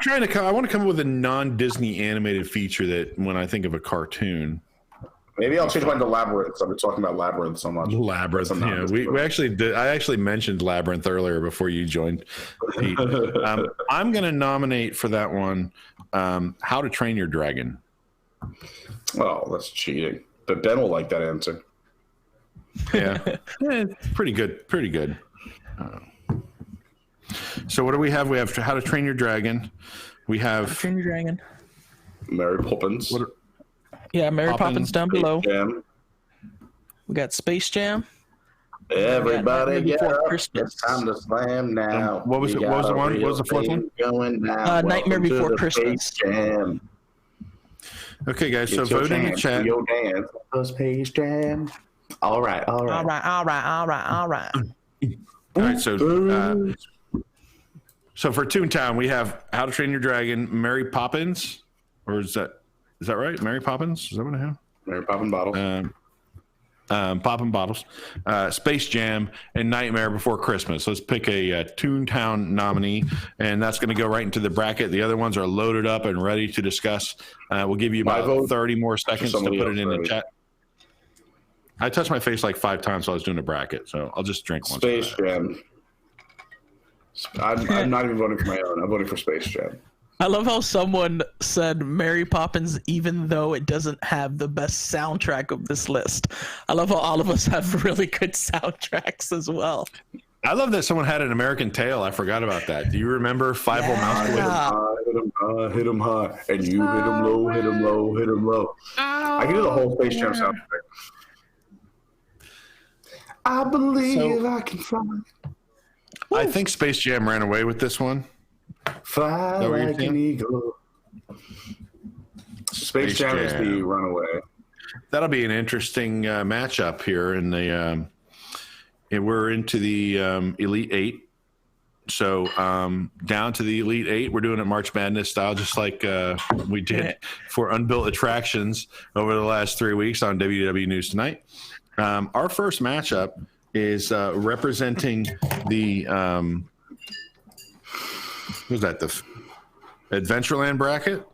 want to come up with a non-Disney animated feature that when I think of a cartoon. Maybe I'll change mine to Labyrinth. I've been talking about Labyrinth so much. Labyrinth, yeah. We actually did. I actually mentioned Labyrinth earlier before you joined. I'm going to nominate for that one How to Train Your Dragon. Oh, that's cheating. But Ben will like that answer. Yeah. Pretty good. So what do we have? We have How to Train Your Dragon. We have Train Your Dragon. Mary Poppins. Mary Poppins down below. We got Space Jam. Everybody Nightmare get Before up. Christmas. It's time to slam now. What was We it? What was the got a one? What was the real fourth one? thing Going down. Nightmare Welcome to Before the Christmas. Space Jam. Okay, guys. So Get your vote in the chance, chat. do your dance. Space Jam. All right. All right. All right. So for Toontown, we have How to Train Your Dragon, Mary Poppins, or is that right? Mary Poppins? Is that what I have? Mary Poppin' Bottles. Poppin' Bottles, Space Jam, and Nightmare Before Christmas. Let's pick a Toontown nominee, and that's going to go right into the bracket. The other ones are loaded up and ready to discuss. We'll give you about 30 more seconds to put it in the chat. I touched my face like 5 times while I was doing a bracket, so I'll just drink once. Space Jam. I'm not even voting for my own. I'm voting for Space Jam. I love how someone said Mary Poppins, even though it doesn't have the best soundtrack of this list. I love how all of us have really good soundtracks as well. I love that someone had an American Tail. I forgot about that. Do you remember Five Hole Mouse? Hit him high, and you hit him low, hit him low, hit him low. I can do the whole Space Jam soundtrack. I believe I can fly. I think Space Jam ran away with this one. Fly like an eagle. Space Jam is the runaway. That'll be an interesting matchup here in the. We're into the Elite Eight, so down to the Elite Eight. We're doing it March Madness style, just like we did for Unbuilt Attractions over the last 3 weeks on WDW News Tonight. Our first matchup is representing the. Who's that? The Adventureland bracket?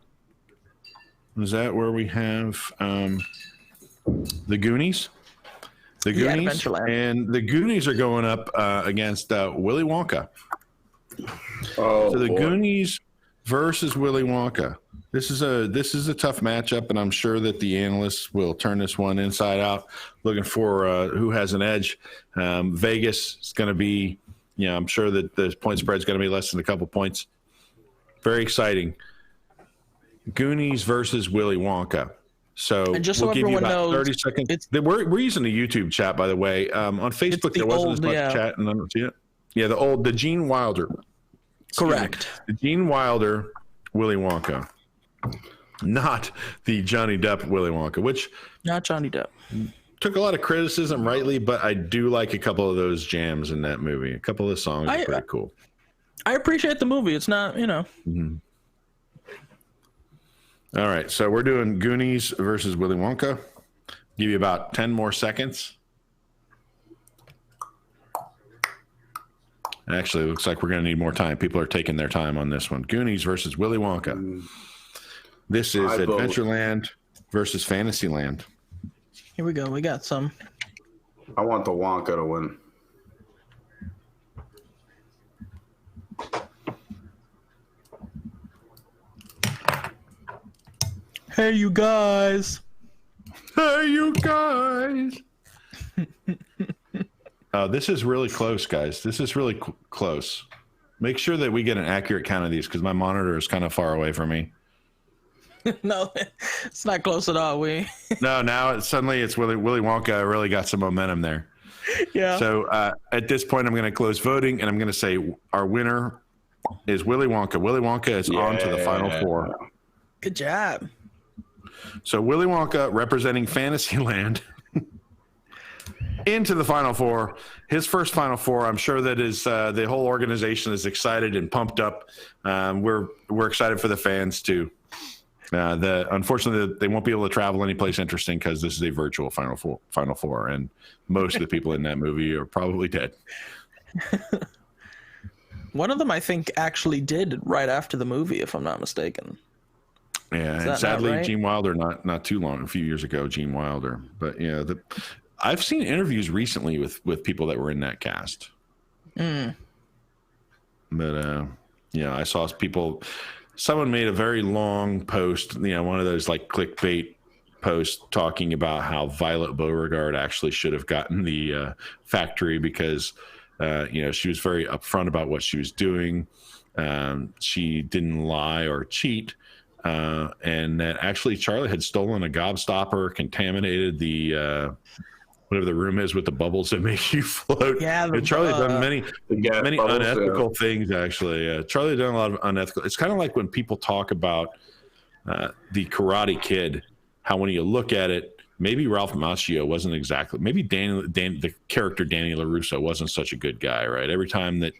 Is that where we have the Goonies? The Goonies, and the Goonies are going up against Willy Wonka. Oh, so the Goonies versus Willy Wonka. This is a tough matchup, and I'm sure that the analysts will turn this one inside out, looking for who has an edge. Vegas is going to be. I'm sure that the point spread is going to be less than a couple points. Very exciting. Goonies versus Willy Wonka. So and just so we'll give you everyone about knows, 30 seconds. We're using the YouTube chat, by the way. On Facebook, there wasn't as much chat, and I don't see it. Yeah, the Gene Wilder. Correct. The Gene Wilder Willy Wonka. Not the Johnny Depp Willy Wonka, which... Not Johnny Depp. Took a lot of criticism, rightly, but I do like a couple of those jams in that movie. A couple of the songs are pretty cool. I appreciate the movie. It's not, Mm-hmm. All right, so we're doing Goonies versus Willy Wonka. Give you about 10 more seconds. Actually, it looks like we're going to need more time. People are taking their time on this one. Goonies versus Willy Wonka. This is Adventureland versus Fantasyland. Here we go. We got some. I want the Wonka to win. Hey, you guys. Hey, you guys. This is really close, guys. This is really close. Make sure that we get an accurate count of these because my monitor is kind of far away from me. No, it's not close at all. No, now suddenly it's Willy Wonka. Really got some momentum there. Yeah. So at this point, I'm going to close voting, and I'm going to say our winner is Willy Wonka. Willy Wonka is on to the Final Four. Good job. So Willy Wonka representing Fantasyland into the Final Four. His first Final Four. I'm sure that is the whole organization is excited and pumped up. We're excited for the fans too. Unfortunately, they won't be able to travel anyplace interesting because this is a virtual Final Four, and most of the people in that movie are probably dead. One of them, I think, actually did right after the movie, if I'm not mistaken. Yeah, and sadly, Gene Wilder not too long, a few years ago, Gene Wilder. But yeah, I've seen interviews recently with people that were in that cast. But I saw people. Someone made a very long post, one of those like clickbait posts talking about how Violet Beauregard actually should have gotten the factory because, she was very upfront about what she was doing. She didn't lie or cheat. And that actually Charlie had stolen a gobstopper, contaminated the whatever the room is with the bubbles that make you float. Yeah, Charlie done many bubbles, unethical things, actually. Charlie done a lot of unethical. It's kind of like when people talk about the Karate Kid, how when you look at it, maybe Ralph Macchio wasn't exactly, maybe the character Danny LaRusso wasn't such a good guy, right? Every time that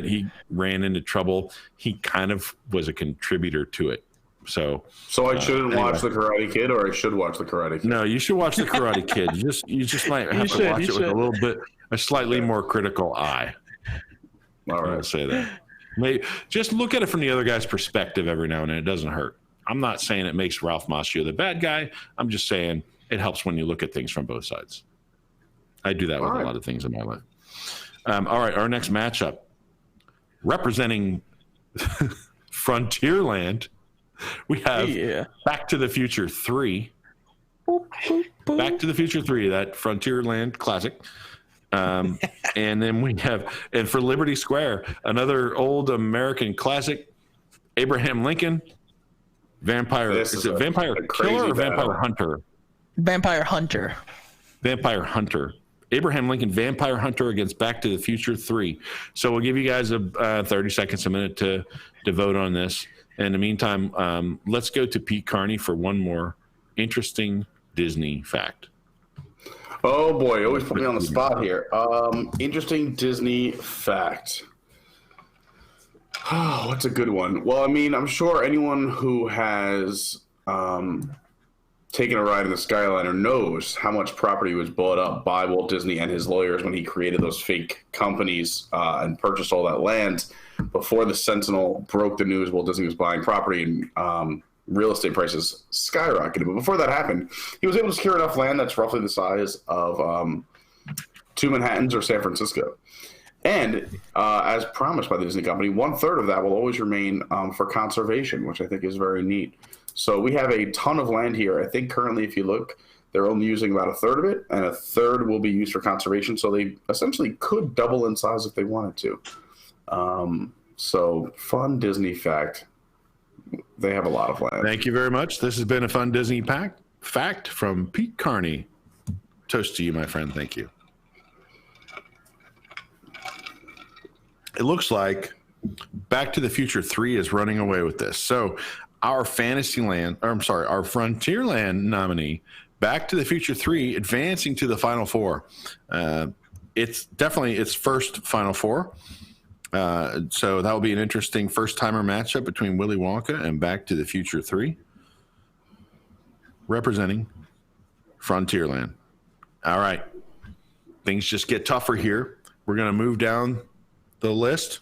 he ran into trouble, he kind of was a contributor to it. So I shouldn't watch The Karate Kid, or I should watch The Karate Kid? No, you should watch The Karate Kid. You just might have to watch it with a little bit, a slightly more critical eye. All right. I'll say that. Just look at it from the other guy's perspective every now and then. It doesn't hurt. I'm not saying it makes Ralph Macchio the bad guy. I'm just saying it helps when you look at things from both sides. I do that with a lot of things in my life. All right, our next matchup, representing Frontierland, we have Back to the Future 3. Back to the Future 3, that Frontierland classic. And then we have, and for Liberty Square, another old American classic, Abraham Lincoln. Vampire Killer or Vampire Hunter? Vampire Hunter. Vampire Hunter. Abraham Lincoln, Vampire Hunter against Back to the Future 3. So we'll give you guys 30 seconds, a minute to vote on this. In the meantime, let's go to Pete Carney for one more interesting Disney fact. Oh boy, you always put me on the spot here. Interesting Disney fact. Oh, what's a good one? Well, I mean, I'm sure anyone who has taken a ride in the Skyliner knows how much property was bought up by Walt Disney and his lawyers when he created those fake companies and purchased all that land. Before the Sentinel broke the news, Walt Disney was buying property and real estate prices skyrocketed. But before that happened, he was able to secure enough land that's roughly the size of 2 Manhattans or San Francisco. And as promised by the Disney company, 1/3 of that will always remain for conservation, which I think is very neat. So we have a ton of land here. I think currently, if you look, they're only using about 1/3 of it, and 1/3 will be used for conservation. So they essentially could double in size if they wanted to. So fun Disney fact. They have a lot of land. Thank you very much. This has been a fun Disney fact from Pete Carney. Toast to you, my friend. Thank you. It looks like Back to the Future 3 is running away with this. So our Frontierland nominee, Back to the Future 3, advancing to the Final Four. It's definitely its first Final Four. So that will be an interesting first-timer matchup between Willy Wonka and Back to the Future 3, representing Frontierland. All right. Things just get tougher here. We're going to move down the list,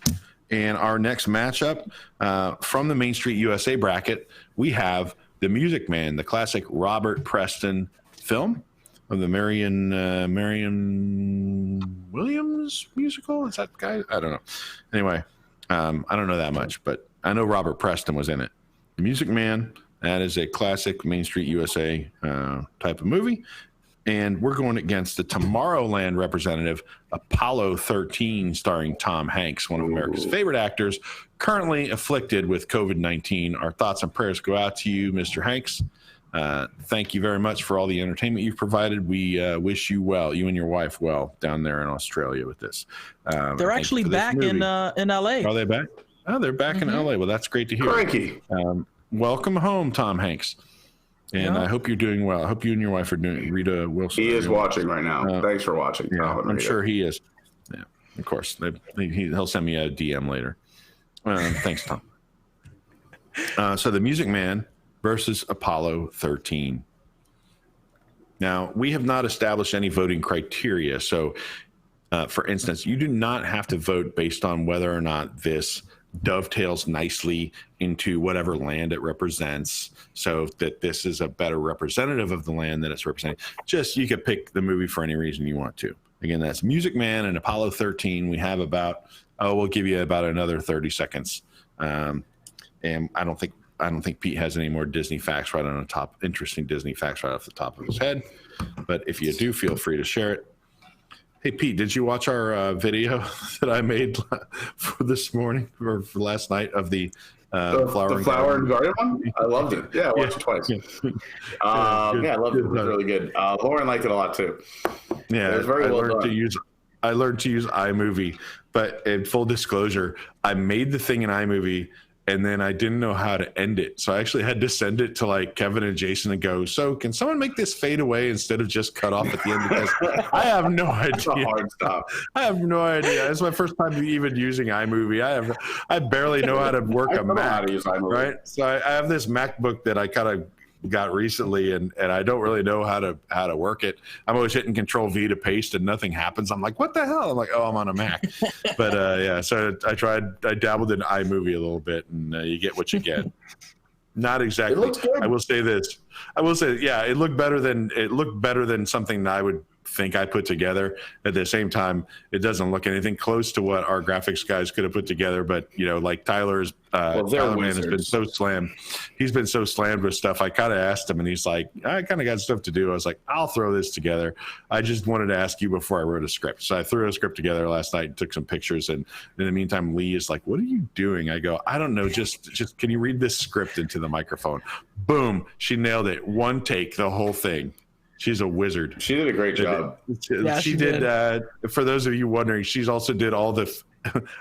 and our next matchup from the Main Street USA bracket, we have The Music Man, the classic Robert Preston film of the Marion Williams musical. Is that the guy? I don't know. Anyway, I don't know that much, but I know Robert Preston was in it. The Music Man, that is a classic Main Street USA type of movie. And we're going against the Tomorrowland representative, Apollo 13, starring Tom Hanks, one of America's favorite actors, currently afflicted with COVID-19. Our thoughts and prayers go out to you, Mr. Hanks. Thank you very much for all the entertainment you've provided. We wish you well, you and your wife well, down there in Australia with this. They're actually back in L.A. Are they back? Oh, they're back in L.A. Well, that's great to hear. Cranky. Welcome home, Tom Hanks. And I hope you're doing well. I hope you and your wife are doing. Rita Wilson. He is watching right now. Thanks for watching. Yeah, I'm sure he is. Yeah, of course. He'll send me a DM later. Thanks, Tom. So the Music Man versus Apollo 13. Now, we have not established any voting criteria. So, for instance, you do not have to vote based on whether or not this dovetails nicely into whatever land it represents, so that this is a better representative of the land that it's representing. Just, you could pick the movie for any reason you want to. Again, that's Music Man and Apollo 13. We have we'll give you about another 30 seconds. And I don't think Pete has any more Disney facts right on the top, interesting Disney facts right off the top of his head. But if you do, feel free to share it. Hey, Pete, did you watch our video that I made for this morning or for last night of the flower and garden one? I loved it. Yeah, I watched it twice. I loved it. It was really good. Lauren liked it a lot too. Yeah, it was very well done. I learned to use iMovie, but in full disclosure, I made the thing in iMovie and then I didn't know how to end it. So I actually had to send it to like Kevin and Jason and go, so can someone make this fade away instead of just cut off at the end? Because I have no idea. That's a hard stop. I have no idea. It's my first time even using iMovie. I barely know how to work a Mac, right? So I have this MacBook that I kind of got recently and I don't really know how to work it. I'm always hitting Control V to paste and nothing happens. I'm like, what the hell? I'm like, oh, I'm on a Mac. But so I dabbled in iMovie a little bit and you get what you get. Not exactly. It looks good. I will say this. Yeah, it looked better than something that I would think I put together. At the same time, it doesn't look anything close to what our graphics guys could have put together. But like Tyler Man has been so slammed. He's been so slammed with stuff. I kind of asked him, and he's like, "I kind of got stuff to do." I was like, "I'll throw this together." I just wanted to ask you before I wrote a script, so I threw a script together last night and took some pictures. And in the meantime, Lee is like, "What are you doing?" I go, "I don't know. Just can you read this script into the microphone?" Boom! She nailed it. One take, the whole thing. She's a wizard. She did a great job. She did. For those of you wondering, she's also did all the,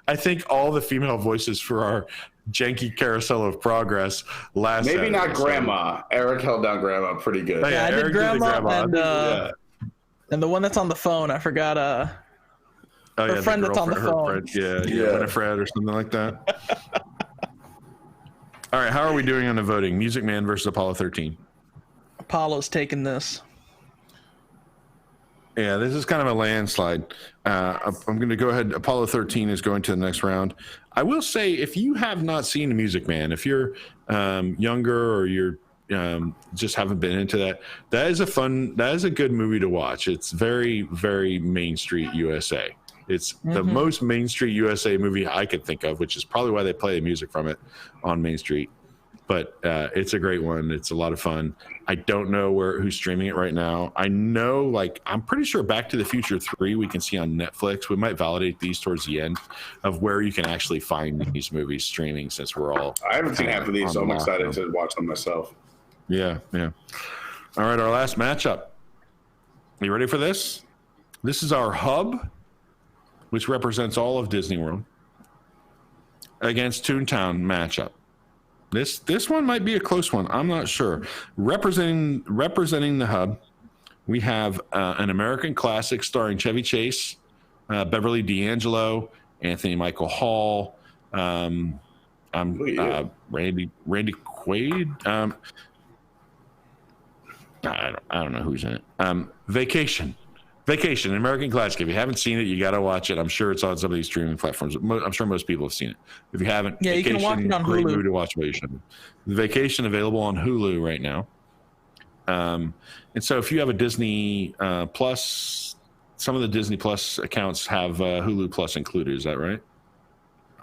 I think all the female voices for our janky Carousel of Progress last. Maybe Saturday. not Grandma. Eric held down Grandma pretty good. Yeah, I did Grandma and the one that's on the phone. I forgot. Her friend that's on the phone. Winifred or something like that. All right, how are we doing on the voting? Music Man versus Apollo 13. Apollo's taking this. Yeah, this is kind of a landslide. I'm going to go ahead. Apollo 13 is going to the next round. I will say, if you have not seen The Music Man, if you're younger or you're just haven't been into that is a good movie to watch. It's very, very Main Street USA. It's the most Main Street USA movie I could think of, which is probably why they play the music from it on Main Street. But it's a great one. It's a lot of fun. I don't know who's streaming it right now. I know, I'm pretty sure Back to the Future 3 we can see on Netflix. We might validate these towards the end of where you can actually find these movies streaming, since we're all. I haven't seen half of these, so I'm excited to watch them myself. Yeah. All right, our last matchup. You ready for this? This is our hub, which represents all of Disney World, against Toontown matchup. This one might be a close one. I'm not sure. Representing the hub, we have an American classic starring Chevy Chase, Beverly D'Angelo, Anthony Michael Hall, Randy Quaid. I don't know who's in it. Vacation, an American classic. If you haven't seen it, you got to watch it. I'm sure it's on some of these streaming platforms. I'm sure most people have seen it. If you haven't, you can watch it on great Hulu. movie to watch, but you shouldn't. Vacation available on Hulu right now. And so if you have a Disney Plus, some of the Disney Plus accounts have Hulu Plus included. Is that right?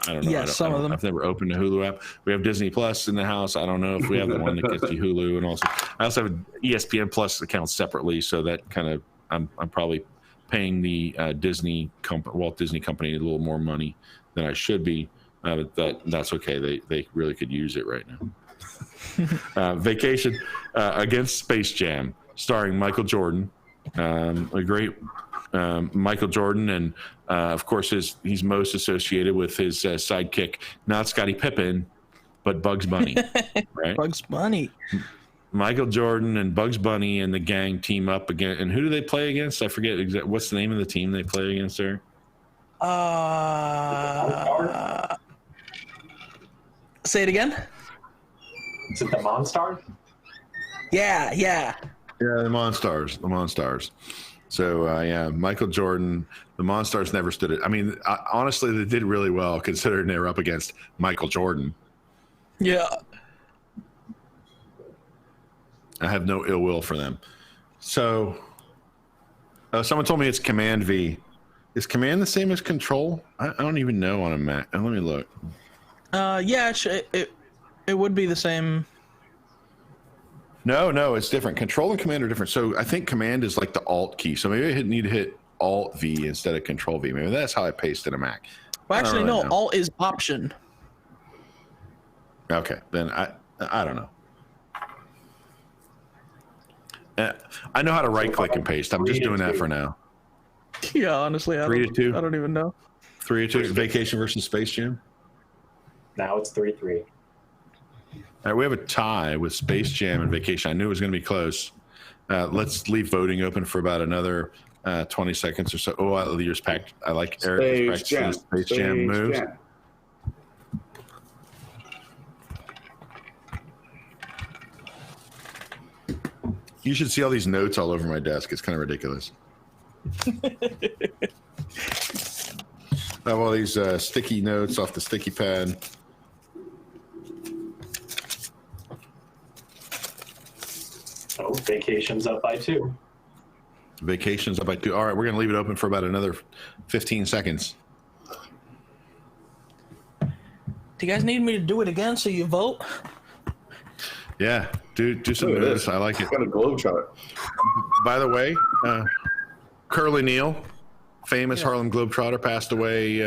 I don't know. Yes, some of them. I've never opened a Hulu app. We have Disney Plus in the house. I don't know if we have the one that gets you Hulu, and I also have an ESPN Plus account separately. So that kind of I'm probably paying the Walt Disney Company a little more money than I should be, but that's okay. They really could use it right now. Vacation against Space Jam, starring Michael Jordan, a great Michael Jordan, and of course he's most associated with his sidekick, not Scottie Pippen, but Bugs Bunny, right? Bugs Bunny. Michael Jordan and Bugs Bunny and the gang team up again. And who do they play against? I forget what's the name of the team they play against there. Say it again. Is it the Monstars? Yeah. Yeah, the Monstars. So, Michael Jordan, the Monstars never stood it. I mean, honestly, they did really well considering they were up against Michael Jordan. Yeah. I have no ill will for them. So, someone told me it's Command V. Is Command the same as Control? I don't even know on a Mac. Let me look. Yeah, it would be the same. No, it's different. Control and Command are different. So I think Command is like the Alt key. So maybe I need to hit Alt-V instead of Control-V. Maybe that's how I paste in a Mac. Well, actually, really no. know. Alt is Option. Okay, then I don't know. I know how to right-click and paste. I'm just doing that for now. Yeah, honestly, I 3-2. don't even know. 3-2. Vacation versus Space Jam. Now it's 3-3. All right, we have a tie with Space Jam and Vacation. I knew it was going to be close. Let's leave voting open for about another 20 seconds or so. Oh, the year's packed. I like Eric's practicing Space Jam moves. Jam. You should see all these notes all over my desk. It's kind of ridiculous. I have all these sticky notes off the sticky pad. Oh, Vacation's up by 2. Vacation's up by 2. All right, we're going to leave it open for about another 15 seconds. Do you guys need me to do it again so you vote? Yeah, do some notes. I like it. Got a globetrotter. By the way, Curly Neal, famous Harlem Globetrotter, passed away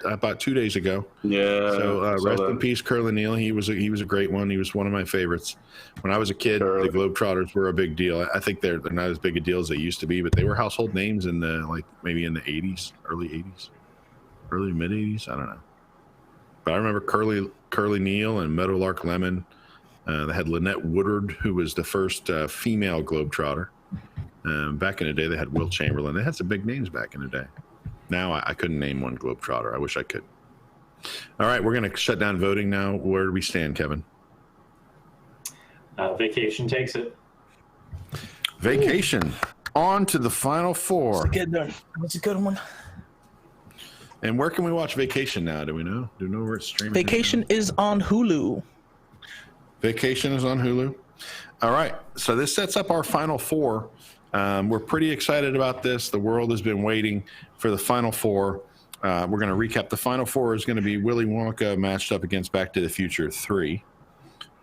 about 2 days ago. Yeah. So rest in peace, Curly Neal. He was a great one. He was one of my favorites. When I was a kid, the Globetrotters were a big deal. I think they're not as big a deal as they used to be, but they were household names in the maybe in the 80s, early 80s, early mid 80s. I don't know. But I remember Curly Neal and Meadowlark Lemon. They had Lynette Woodard, who was the first female Globetrotter. Back in the day, they had Will Chamberlain. They had some big names back in the day. Now I couldn't name one Globetrotter. I wish I could. All right, we're going to shut down voting now. Where do we stand, Kevin? Vacation takes it. Vacation. On to the final four. That's a good one. And where can we watch Vacation now? Do we know? Do we know where it's streaming? Vacation is on Hulu. Vacation is on Hulu. All right. So this sets up our final four. We're pretty excited about this. The world has been waiting for the final four. We're going to recap. The final four is going to be Willy Wonka matched up against Back to the Future 3.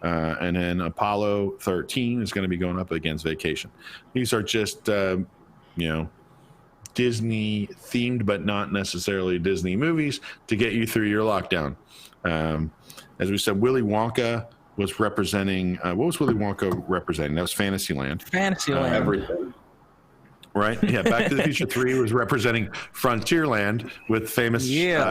And then Apollo 13 is going to be going up against Vacation. These are just, Disney themed, but not necessarily Disney movies to get you through your lockdown. As we said, Willy Wonka was representing, what was Willy Wonka representing? That was Fantasyland. Fantasyland. Everything. Right? Yeah. Back to the Future 3 was representing Frontierland with famous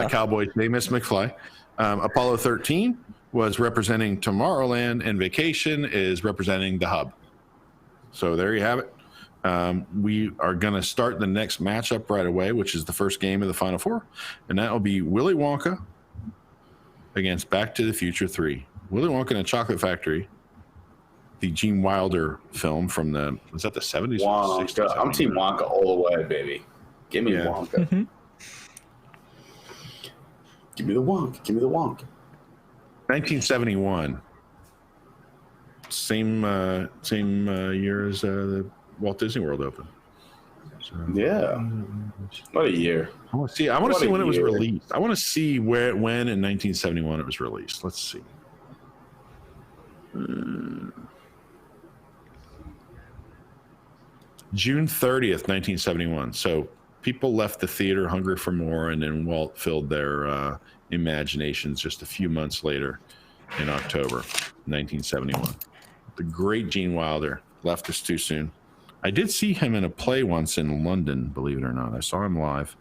cowboy Amos McFly. Apollo 13 was representing Tomorrowland, and Vacation is representing the Hub. So there you have it. We are going to start the next matchup right away, which is the first game of the Final Four, and that will be Willy Wonka against Back to the Future 3. Willy Wonka and the Chocolate Factory, the Gene Wilder film from was that the 70s? Wonka. 60s? I'm Team Wonka all the way, baby. Give me Wonka. Mm-hmm. Give me the Wonka. Give me the Wonka. 1971. Same year as the Walt Disney World opened. So, yeah. What a year. I want to see when it was released. I want to see when in 1971 it was released. Let's see. June 30th, 1971. So people left the theater hungry for more, and then Walt filled their imaginations just a few months later in October 1971. The great Gene Wilder left us too soon. I did see him in a play once in London, believe it or not. I saw him live.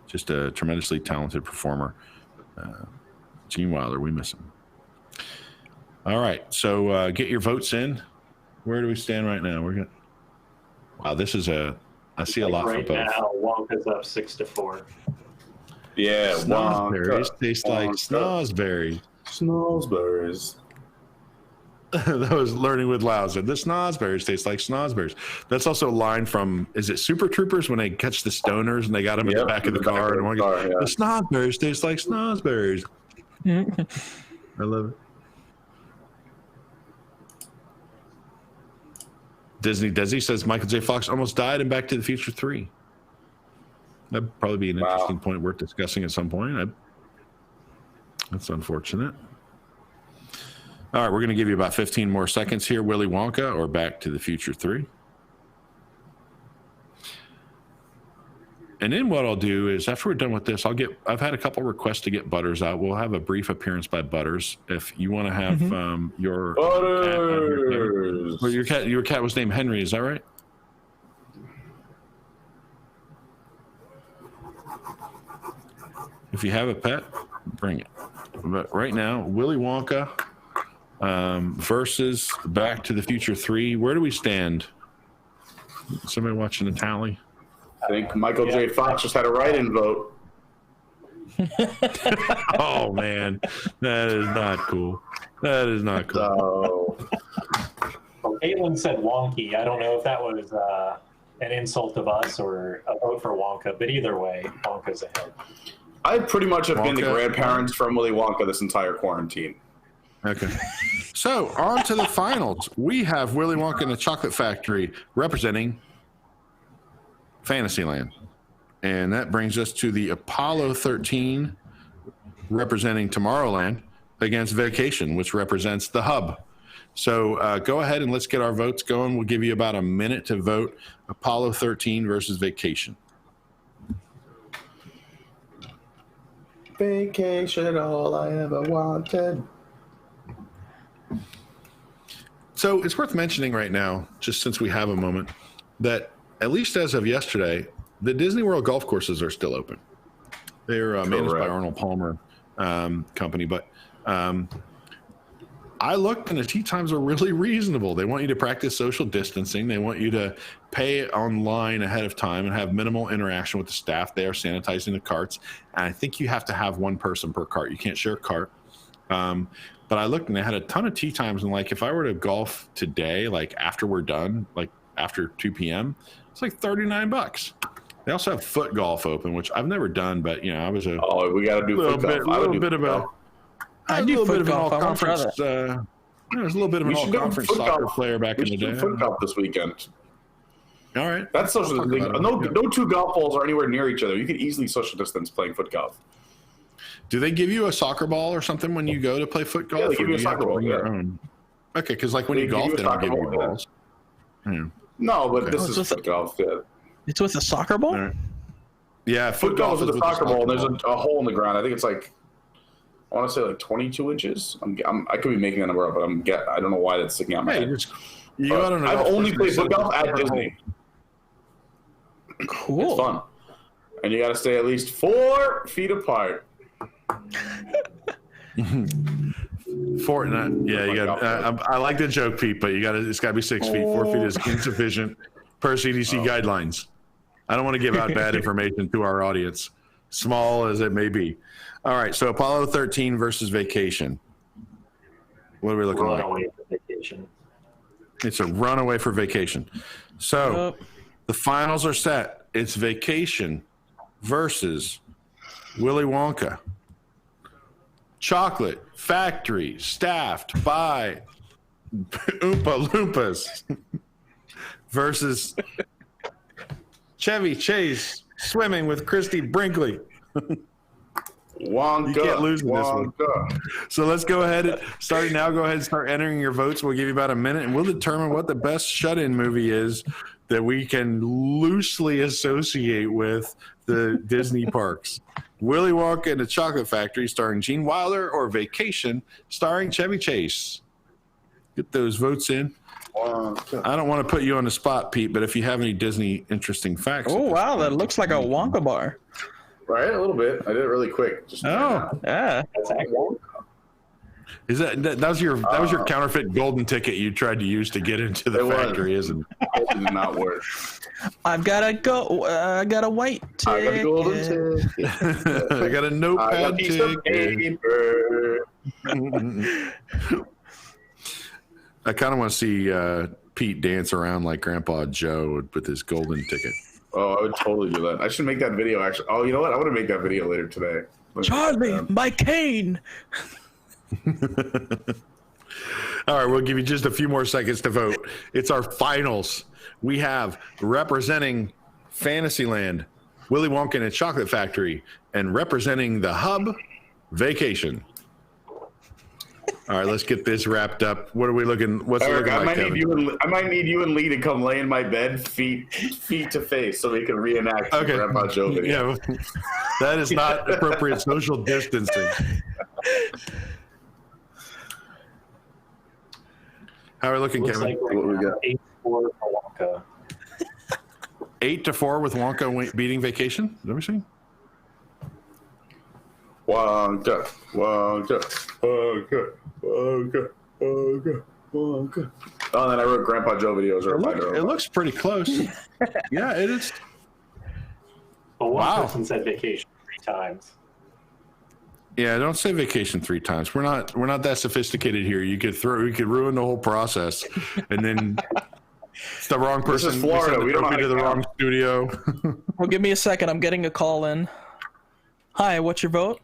Just a tremendously talented performer. Gene Wilder, we miss him. All right, so get your votes in. Where do we stand right now? Wow, this is I see a lot for both. Right now, Wonka's up 6-4. Yeah, Snozzberries taste like snozzberries. Snozzberries. That was Learning with Lauser. The snozzberries taste like snozzberries. That's also a line from, is it Super Troopers when they catch the stoners and they got them in the back of the car? And the snozzberries taste like snozzberries. I love it. Disney says Michael J. Fox almost died in Back to the Future 3. That'd probably be an interesting point worth discussing at some point. That's unfortunate. All right, we're going to give you about 15 more seconds here. Willy Wonka or Back to the Future 3? And then what I'll do is after we're done with this, I've had a couple requests to get Butters out. We'll have a brief appearance by Butters. If you want to have your Butters. Well, your cat was named Henry, is that right? If you have a pet, bring it. But right now, Willy Wonka versus Back to the Future 3. Where do we stand? Somebody watching the tally? I think Michael J. Fox just had a write-in vote. Oh, man. That is not cool. That is not cool. So, Well, Caitlin said wonky. I don't know if that was an insult of us or a vote for Wonka, but either way, Wonka's ahead. I pretty much have been the Wonka. grandparents from Willy Wonka this entire quarantine. Okay. So, on to the finals. We have Willy Wonka and the Chocolate Factory representing Fantasyland. And that brings us to the Apollo 13 representing Tomorrowland against Vacation, which represents the hub. So go ahead and let's get our votes going. We'll give you about a minute to vote Apollo 13 versus Vacation. Vacation, all I ever wanted. So it's worth mentioning right now, just since we have a moment, that at least as of yesterday, the Disney World golf courses are still open. They're managed by Arnold Palmer company, but I looked and the tee times are really reasonable. They want you to practice social distancing. They want you to pay online ahead of time and have minimal interaction with the staff. They are sanitizing the carts. And I think you have to have one person per cart. You can't share a cart. But I looked and they had a ton of tee times. And like, if I were to golf today, like after we're done, like after 2 p.m., it's like $39. They also have foot golf open, which I've never done, but you know, I was a we got to do foot golf. A little bit of a all-conference. There's a little bit of an all-conference soccer player back in the day. Foot golf this weekend. All right, that's social distancing. No two golf balls are anywhere near each other. You could easily social distance playing foot golf. Do they give you a soccer ball or something when you go to play foot golf? Yeah, they give you a soccer ball. Yeah. Okay, because like when you golf, they don't give you balls. Yeah. No, but this is foot golf. Yeah. It's with a soccer ball? Right. Yeah, foot golf is with a soccer ball, and there's a hole in the ground. I think it's like, I want to say like 22 inches. I could be making that number up, but I don't know why that's sticking out my head. I've only played foot golf at Disney. Cool. It's fun. And you got to stay at least 4 feet apart. Fortnite. Yeah, you got. I like the joke, Pete, but it's got to be 6 feet. 4 feet is insufficient per CDC guidelines. I don't want to give out bad information to our audience, small as it may be. All right, so Apollo 13 versus Vacation. What are we looking like? Runaway for Vacation. It's a runaway for Vacation. So the finals are set. It's Vacation versus Willy Wonka. Chocolate Factory staffed by Oompa Loompas versus Chevy Chase swimming with Christy Brinkley. Wonka. You can't lose in this one. So let's go ahead and starting now. Go ahead and start entering your votes. We'll give you about a minute, and we'll determine what the best shut-in movie is that we can loosely associate with the Disney parks. Willy Wonka and the Chocolate Factory starring Gene Wilder, or Vacation starring Chevy Chase. Get those votes in. I don't want to put you on the spot, Pete, but if you have any Disney interesting facts. Oh, wow, that looks like a Wonka bar. Right, a little bit. I did it really quick. Yeah. Is that was your counterfeit golden ticket you tried to use to get into the factory, isn't it? It did not work. I got a white ticket. I got a golden ticket. I got a notepad ticket. I kind of want to see Pete dance around like Grandpa Joe with his golden ticket. Oh, I would totally do that. I should make that video, actually. Oh, you know what? I want to make that video later today. Charlie, my cane. All right, we'll give you just a few more seconds to vote. It's our finals. We have representing Fantasyland, Willy Wonka and the Chocolate Factory, and representing the hub, Vacation. All right, let's get this wrapped up. What are we looking? What's Eric, it looking like, Kevin? I might need you and Lee to come lay in my bed, feet to face, so we can reenact the Grandpa Joe video. Yeah, that is not appropriate social distancing. How are we looking, Looks Kevin? like what we got? 8-4 for Wonka. 8-4 with Wonka beating Vacation. Is that what you're saying? Wonka, Wonka, Wonka, Wonka, Wonka, Wonka. Oh, and then I wrote Grandpa Joe videos. It looks pretty close. Yeah, it is. But one person said Vacation 3 times. Yeah, don't say Vacation 3 times. We're not that sophisticated here. We could ruin the whole process, and then it's the wrong person. This is Florida. We don't know how to the wrong studio. Well, give me a second. I'm getting a call in. Hi, what's your vote?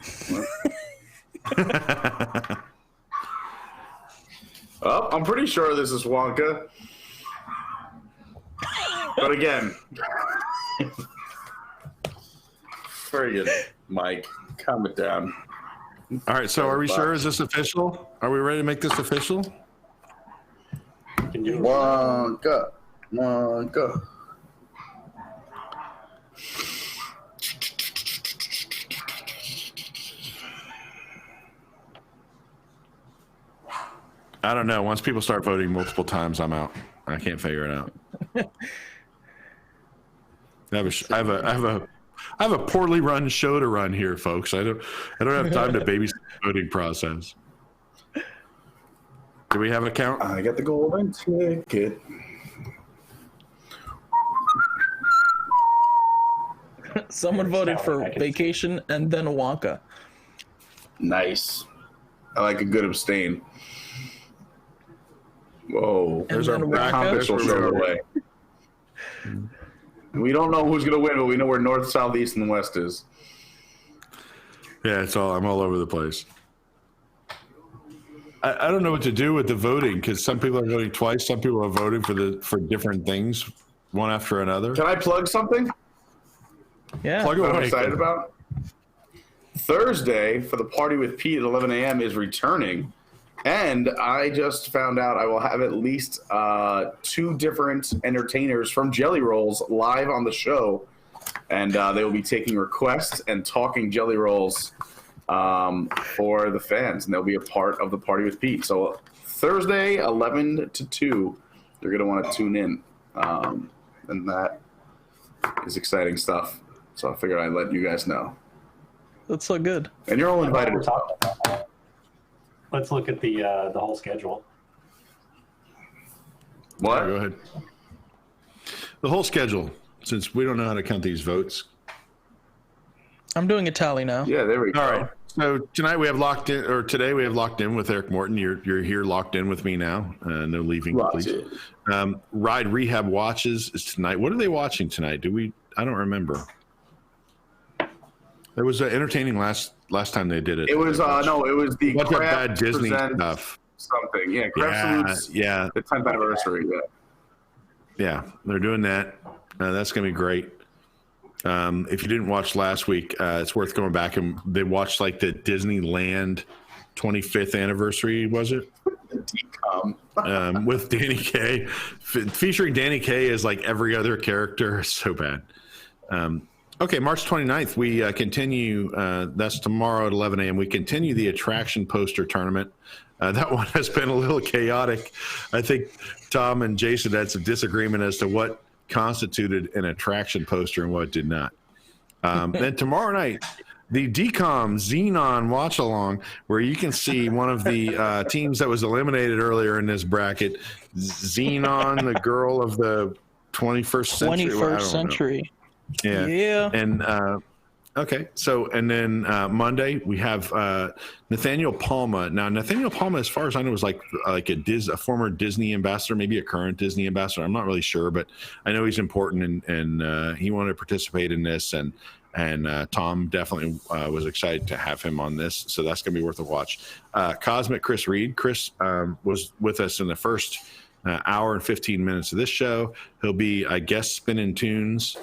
Oh, I'm pretty sure this is Wonka. But again, very good, Mike. Calm it down. All right, so are we sure? Is this official? Are we ready to make this official? Wonka, Wonka. I don't know. Once people start voting multiple times, I'm out. I can't figure it out. I have a poorly run show to run here, folks. I don't have time to babysit the voting process. Do we have a count? I got the golden ticket. Someone voted for Vacation and then Wonka. Nice. I like a good abstain. Whoa. There's our bracket. We don't know who's going to win, but we know where north, south, east, and west is. Yeah, I'm all over the place. I don't know what to do with the voting because some people are voting twice. Some people are voting for different things, one after another. Can I plug something? Yeah. Plug What away. I'm excited about? Thursday for the Party with Pete at 11 a.m. is returning. And I just found out I will have at least 2 different entertainers from Jelly Rolls live on the show. And they will be taking requests and talking Jelly Rolls for the fans. And they'll be a part of the Party with Pete. So Thursday, 11 to 2, you're going to want to tune in. And that is exciting stuff. So I figured I'd let you guys know. That's so good. And you're all invited. Let's look at the whole schedule. What? Go ahead. The whole schedule, since we don't know how to count these votes. I'm doing a tally now. Yeah, there we go. All right. So today we have locked in with Eric Morton. You're here locked in with me now. No leaving, please. Ride Rehab Watches is tonight. What are they watching tonight? I don't remember. It was entertaining last time they did it. It was it was the bunch of Kraft bad Disney presents stuff. Something, yeah. Kraft salutes the 10th anniversary. Yeah, they're doing that. That's gonna be great. If you didn't watch last week, it's worth going back and they watched like the Disneyland 25th anniversary, was it? With Danny Kaye, featuring Danny Kaye as like every other character. So bad. Okay, March 29th, we continue, that's tomorrow at 11 a.m. We continue the attraction poster tournament. That one has been a little chaotic. I think Tom and Jason had some disagreement as to what constituted an attraction poster and what did not. Then tomorrow night, the DCOM Xenon watch along, where you can see one of the teams that was eliminated earlier in this bracket, Xenon, the girl of the 21st century. 21st century. Yeah. And okay. So, and then Monday we have Nathaniel Palma. Now, Nathaniel Palma, as far as I know, is like a former Disney ambassador, maybe a current Disney ambassador. I'm not really sure, but I know he's important and he wanted to participate in this. And Tom definitely was excited to have him on this. So that's going to be worth a watch. Cosmic Chris Reed. Chris was with us in the first hour and 15 minutes of this show. He'll be, I guess, spinning tunes.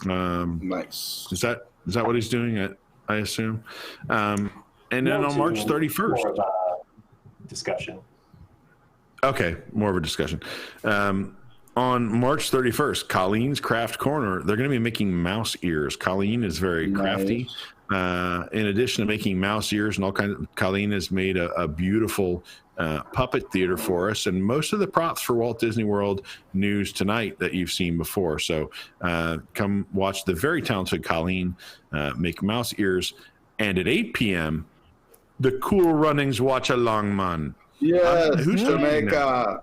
Nice. Is that what he's doing? I assume. And then on March 31st. discussion. Okay, more of a discussion. On March 31st, Colleen's Craft Corner, they're going to be making mouse ears. Colleen is very crafty. In addition to making mouse ears and all kinds of, Colleen has made a beautiful puppet theater for us, and most of the props for Walt Disney World News Tonight that you've seen before. So come watch the very talented Colleen make mouse ears. And at 8 p.m., the Cool Runnings Watch Along Man. Yes, who's Jamaica.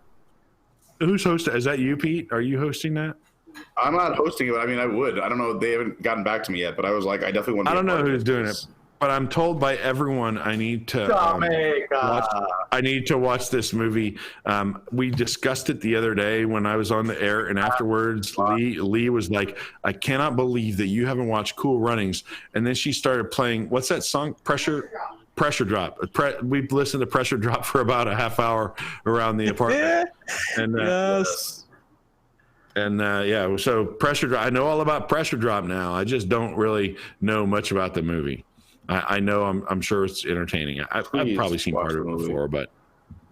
Who's hosting? Is that you, Pete? Are you hosting that? I'm not hosting it, but I mean, I would. I don't know. They haven't gotten back to me yet, but I was like, I definitely want to. I don't know who's doing it, but I'm told by everyone I need to watch this movie. We discussed it the other day when I was on the air, and afterwards, Lee was like, "I cannot believe that you haven't watched Cool Runnings." And then she started playing. What's that song? Pressure Drop. We've listened to Pressure Drop for about a half hour around the apartment. And yes. And so Pressure Drop. I know all about Pressure Drop now. I just don't really know much about the movie. I know I'm sure it's entertaining. I've probably seen part of it before, but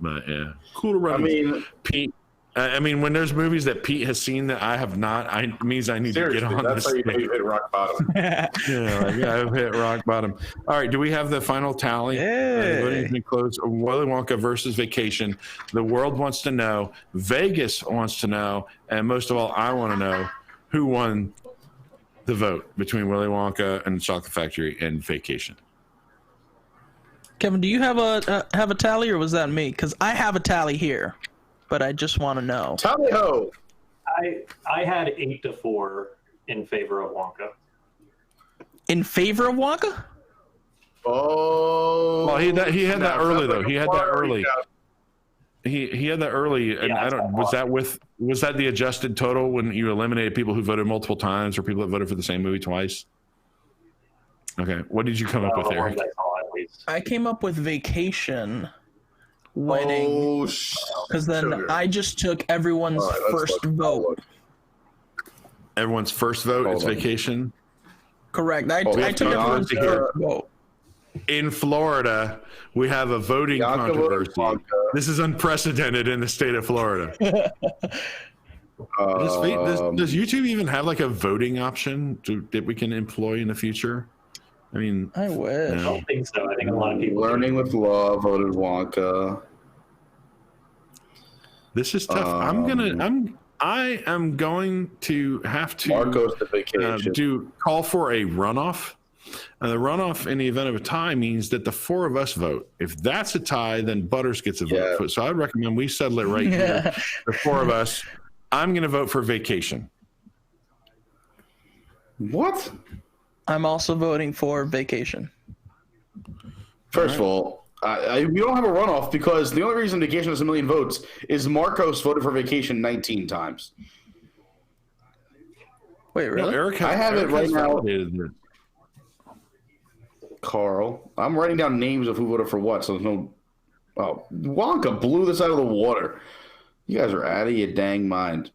yeah, cool to run. I mean, Pete. I mean, when there's movies that Pete has seen that I have not, it means I need to get on that's this. That's how you hit rock bottom. I've hit rock bottom. All right, do we have the final tally? The voting's been closed. Willy Wonka versus Vacation. The world wants to know. Vegas wants to know. And most of all, I want to know who won the vote between Willy Wonka and the Chocolate Factory and Vacation. Kevin, do you have a tally, or was that me? Because I have a tally here, but I just want to know. Tally ho! I had 8-4 in favor of Wonka. In favor of Wonka? Oh. Well, he had that early though. He had that early. He had that early, and I don't. Was that the adjusted total when you eliminated people who voted multiple times or people that voted for the same movie twice? Okay, what did you come up with, Eric? I came up with Vacation winning because then I just took everyone's first vote. Everyone's first vote is Vacation. Correct. I took everyone's first vote. In Florida, we have a voting controversy. This is unprecedented in the state of Florida. Does YouTube even have like a voting option that we can employ in the future? I mean, I wish. I don't think so. I think a lot of people Learning with Law voted Wonka. This is tough. I am going to have to Marco's the Vacation. Call for a runoff. The runoff in the event of a tie means that the four of us vote. If that's a tie, then Butters gets a vote. Yeah. So I'd recommend we settle it right here. The four of us. I'm going to vote for Vacation. What? I'm also voting for Vacation. First of all, we don't have a runoff because the only reason Vacation has 1 million votes is Marcos voted for Vacation 19 times. Wait, really? No, I have it right now. Carl, I'm writing down names of who voted for what, so there's no. Oh, Wonka blew this out of the water. You guys are out of your dang mind.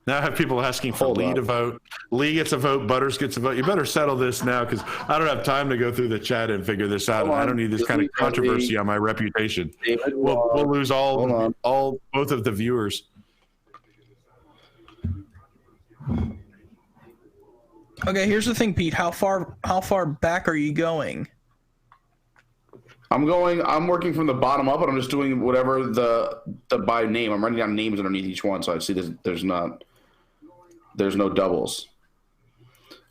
Now I have people asking for Lee to vote. Lee gets a vote. Butters gets a vote. You better settle this now because I don't have time to go through the chat and figure this out. I don't need this kind of controversy on my reputation. We'll lose both of the viewers. Okay, here's the thing, Pete. How far back are you going? I'm working from the bottom up, and I'm just doing whatever the by name. I'm writing down names underneath each one, so I see there's no doubles.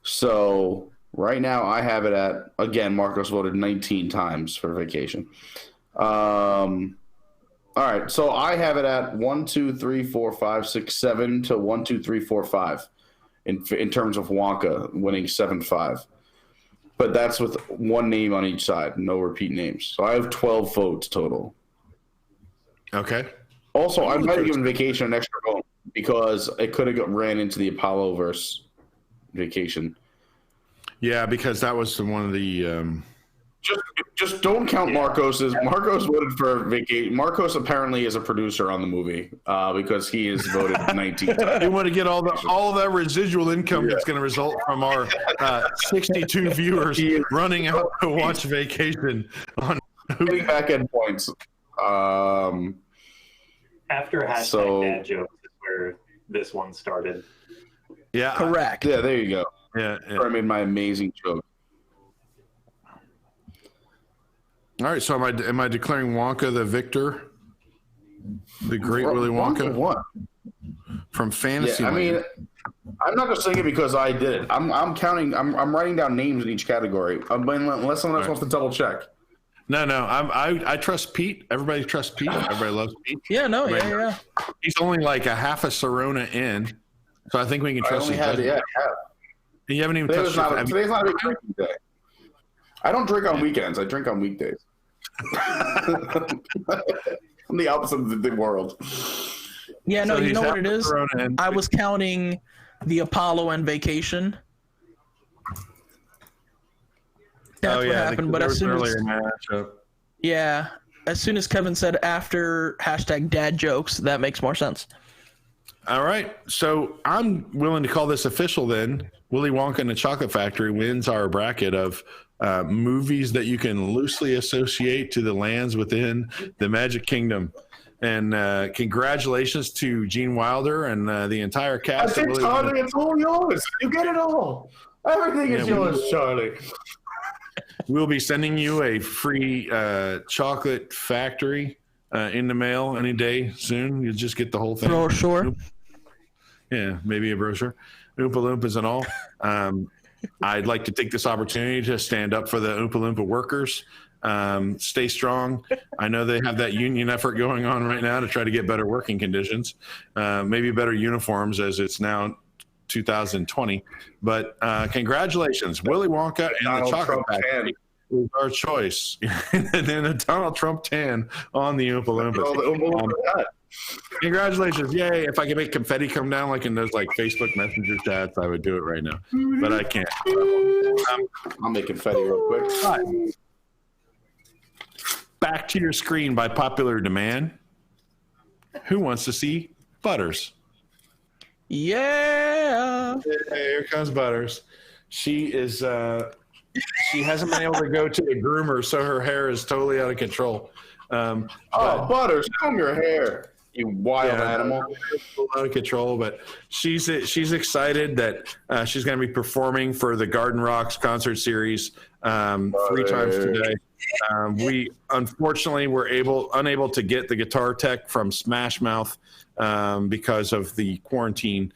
So right now I have it at, again, Marcos voted 19 times for Vacation. All right, so I have it at 1, 2, 3, 4, 5, 6, 7 to 1, 2, 3, 4, 5 in terms of Wonka winning 7-5. But that's with one name on each side, no repeat names. So I have 12 votes total. Okay. Also, I might have given Vacation an extra vote because it could have ran into the Apollo versus Vacation. Yeah, because that was one of the. Just don't count Marcos's. Marcos voted for Vacation. Marcos apparently is a producer on the movie because he has voted 19 times. We want to get all that residual income that's going to result from our 62 viewers running out to watch Vacation on Getting back end points. After hashtag dad jokes is where this one started. Yeah. Correct. Yeah, there you go. Yeah. Where I made my amazing joke. All right. So am I declaring Wonka the victor? The great Willy Wonka? What? From Fantasy. Yeah, I mean, I'm not just saying it because I did it. I'm counting. I'm writing down names in each category. Unless someone else wants to double check. No. I trust Pete. Everybody trusts Pete. Everybody loves Pete. Yeah. No. Yeah. He's only like a half a Corona in, so I think we can trust him. You haven't even touched it. Today's not a big drinking day. I don't drink on weekends. I drink on weekdays. I'm the opposite of the world. Yeah, no, So you he's know what half it is? Corona in. I was counting the Apollo and Vacation. That's what happened. But as soon as Kevin said after hashtag dad jokes, that makes more sense. All right. So I'm willing to call this official then. Willy Wonka and the Chocolate Factory wins our bracket of movies that you can loosely associate to the lands within the Magic Kingdom. And congratulations to Gene Wilder and the entire cast. I think, Charlie, it's all yours. You get it all. Everything is yours, Charlie. We'll be sending you a free chocolate factory in the mail any day soon. You'll just get the whole thing. Brochure. Yeah, maybe a brochure. Oompa Loompas and all. I'd like to take this opportunity to stand up for the Oompa Loompa workers. Stay strong. I know they have that union effort going on right now to try to get better working conditions, maybe better uniforms as it's now 2020. But congratulations, Willy Wonka and Donald the Chocolate Trump Factory is our choice. And then a Donald Trump tan on the Oompa Loompas. Congratulations. Yay. If I could make confetti come down like in those like Facebook Messenger chats, I would do it right now. But I can't. I'll make confetti real quick. Back to your screen by popular demand. Who wants to see Butters? Yeah. Here comes Butters. She is she hasn't been able to go to the groomer, so her hair is totally out of control. Butters, comb your hair, you wild animal. Out of control, but she's excited that she's going to be performing for the Garden Rocks concert series 3 times today. We unfortunately were unable to get the guitar tech from Smash Mouth because of the quarantine.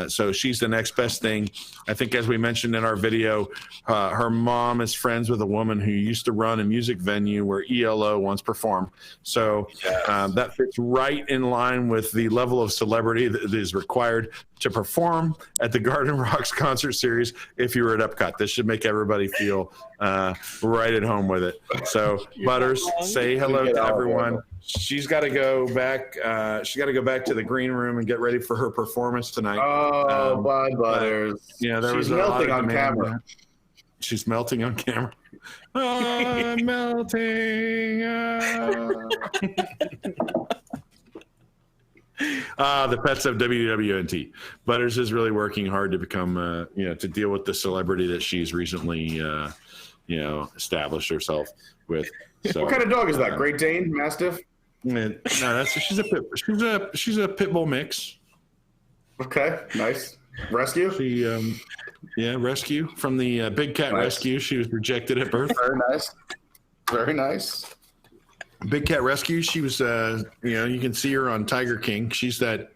So she's the next best thing. I think, as we mentioned in our video, her mom is friends with a woman who used to run a music venue where ELO once performed. So that fits right in line with the level of celebrity that is required to perform at the Garden Rocks concert series if you were at Epcot. This should make everybody feel right at home with it. So, Butters, say hello to everyone. She's got to go back. She's got to go back to the green room and get ready for her performance tonight. Oh, bye, Butters. She's melting on camera. She's melting on camera. I'm melting. The pets of WDWNT. Butters is really working hard to become, to deal with the celebrity that she's recently, established herself with. So, what kind of dog is that? Great Dane, Mastiff? No, she's a pit bull mix. Okay, nice. Rescue? Rescue from the Big Cat Rescue. She was rejected at birth. Very nice. Very nice. Big Cat Rescue. She was, you can see her on Tiger King. She's that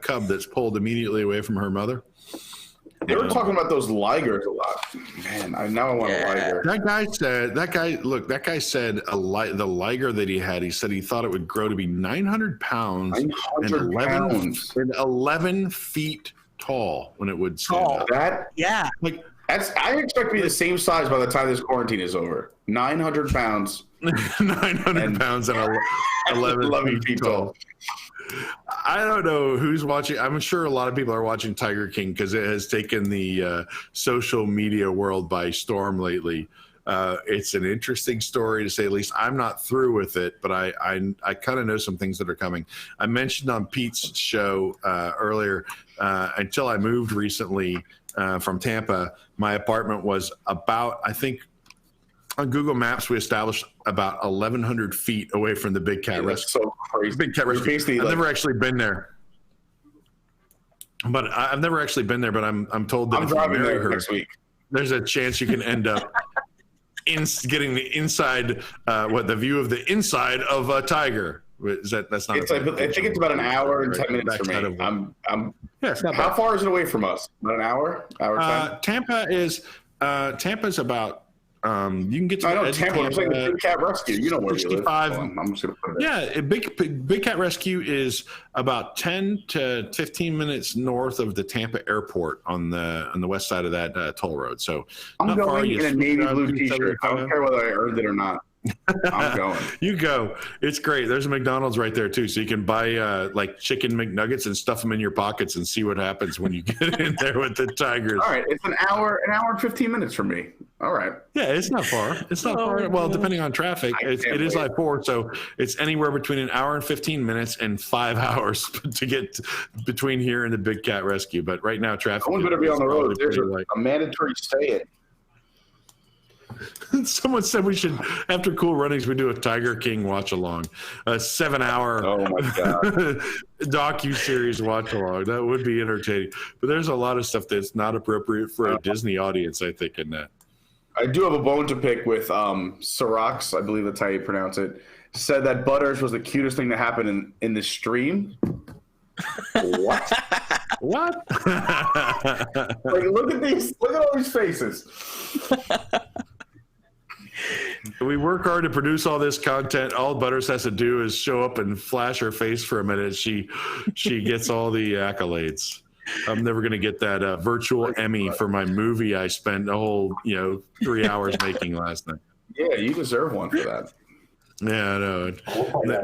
cub that's pulled immediately away from her mother. They were talking about those ligers a lot. Man, I want a liger. That guy said the liger that he had, he said he thought it would grow to be 900 pounds and 11 feet tall when it would stand up. I expect to be the same size by the time this quarantine is over. 900 pounds. 900 pounds and 11 feet tall. I don't know who's watching. I'm sure a lot of people are watching Tiger King because it has taken the social media world by storm lately. It's an interesting story, to say the least. I'm not through with it, but I kind of know some things that are coming. I mentioned on Pete's show earlier, until I moved recently from Tampa, my apartment was about, I think, on Google Maps, we established about 1,100 feet away from the Big Cat Rescue. So crazy. Big Cat Rescue. I've never actually been there. But I've never actually been there, but I'm told that I'm driving there next week. There's a chance you can end up getting the inside, the view of the inside of a tiger. That's not. I think it's about an hour and 10 minutes for me. How far is it away from us? About an hour? Hour 10? Tampa's about. You can get to. I know Tampa. It's like the Big Cat Rescue. You know where 65. You live. I'm just gonna put it. Yeah, Big Cat Rescue is about 10 to 15 minutes north of the Tampa airport on the west side of that toll road. So I'm going in a navy blue T-shirt. I don't care whether I earned it or not. I'm going. You go. It's great. There's a McDonald's right there too, so you can buy like chicken McNuggets and stuff them in your pockets and see what happens when you get in there with the tigers. All right, it's an hour and 15 minutes from me. All right. Yeah, it's not far. It's not far. Well, depending on traffic, it is I-4, so it's anywhere between an hour and 15 minutes and 5 hours to get between here and the Big Cat Rescue. But right now, traffic. Someone's better be on the road. There's a mandatory stay-in. Someone said we should, after Cool Runnings, we do a Tiger King watch along, a 7-hour docu-series watch along. That would be entertaining. But there's a lot of stuff that's not appropriate for a Disney audience, I think, in that. I do have a bone to pick with Sirax, I believe that's how you pronounce it, said that Butters was the cutest thing to happen in the stream. What? What? Like, look at all these faces. We work hard to produce all this content. All Butters has to do is show up and flash her face for a minute. She gets all the accolades. I'm never going to get that virtual Emmy for my movie I spent a whole 3 hours making last night. Yeah, you deserve one for that. Yeah, I know.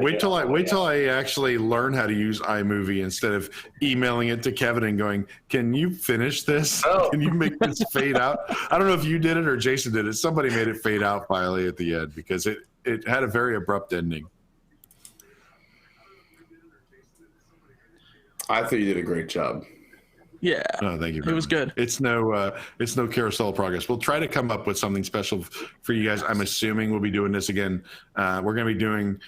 Wait till I actually learn how to use iMovie instead of emailing it to Kevin and going, "Can you finish this? Can you make this fade out?" I don't know if you did it or Jason did it. Somebody made it fade out finally at the end because it had a very abrupt ending. I thought you did a great job. Yeah. Oh, thank you. It was good. It's no carousel progress. We'll try to come up with something special for you guys. I'm assuming we'll be doing this again. We're going to be doing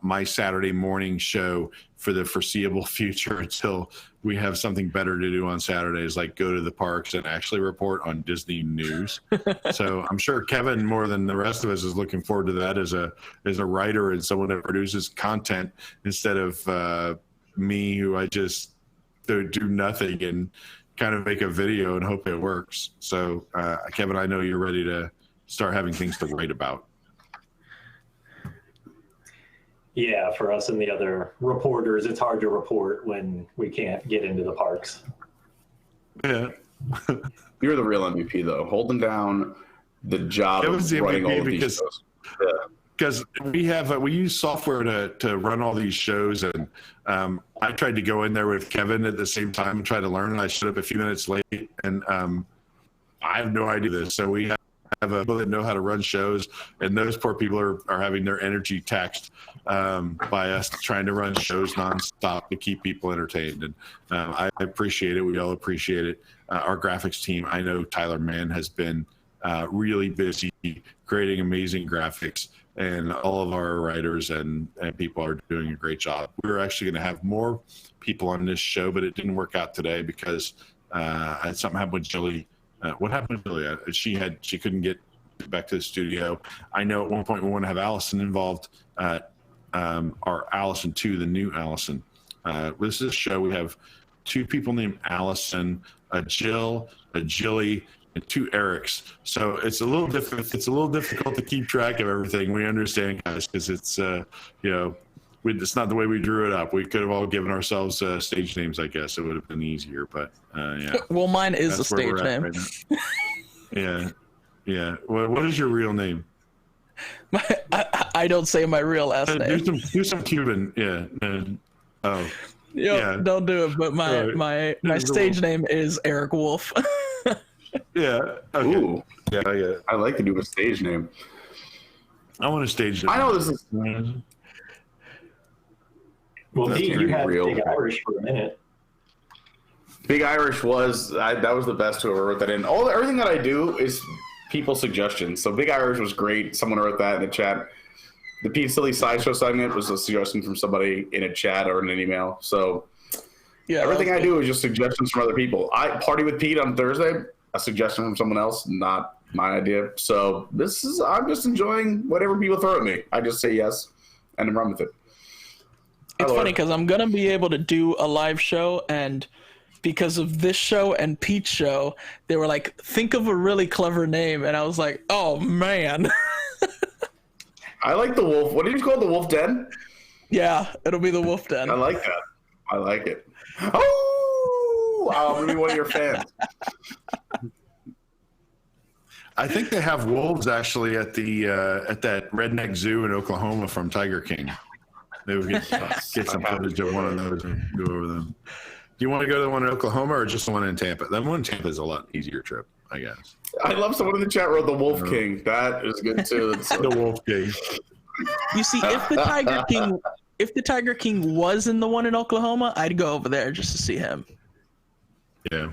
my Saturday morning show for the foreseeable future until we have something better to do on Saturdays, like go to the parks and actually report on Disney news. So I'm sure Kevin, more than the rest of us, is looking forward to that as a writer and someone that produces content instead of me, who I just do nothing and kind of make a video and hope it works. So Kevin, I know you're ready to start having things to write about. Yeah, for us and the other reporters, it's hard to report when we can't get into the parks. Yeah. You're the real MVP, though, holding down the job of running all of these shows. Yeah. Because we use software to run all these shows, and I tried to go in there with Kevin at the same time and try to learn, and I showed up a few minutes late, and I have no idea this. So we have people that know how to run shows, and those poor people are having their energy taxed by us trying to run shows nonstop to keep people entertained. And I appreciate it. We all appreciate it. Our graphics team, I know Tyler Mann has been really busy creating amazing graphics, and all of our writers and people are doing a great job. We were actually going to have more people on this show, but it didn't work out today because something happened with Jilly. What happened with Jilly? She couldn't get back to the studio. I know at one point we want to have Allison involved, our Allison 2, the new Allison. This is a show. We have 2 people named Allison, a Jill, a Jilly, and 2 Erics. So it's a little difficult. It's a little difficult to keep track of everything. We understand, guys, because it's it's not the way we drew it up. We could have all given ourselves stage names, I guess. It would have been easier, but yeah. Well, mine is a stage name. Right yeah. What is your real name? I don't say my real last name. Do some Cuban. Yeah. Yeah. Don't do it. But my stage name is Eric Wolf. Yeah. Okay. Ooh. Yeah. I like to do a stage name. I want a stage name. I know this is. Well, Pete, you had Big Irish for a minute. Big Irish that was the best whoever wrote that in. Everything that I do is people suggestions. So Big Irish was great. Someone wrote that in the chat. The Pete Silly Sideshow segment was a suggestion from somebody in a chat or in an email. So yeah, everything I do is just suggestions from other people. I party with Pete on Thursday, a suggestion from someone else, not my idea. So I'm just enjoying whatever people throw at me. I just say yes and run with it. It's funny because I'm going to be able to do a live show, and because of this show and Pete's show, they were like, think of a really clever name. And I was like, oh, man. I like the Wolf. What did you call it? The Wolf Den? Yeah, it'll be the Wolf Den. I like that. I like it. Oh, I'm going to be one of your fans. I think they have wolves actually at that redneck zoo in Oklahoma from Tiger King. They would get some footage of one of those and go over them. Do you want to go to the one in Oklahoma or just the one in Tampa? That one in Tampa is a lot easier trip, I guess. I love someone in the chat wrote the Wolf King. That is good too. The Wolf King. You see, if the Tiger King was in the one in Oklahoma, I'd go over there just to see him. Yeah.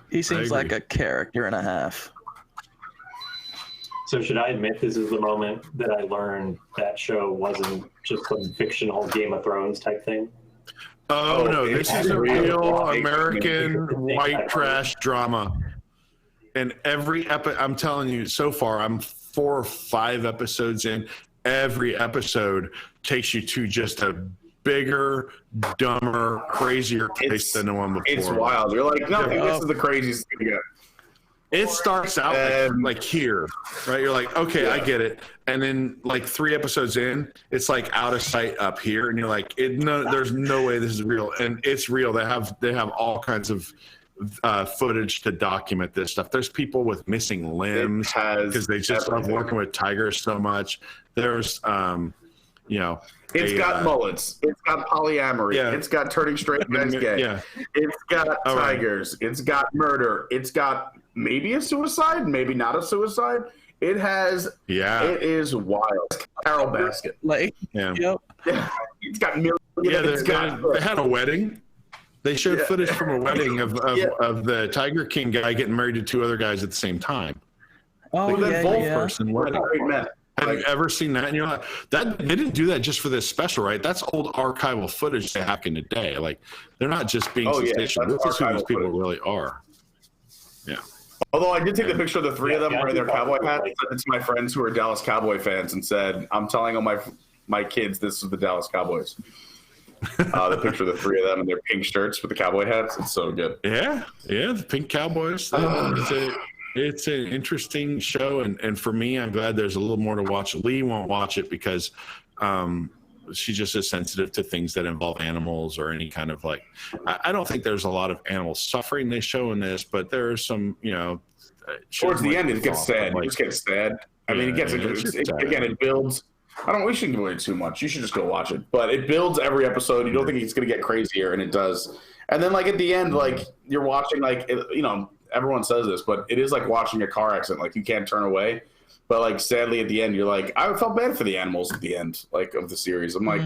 He seems like a character and a half. So should I admit this is the moment that I learned that show wasn't just some fictional Game of Thrones type thing? Oh no, this is a real American white trash drama. And every I'm telling you, so far, I'm 4 or 5 episodes in. Every episode takes you to just a bigger, dumber, crazier place than the one before. It's wild. You're like, no, this is the craziest thing yet. It starts out like here, right? You're like, okay, I get it. And then like 3 episodes in, it's like out of sight up here, and you're like, there's no way this is real. And it's real. They have all kinds of footage to document this stuff. There's people with missing limbs because they just love working with tigers so much. There's it's got mullets. It's got polyamory. Yeah. It's got turning straight guys gay. Yeah. It's got tigers. Right. It's got murder. It's got maybe a suicide, maybe not a suicide. It has. Yeah. It is wild. Carol basket. Yep. It's got millions. Yeah. They had a wedding. They showed footage from a wedding of the Tiger King guy getting married to 2 other guys at the same time. Oh, that person wedding. Have you ever seen that? And you're like, they didn't do that just for this special, right? That's old archival footage they have in the day. Like, they're not just being sensational. This is who these people really are. Yeah. Although I did take the picture of the 3 of them wearing their cowboy hats. It's my friends who are Dallas Cowboy fans and said, I'm telling all my kids this is the Dallas Cowboys. The picture of the 3 of them in their pink shirts with the cowboy hats. It's so good. Yeah, the pink Cowboys. It's an interesting show, and for me, I'm glad there's a little more to watch. Lee won't watch it because she just is sensitive to things that involve animals or any kind of like. I don't think there's a lot of animal suffering they show in this, but there are some, towards the end, it gets sad. It just gets sad. I mean, it gets again. It builds. We shouldn't give away too much. You should just go watch it. But it builds every episode. You don't think it's going to get crazier, and it does. And then, like, at the end, like, you're watching, like, everyone says this, but it is like watching a car accident. Like, you can't turn away. But, like, sadly, at the end, you're like, I felt bad for the animals at the end, like, of the series. I'm like,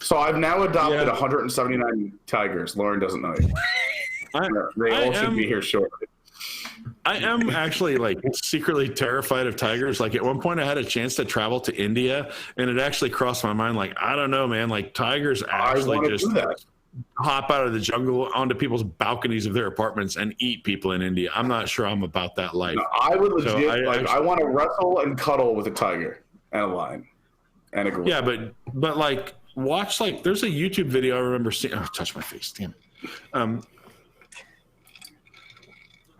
So I've now adopted 179 tigers. Lauren doesn't know yet. They all should be here shortly. I am actually like secretly terrified of tigers. Like at one point I had a chance to travel to India and it actually crossed my mind. Like, I don't know, man, like tigers actually just hop out of the jungle onto people's balconies of their apartments and eat people in India. I'm not sure I'm about that life. No, I would legit, I want to wrestle and cuddle with a tiger and a lion and a gorilla. Yeah, but like watch, like there's a YouTube video I remember seeing. Oh, touch my face, damn it.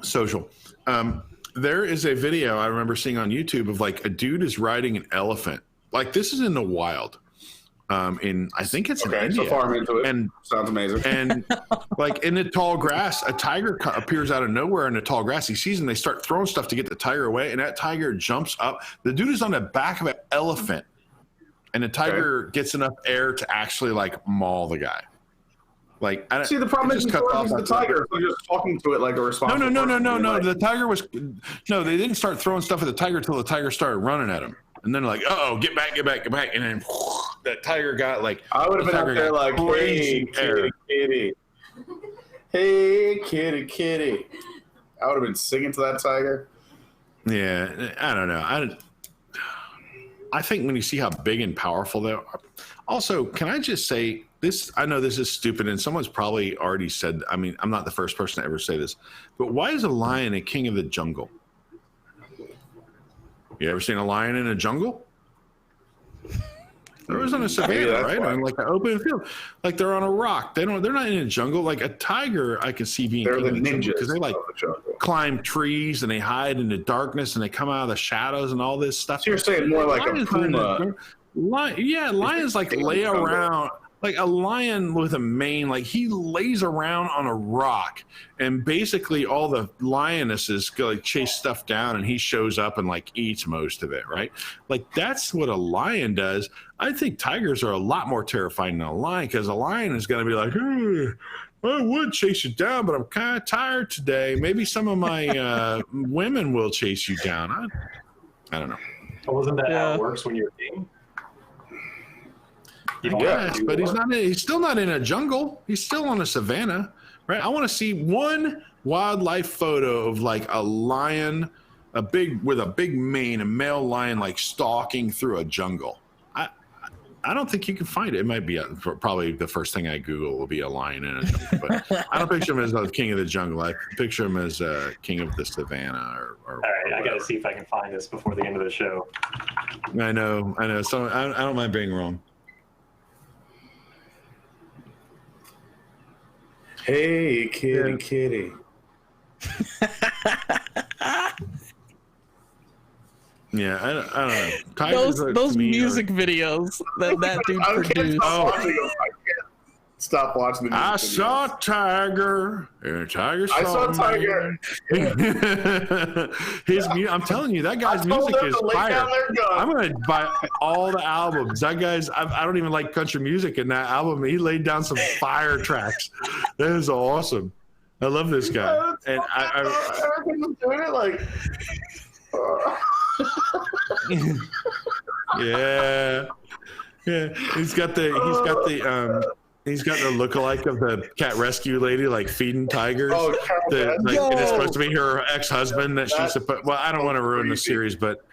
Social. There is a video I remember seeing on YouTube of like a dude is riding an elephant. Like this is in the wild. I think it's in India. So far I'm into it. And sounds amazing. And like in the tall grass, a tiger appears out of nowhere in the tall grass. He sees them. They start throwing stuff to get the tiger away, and that tiger jumps up. The dude is on the back of an elephant, and the tiger gets enough air to actually like maul the guy. Like, see, the problem is the tiger. So you're just talking to it like a responsible. No. The tiger was They didn't start throwing stuff at the tiger until the tiger started running at him, and then like, get back, and then that tiger got like. I would have been out there like, hey, kitty, kitty, hey, kitty, kitty. I would have been singing to that tiger. Yeah, I don't know. I think when you see how big and powerful they are. Also, can I just say this? I know this is stupid, and someone's probably already said. I mean, I'm not the first person to ever say this, but why is a lion a king of the jungle? You ever seen a lion in a jungle? There was on a savannah, right? On like an open field, like they're on a rock. They're not in a jungle. Like a tiger, I can see being They're the ninjas because they like the climb trees and they hide in the darkness and they come out of the shadows and all this stuff. So you're saying more like a puma? Lions like lay around. Like a lion with a mane, like he lays around on a rock, and basically all the lionesses go like chase stuff down, and he shows up and like eats most of it, right? Like that's what a lion does. I think tigers are a lot more terrifying than a lion because a lion is going to be like, I would chase you down, but I'm kind of tired today. Maybe some of my women will chase you down. I don't know. Well, wasn't that how it works when you're king? Yes, but he's still not in a jungle. He's still on a savannah, right? I want to see one wildlife photo of like a lion, with a big mane, a male lion like stalking through a jungle. I don't think you can find it. It might be probably the first thing I Google will be a lion in a jungle, but I don't picture him as the king of the jungle. I picture him as king of the savannah. Or all right, I got to see if I can find this before the end of the show. I know. So I don't mind being wrong. Hey, kitty. Yeah, I don't know. Those music videos that dude produced. I can't stop watching the music I videos. saw a tiger, and a tiger saw I saw a tiger. I'm telling you, that guy's music is fire. I'm going to buy all the albums. That guy's, I don't even like country music in that album. He laid down some fire tracks. That is awesome. I love this guy. And I doing it like... yeah. He's got the lookalike of the cat rescue lady, like feeding tigers. Oh, and it's supposed to be her ex-husband that she's supposed. Well, I don't want to ruin the series, but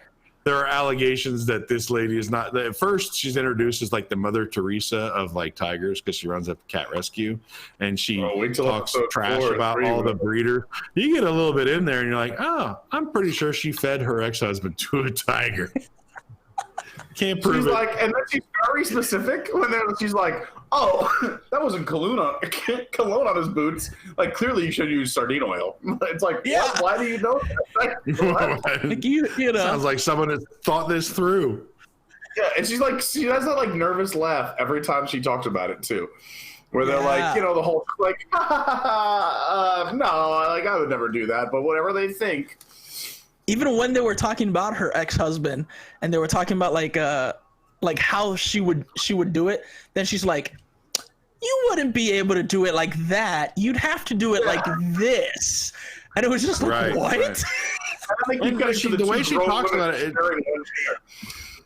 there are allegations that this lady is not. At first, she's introduced as like the Mother Teresa of like tigers because she runs a cat rescue, and she talks trash about all the breeders. You get a little bit in there, and you're like, oh, I'm pretty sure she fed her ex-husband to a tiger. Can't prove she's it. Like, and then she's very specific when she's like, "Oh, that wasn't cologne on his boots. Like, clearly you should use sardine oil." It's like, yeah. Why do you know that? Like, you know, sounds like someone has thought this through. Yeah, and she has that like nervous laugh every time she talks about it too, where they're like, you know, the whole like, no, like I would never do that, but whatever they think. Even when they were talking about her ex-husband and they were talking about like how she would do it, then she's like, you wouldn't be able to do it like that. You'd have to do it like this. And it was just like, what? Right. I think the way she talks about it,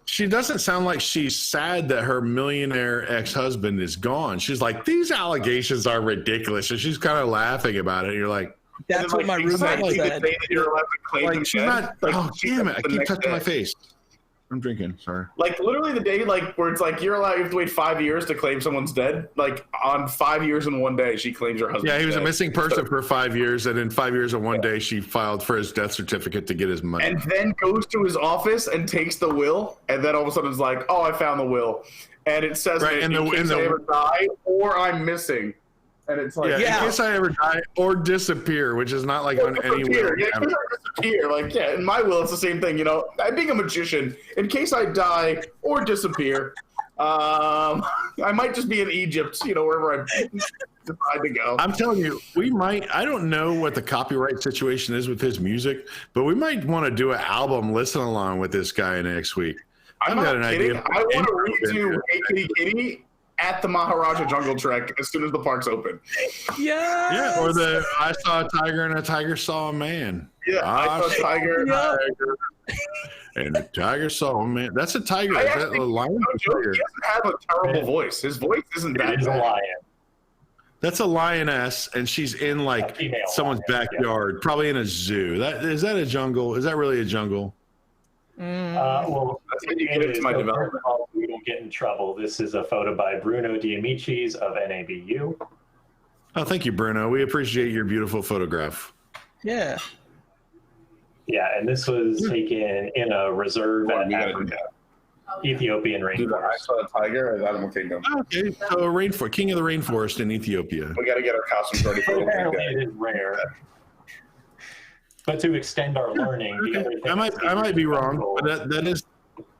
she doesn't sound like she's sad that her millionaire ex-husband is gone. She's like, these allegations are ridiculous. And she's kind of laughing about it. And you're like, that's what my roommate said. Like, she's not. Oh, damn it! I keep touching my face. I'm drinking. Sorry. Like literally the day, like where it's like you have to wait 5 years to claim someone's dead. Like on 5 years and 1 day, she claims her husband. Yeah, he was dead. a missing person for 5 years, and in 5 years and 1 day, she filed for his death certificate to get his money. And then goes to his office and takes the will, and then all of a sudden it's like, oh, I found the will, and it says right, that in case I ever die or I'm missing. And it's like, in case I ever die or disappear, which is not like on any will. Yeah, in case I disappear. Like, yeah, in my will, it's the same thing. You know, I'm being a magician. In case I die or disappear, I might just be in Egypt, you know, wherever I decide to go. I'm telling you, we might. I don't know what the copyright situation is with his music, but we might want to do an album listen along with this guy next week. I've got an idea. I want to redo Hey Kitty Kitty at the Maharaja Jungle Trek as soon as the park's open. Yeah, or the I saw a tiger and a tiger saw a man. Yeah, I saw a tiger. And the tiger saw a man. That's a tiger. Is that a lion? He doesn't have a terrible voice. His voice isn't that He's a lion. That's a lioness, and she's in like someone's backyard, probably in a zoo. Is that a jungle? Is that really a jungle? Well, that's when you get into my development. We don't get in trouble. This is a photo by Bruno Diamicis of NABU. Oh, thank you, Bruno. We appreciate your beautiful photograph. Yeah. Yeah, and this was taken in a reserve at Ethiopian rainforest. I saw a tiger at Animal Kingdom. Okay, so king of the rainforest in Ethiopia. We got to get our costumes ready for Apparently it is rare. But to extend our learning, the other thing I might be wrong, but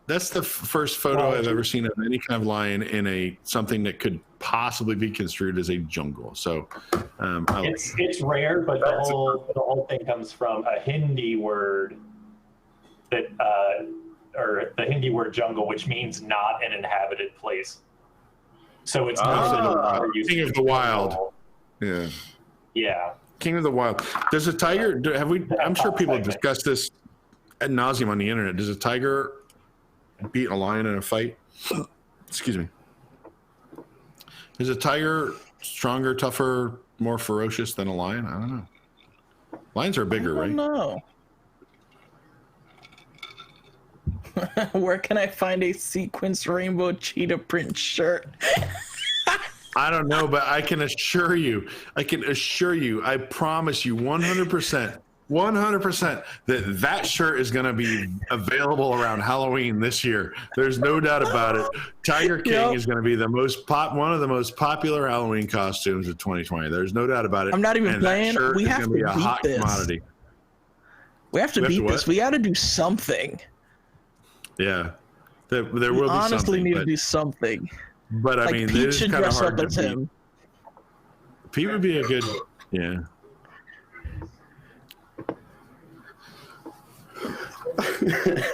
that's the first photo I've ever seen of any kind of lion in something that could possibly be construed as a jungle. So it's rare, but the whole thing comes from a Hindi word that or the Hindi word jungle, which means not an inhabited place. So it's King of the Wild. Yeah. Yeah. King of the Wild. Does a tiger? I'm sure people have discussed this ad nauseum on the internet. Does a tiger beat a lion in a fight? Excuse me. Is a tiger stronger, tougher, more ferocious than a lion? I don't know. Lions are bigger, right? No. Where can I find a sequence rainbow cheetah print shirt? I don't know, but I can assure you, I promise you 100%, that shirt is going to be available around Halloween this year. There's no doubt about it. Tiger King is going to be one of the most popular Halloween costumes of 2020. There's no doubt about it. I'm not even playing. We have to beat this. Commodity. We have to beat this. We got to do something. Yeah, there will be something. We honestly need to do something. But I mean, Pete should dress up as him. Pete would be a good, yeah.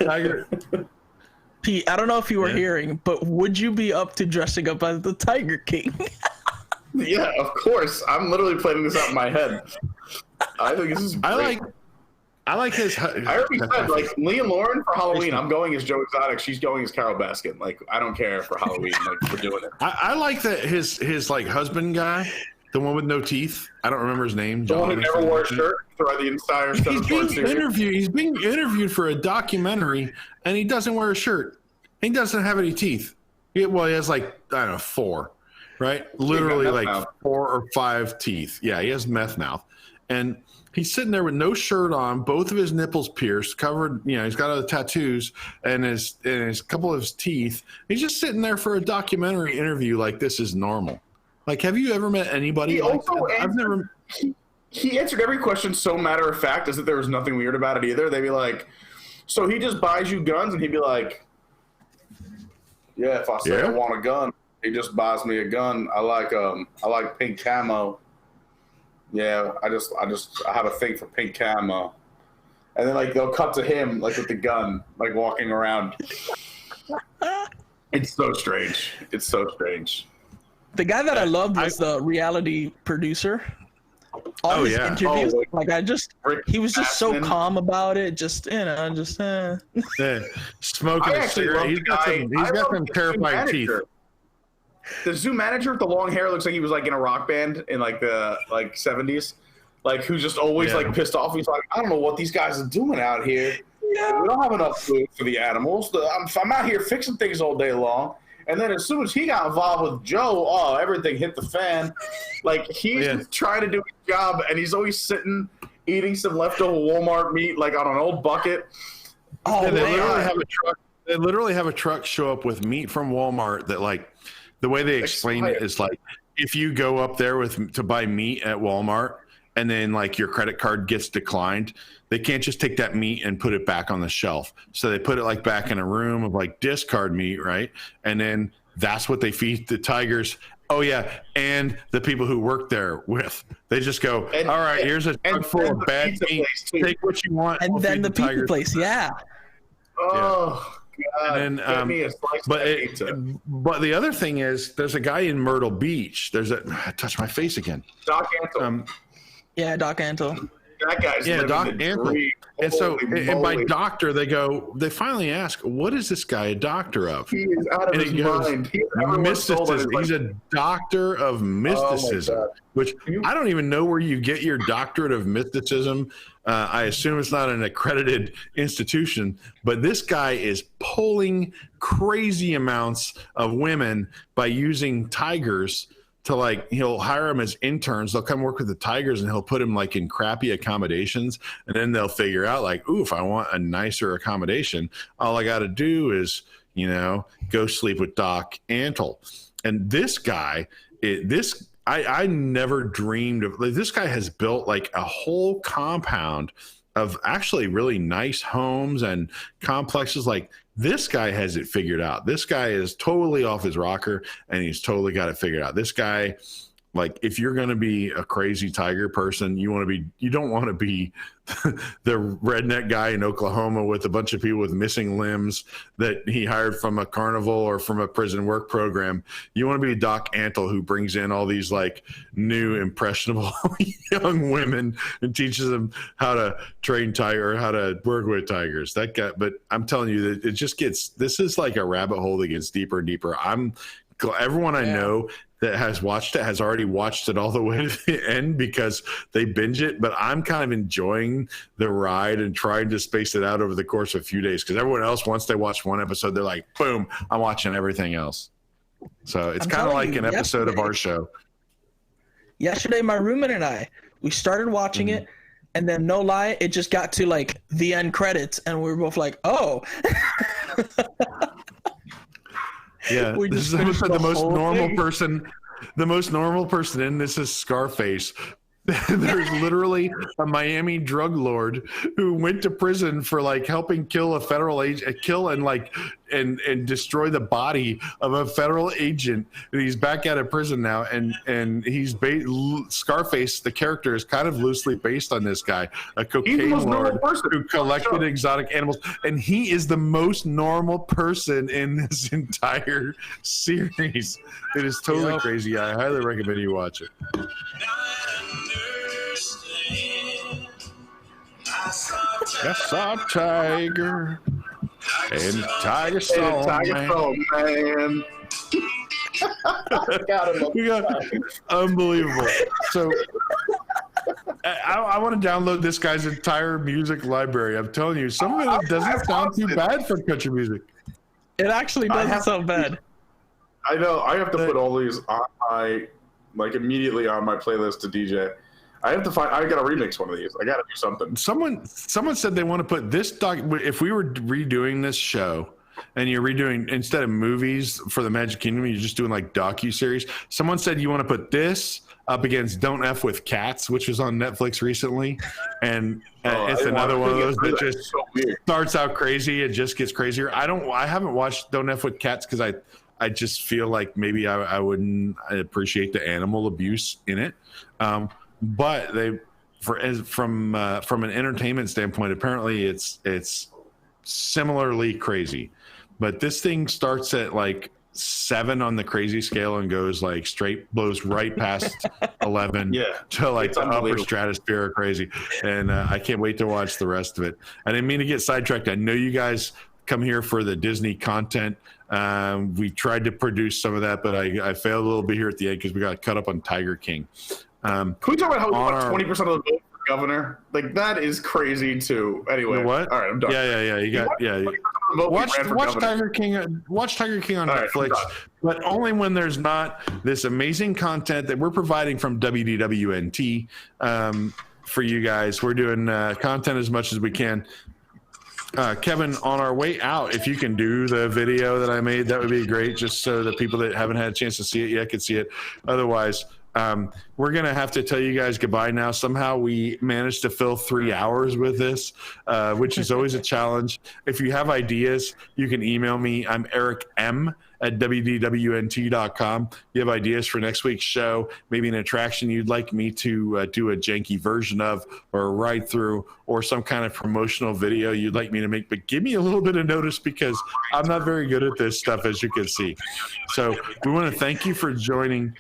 Tiger. Pete, I don't know if you were hearing, but would you be up to dressing up as the Tiger King? Yeah, of course. I'm literally planning this out in my head. I think this is great. I like his. I already said, like, Lee and Lauren for Halloween, I'm going as Joe Exotic. She's going as Carol Baskin. Like, I don't care for Halloween. Like, we're doing it. I like that his like husband guy, the one with no teeth. I don't remember his name. The one who never wore a shirt throughout the entire He's being interviewed for a documentary, and he doesn't wear a shirt. He doesn't have any teeth. He has like, I don't know, 4, right? Literally like mouth. 4 or 5 teeth. Yeah, he has meth mouth, and he's sitting there with no shirt on, both of his nipples pierced, covered. He's got other tattoos, and his couple of his teeth. He's just sitting there for a documentary interview, like this is normal. Like, have you ever met anybody? He answered every question so matter of fact, as if there was nothing weird about it either. They'd be like, "So he just buys you guns," and he'd be like, "Yeah, if I say I want a gun, he just buys me a gun. I like pink camo. Yeah, I have a thing for pink camo." And then like they'll cut to him like with the gun, like walking around. It's so strange. It's so strange. The guy that I loved was the reality producer. All his interviews, he was just so calm about it. Just smoking a cigarette. He's got some terrifying teeth. The zoo manager with the long hair looks like he was like in a rock band in like the 70s, like who's just always like pissed off. He's like, I don't know what these guys are doing out here. Yeah. We don't have enough food for the animals. I'm out here fixing things all day long. And then as soon as he got involved with Joe, everything hit the fan. Like he's trying to do his job, and he's always sitting eating some leftover Walmart meat like on an old bucket. They literally have a truck show up with meat from Walmart that like. The way they explain it is like if you go up there to buy meat at Walmart and then like your credit card gets declined, they can't just take that meat and put it back on the shelf. So they put it like back in a room of like discard meat, right? And then that's what they feed the tigers. Oh yeah, and the people who work there with. They just go, all right, here's a truck full of bad meat. Take what you want. And then the pizza place, Oh. God, and then, but the other thing is, there's a guy in Myrtle Beach. Touch my face again. Doc Antle. Doc Antle. That guy's Doc living the Antle. dream. And so, Holy and by moly. doctor, they finally ask, what is this guy a doctor of? He is out of And his he goes, mind. Everyone's told him, mysticism. He's a doctor of mysticism, God. which I don't even know where you get your doctorate of mysticism. I assume it's not an accredited institution, but this guy is pulling crazy amounts of women by using tigers to, like, he'll hire them as interns. They'll come work with the tigers and he'll put them like in crappy accommodations. And then they'll figure out like, ooh, if I want a nicer accommodation, all I got to do is, go sleep with Doc Antle. And this guy, I never dreamed of, like, this guy has built like a whole compound of actually really nice homes and complexes. Like, this guy has it figured out. This guy is totally off his rocker and he's totally got it figured out. This guy, like, if you're going to be a crazy tiger person, you don't want to be the redneck guy in Oklahoma with a bunch of people with missing limbs that he hired from a carnival or from a prison work program. You want to be Doc Antle, who brings in all these like new impressionable young women and teaches them how to train tiger, or how to work with tigers. That guy, but I'm telling you that this is like a rabbit hole that gets deeper and deeper. Everyone I know that has watched it has already watched it all the way to the end because they binge it, but I'm kind of enjoying the ride and trying to space it out over the course of a few days, because everyone else, once they watch one episode, they're like, boom, I'm watching everything else. So it's kind of like an episode of our show. Yesterday, my roommate and we started watching it, and then, no lie, it just got to like the end credits, and we were both like, oh. Yeah, this is the most normal person. The most normal person in this is Scarface. There's literally a Miami drug lord who went to prison for like helping kill a federal agent, and destroy the body of a federal agent. And he's back out of prison now, and he's Scarface. The character is kind of loosely based on this guy, a cocaine lord who collected exotic animals, and he is the most normal person in this entire series. It is totally crazy. I highly recommend you watch it. I saw a tiger, and tiger saw man. We got unbelievable. So I want to download this guy's entire music library. I'm telling you, some of it doesn't sound too bad for country music. It actually doesn't sound bad. I know. I have to put all these on immediately on my playlist to DJ. I got to remix one of these. I got to do something. Someone said they want to put this if we were redoing this show and you're redoing, instead of movies for the Magic Kingdom, you're just doing like docuseries. Someone said you want to put this up against Don't F with Cats, which was on Netflix recently. And it's another one of those that just starts out crazy. It just gets crazier. I haven't watched Don't F with Cats because I just feel like maybe I wouldn't appreciate the animal abuse in it. But from an entertainment standpoint, apparently it's similarly crazy. But this thing starts at like 7 on the crazy scale and goes like blows right past 11 to like the upper stratosphere of crazy. And I can't wait to watch the rest of it. I didn't mean to get sidetracked. I know you guys come here for the Disney content. We tried to produce some of that, but I failed a little bit here at the end because we got cut up on Tiger King. Can we talk about how we got 20% of the vote for governor? Like, that is crazy too. Anyway, what? All right, I'm done. Yeah. Watch Tiger King. Watch Tiger King on Netflix, but only when there's not this amazing content that we're providing from WDWNT for you guys. We're doing content as much as we can. Kevin, on our way out, if you can do the video that I made, that would be great, just so the people that haven't had a chance to see it yet could see it. Otherwise, we're going to have to tell you guys goodbye now. Somehow we managed to fill 3 hours with this, which is always a challenge. If you have ideas, you can email me. I'm Eric M. at WDWNT.com. You have ideas for next week's show, maybe an attraction you'd like me to do a janky version of, or a ride through, or some kind of promotional video you'd like me to make, but give me a little bit of notice because I'm not very good at this stuff, as you can see. So we want to thank you for joining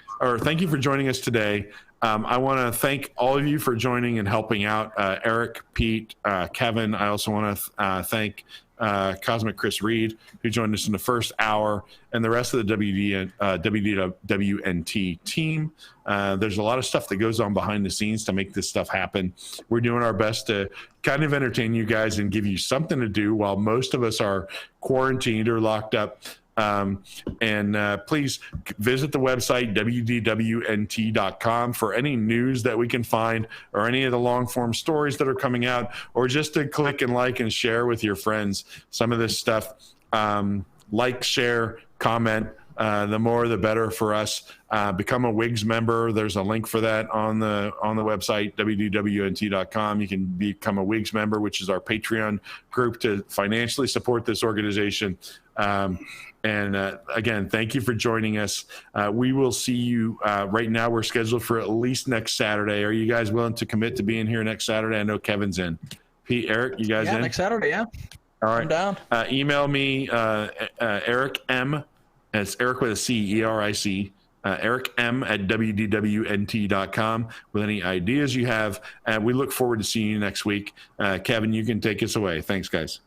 us today. I want to thank all of you for joining and helping out. Eric, Pete, Kevin. I also want to thank Cosmic Chris Reed, who joined us in the first hour, and the rest of the WDWNT team. There's a lot of stuff that goes on behind the scenes to make this stuff happen. We're doing our best to kind of entertain you guys and give you something to do while most of us are quarantined or locked up. Please visit the website WDWNT.com for any news that we can find, or any of the long form stories that are coming out, or just to click and like and share with your friends some of this stuff. Like, share, comment. The more the better for us. Become a WIGS member. There's a link for that on the website, WDWNT.com. You can become a WIGS member, which is our Patreon group to financially support this organization. Again, thank you for joining us. We will see you. Right now, we're scheduled for at least next Saturday. Are you guys willing to commit to being here next Saturday? I know Kevin's in. Pete, Eric, you guys in? Next Saturday, yeah. All right. I'm down. Email me, Eric M. And it's Eric with a C, E-R-I-C. Eric M at WDWNT.com with any ideas you have. We look forward to seeing you next week. Kevin, you can take us away. Thanks, guys.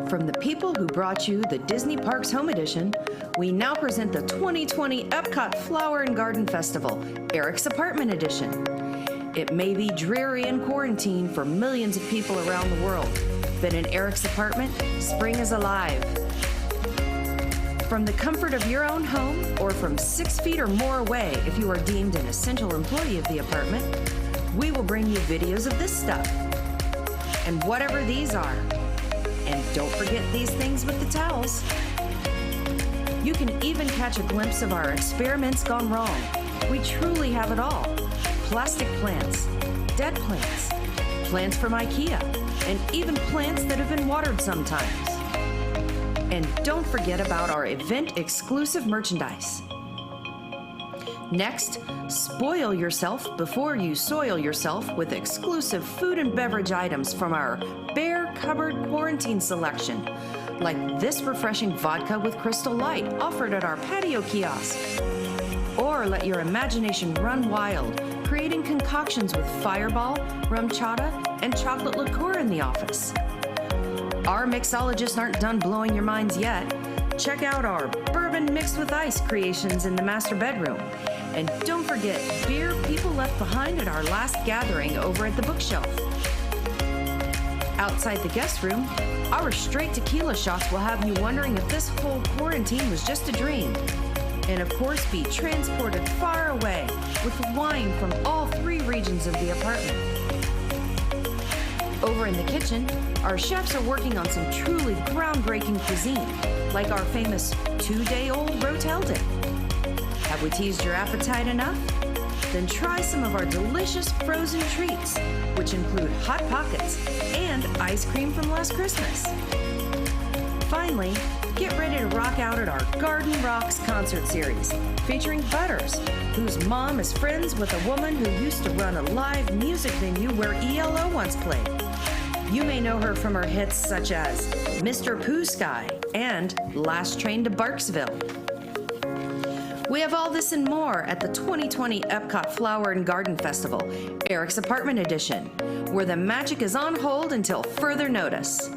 From the people who brought you the Disney Parks Home Edition, we now present the 2020 Epcot Flower and Garden Festival, Eric's Apartment Edition. It may be dreary in quarantine for millions of people around the world, but in Eric's apartment, spring is alive. From the comfort of your own home, or from 6 feet or more away if you are deemed an essential employee of the apartment, we will bring you videos of this stuff. And whatever these are. And don't forget these things with the towels. You can even catch a glimpse of our experiments gone wrong. We truly have it all. Plastic plants, dead plants, plants from IKEA, and even plants that have been watered sometimes. And don't forget about our event-exclusive merchandise. Next, spoil yourself before you soil yourself with exclusive food and beverage items from our bare cupboard quarantine selection, like this refreshing vodka with Crystal Light offered at our patio kiosk. Or let your imagination run wild, creating concoctions with Fireball, rum chata, and chocolate liqueur in the office. Our mixologists aren't done blowing your minds yet. Check out our bourbon mixed with ice creations in the master bedroom. And don't forget beer people left behind at our last gathering over at the bookshelf. Outside the guest room, our straight tequila shots will have you wondering if this whole quarantine was just a dream. And of course, be transported far away with wine from all 3 regions of the apartment. Over in the kitchen, our chefs are working on some truly groundbreaking cuisine, like our famous 2-day-old Rotel Dip. Have we teased your appetite enough? Then try some of our delicious frozen treats, which include Hot Pockets and ice cream from last Christmas. Finally, get ready to rock out at our Garden Rocks concert series, featuring Butters, whose mom is friends with a woman who used to run a live music venue where ELO once played. You may know her from her hits such as Mr. Pooh Sky and Last Train to Barksville. We have all this and more at the 2020 Epcot Flower and Garden Festival, Eric's Apartment Edition, where the magic is on hold until further notice.